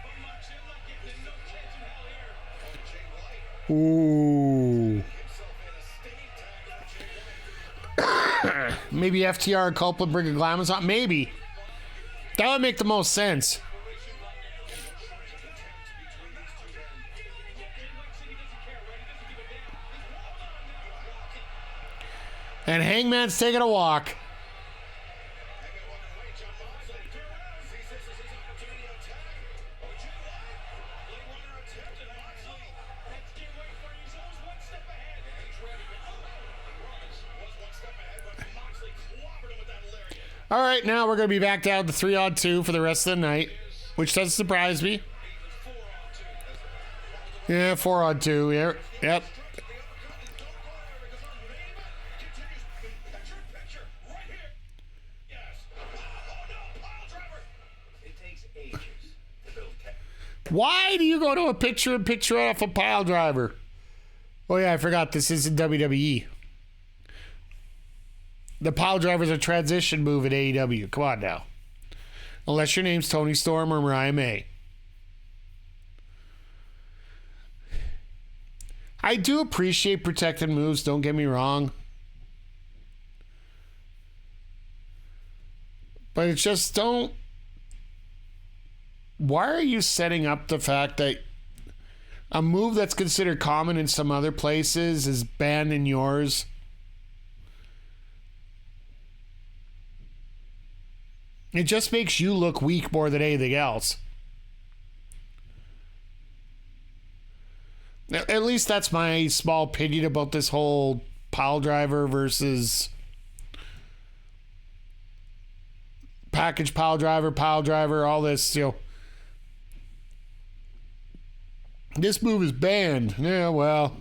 [SPEAKER 5] But Moxley, I'm not giving him no chance in hell here.
[SPEAKER 7] Oh, Jay White
[SPEAKER 1] Ooh.
[SPEAKER 7] himself in a stinging tag for Jay White.
[SPEAKER 1] Maybe FTR and Copeland bring a Glamis on. Maybe. That would make the most sense. And Hangman's taking a walk.
[SPEAKER 7] Hangman walking away. John Moxley. Sees this as his opportunity to attack. Oh, Jay White. Blade runner attempted. Moxley.
[SPEAKER 5] That's Jay White for you. He's always one step ahead.
[SPEAKER 7] Yeah, he's ready. Was one step ahead, but Moxley clobbered him with that lariat.
[SPEAKER 1] All right, now we're going to be back down to 3-on-2 for the rest of the night, which doesn't surprise me.
[SPEAKER 7] 4-on-2.
[SPEAKER 1] Yeah, 4-on-2. Yeah, yep.
[SPEAKER 6] It takes ages to build character.
[SPEAKER 1] Why do you go to a picture off a pile driver? Oh, yeah, I forgot this isn't WWE. The pile driver's a transition move at AEW. Come on now. Unless your name's Tony Storm or Mariah May. I do appreciate protected moves, don't get me wrong. But it's just don't. Why are you setting up the fact that a move that's considered common in some other places is banned in yours? It just makes you look weak more than anything else. At least that's my small opinion about this whole pile driver versus package pile driver, all this, you know. This move is banned. Yeah, well,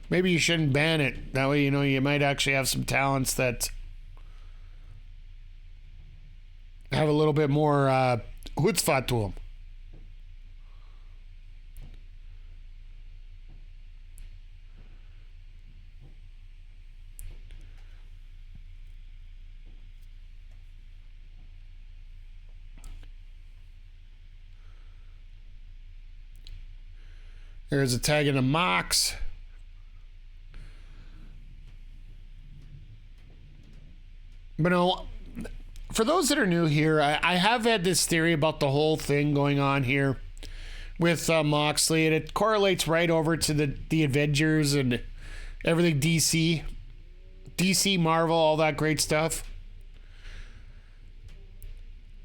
[SPEAKER 1] maybe you shouldn't ban it. That way, you know, you might actually have some talents that have a little bit more chutzpah to them. There's a tag in the Mox. But no, for those that are new here, I have had this theory about the whole thing going on here with Moxley, and it correlates right over to the Avengers and everything DC, Marvel, all that great stuff.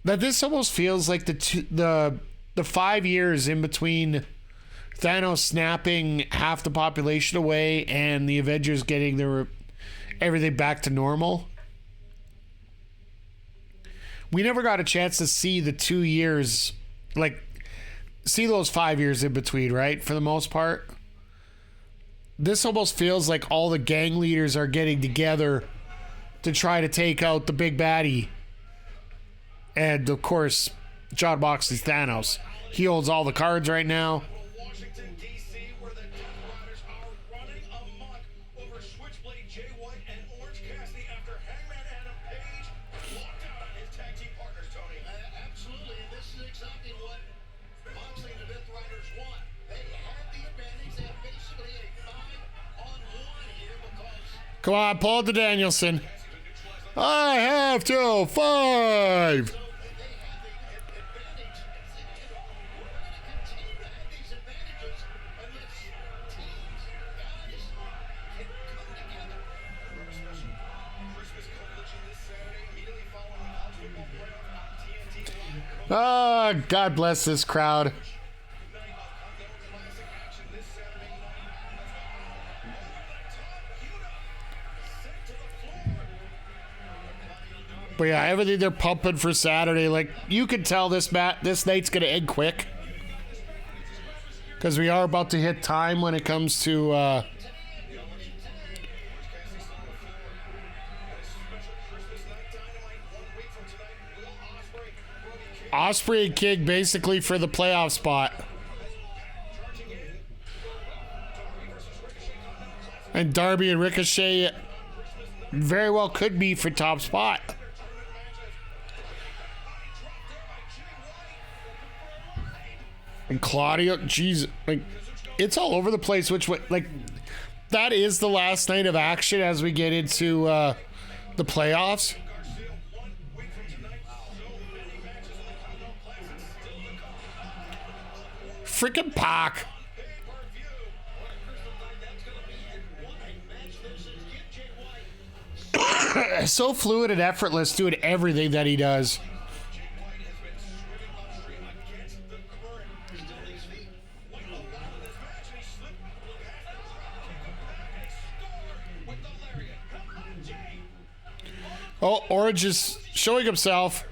[SPEAKER 1] That this almost feels like the 5 years in between Thanos snapping half the population away and the Avengers getting everything back to normal. We never got a chance to see the 2 years, like, see those 5 years in between, right? For the most part. This almost feels like all the gang leaders are getting together to try to take out the big baddie. And, of course, John Moxley's Thanos. He holds all the cards right now.
[SPEAKER 5] Washington, D.C., where the Death Riders are running amok over Switchblade, Jay White, and Orange Cassidy after Hangman Adam Page locked out on his tag team partners, Tony. Absolutely, and this is exactly what Moxley and the Death Riders want. They have the advantage. They have basically a 5-on-1 here because
[SPEAKER 1] Come on, pull the Danielson. I have to 5. Oh, God bless this crowd. But yeah, everything they're pumping for Saturday, like, you can tell this night's gonna end quick. because we are about to hit time when it comes to Ospreay kick basically for the playoff spot. And Darby and Ricochet very well could be for top spot. And Claudio, geez, like, it's all over the place. Which way, like, that is the last night of action as we get into the playoffs. Freaking Pac. So fluid and effortless doing everything that he does. Oh, Orange is showing himself.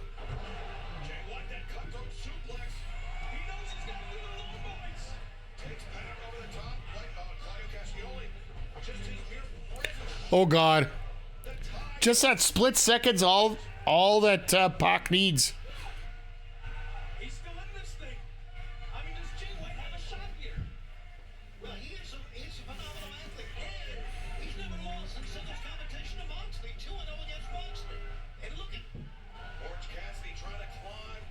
[SPEAKER 1] Oh God. Just that split second's all that Pac needs.
[SPEAKER 2] He's still in this thing. I mean, does Jay White have a shot here?
[SPEAKER 5] Well, he's a phenomenal athlete, and he's never lost in singles competition to Moxley, 2-0 against Moxley. And look at
[SPEAKER 7] Orange Cassidy trying to climb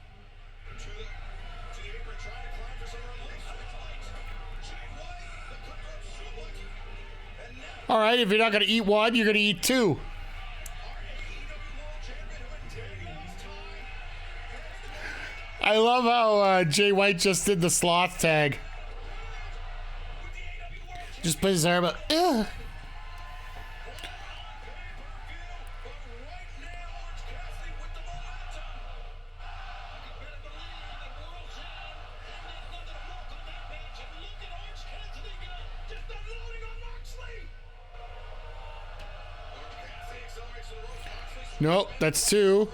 [SPEAKER 7] to the apron, trying to climb for some release. Jay White, the cut rope suplex. And now
[SPEAKER 1] All right, if you're not going to eat one, you're going to eat two. I love how Jay White just did the sloth tag. Just put his arm up. Ugh. Nope, that's two.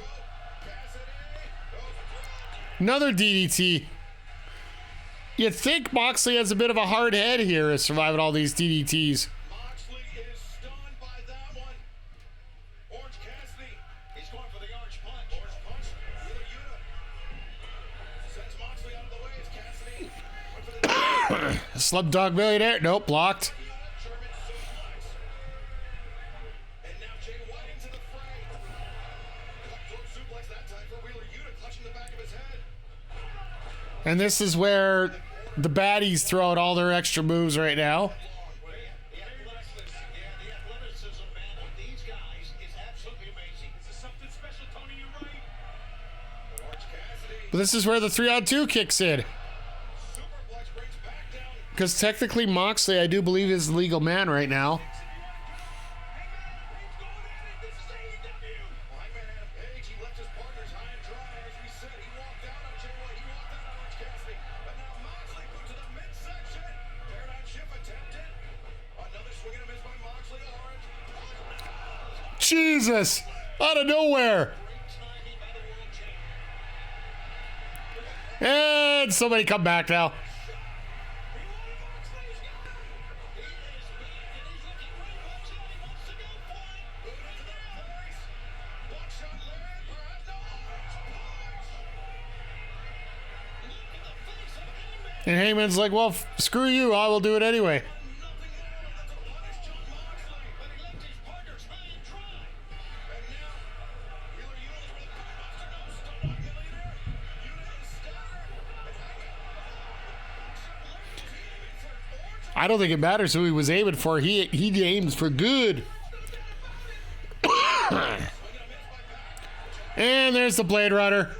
[SPEAKER 1] Another DDT. You'd think Moxley has a bit of a hard head here, surviving all these DDTs.
[SPEAKER 7] Moxley is stunned by that one. Orange Cassidy, he's going for the orange punch. Orange punch. Yuta sends Moxley out of the way as Cassidy went for the
[SPEAKER 1] Slumdog Millionaire. Nope, blocked.
[SPEAKER 7] German suplex. And now Jay White into the fray. Cutthroat suplex that time for Wheeler Yuta, clutching the back of his head.
[SPEAKER 1] And this is where the baddies throw out all their extra moves right now.
[SPEAKER 5] the athleticism, man, of these guys is absolutely amazing.
[SPEAKER 2] This is something special, Tony. You're right.
[SPEAKER 7] Orange Cassidy,
[SPEAKER 1] But this is where the 3-on-2 kicks in.
[SPEAKER 7] superplex brings back down.
[SPEAKER 1] Because technically Moxley, I do believe, is the legal man right now.
[SPEAKER 2] This is AEW.
[SPEAKER 7] Hangman had a page. He left his partners high and dry. As we said, he walked out on Jay White. He walked out on Orange Cassidy. But now Moxley put to the midsection. Paradigm shift attempted. Another swing and a miss by Moxley. Orange.
[SPEAKER 1] Jesus! Out of nowhere! And somebody come back now. And Heyman's like, well, screw you, I will do it anyway. I don't think it matters who he was aiming for. He aims for good. And there's the Blade Runner.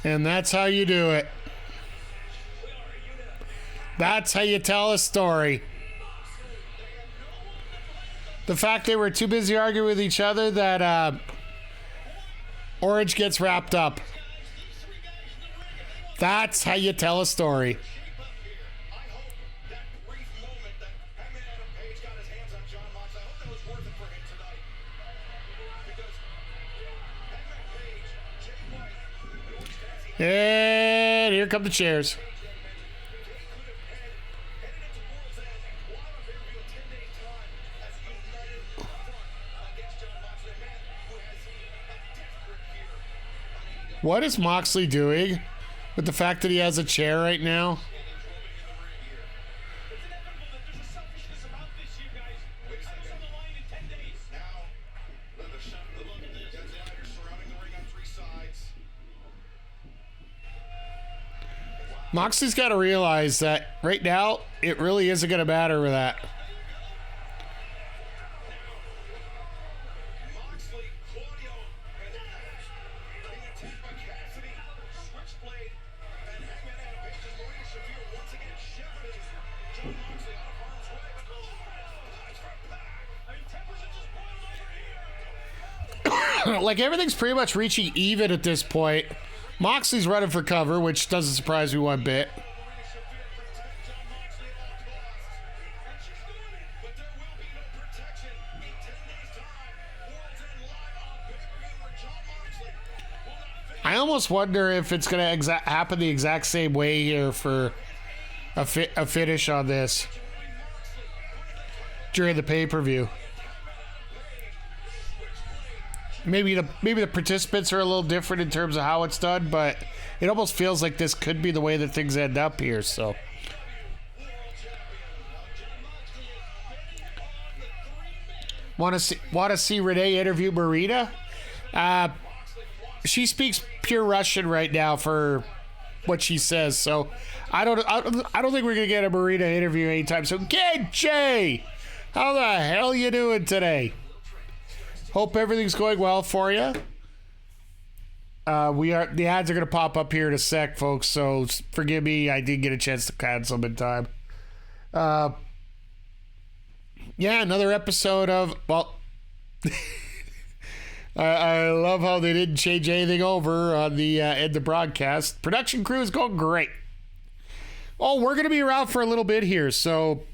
[SPEAKER 1] And that's how you do it. That's how you tell a story. The fact they were too busy arguing with each other that Orange gets wrapped up. That's how you tell a story.
[SPEAKER 7] I hope that brief moment that
[SPEAKER 1] And here come the chairs. What is Moxley doing with the fact that he has a chair right now? Moxley's got to realize that right now, it really isn't going to matter with that.
[SPEAKER 2] Moxley, Claudio, and being attacked by Cassidy, Switchblade, and Hangman out of pages. Maria Shafir once again shepherding John Moxley out of harm's way. Punch from back. I mean, tempers are just boiling over here.
[SPEAKER 1] Like, everything's pretty much reaching even at this point. Moxley's running for cover, which doesn't surprise me one bit.
[SPEAKER 2] Maria Shafir protect John Moxley at all costs. And she's doing it. But there will be no protection in 10 days' time. World's End Live on pay-per-view where John Moxley will not face.
[SPEAKER 1] I almost wonder if it's going to happen the exact same way here for a finish on this during the pay-per-view. Maybe the participants are a little different in terms of how it's done, but it almost feels like this could be the way that things end up here. So, want to see Renee interview Marina? She speaks pure Russian right now for what she says, so I don't think we're gonna get a Marina interview anytime soon. Get Jay, how the hell you doing today? Hope everything's going well for you. The ads are going to pop up here in a sec, folks, so forgive me. I did get a chance to cancel them in time. Yeah, another episode of, well, I love how they didn't change anything over on the broadcast. Production crew is going great. Oh, we're going to be around for a little bit here, so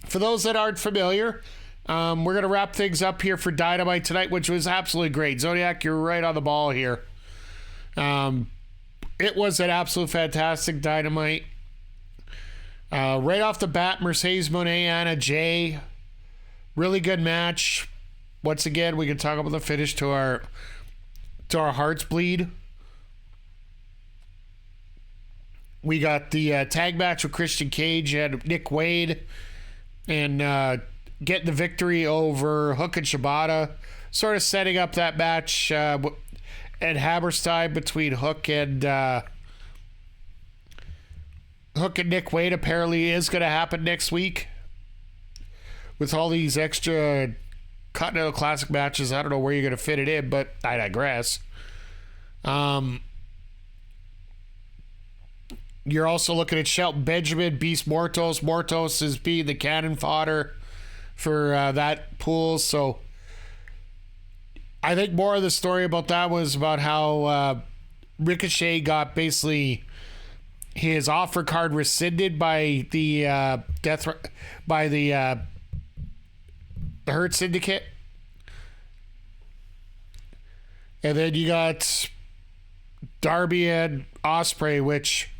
[SPEAKER 1] for those that aren't familiar, we're going to wrap things up here for Dynamite tonight, which was absolutely great. Zodiac, you're right on the ball here. It was an absolute fantastic Dynamite. Right off the bat, Mercedes Moné, Anna Jay. Really good match. Once again, we can talk about the finish to our hearts bleed. We got the tag match with Christian Cage and Nick Wade. And getting the victory over Hook and Shibata, sort of setting up that match at Hammerstein between Hook and Nick Wade. Apparently is going to happen next week with all these extra Continental Classic matches. I don't know where you're going to fit it in, but I digress. You're also looking at Shelton Benjamin, Beast Mortos. Mortos is being the cannon fodder for that pool. So I think more of the story about that was about how Ricochet got basically his offer card rescinded by the the Hurt Syndicate. And then you got Darby and Ospreay, which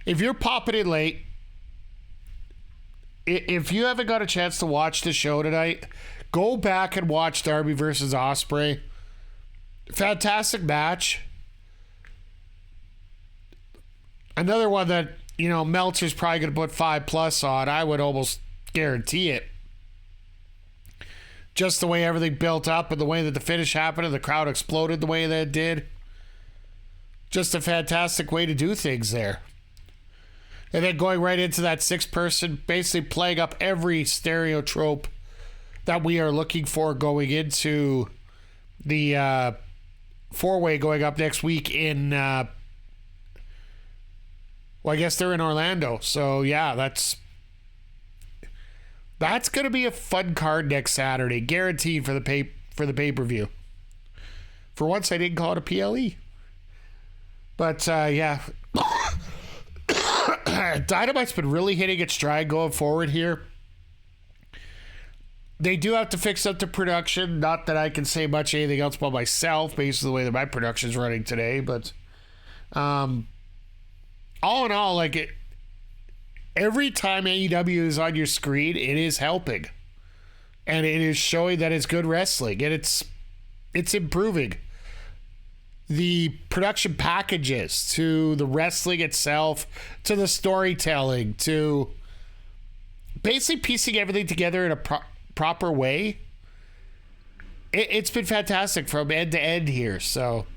[SPEAKER 1] if you're popping in late, if you haven't got a chance to watch the show tonight, go back and watch Darby versus Ospreay. Fantastic match. Another one that, Meltzer's probably going to put 5+ on. I would almost guarantee it. Just the way everything built up and the way that the finish happened and the crowd exploded the way that it did. Just a fantastic way to do things there. And then going right into that 6-person, basically playing up every stereotype that we are looking for going into the 4-way going up next week in, I guess they're in Orlando. So, yeah, that's going to be a fun card next Saturday, guaranteed for the pay-per-view. For once, I didn't call it a PLE. But, yeah. Dynamite's been really hitting its stride going forward here. They do have to fix up the production. Not that I can say much anything else about myself based on the way that my production's running today, but all in all, like it, every time AEW is on your screen, it is helping. And it is showing that it's good wrestling, and it's improving. The production packages, to the wrestling itself, to the storytelling, to basically piecing everything together in a proper way. It's been fantastic from end to end here. So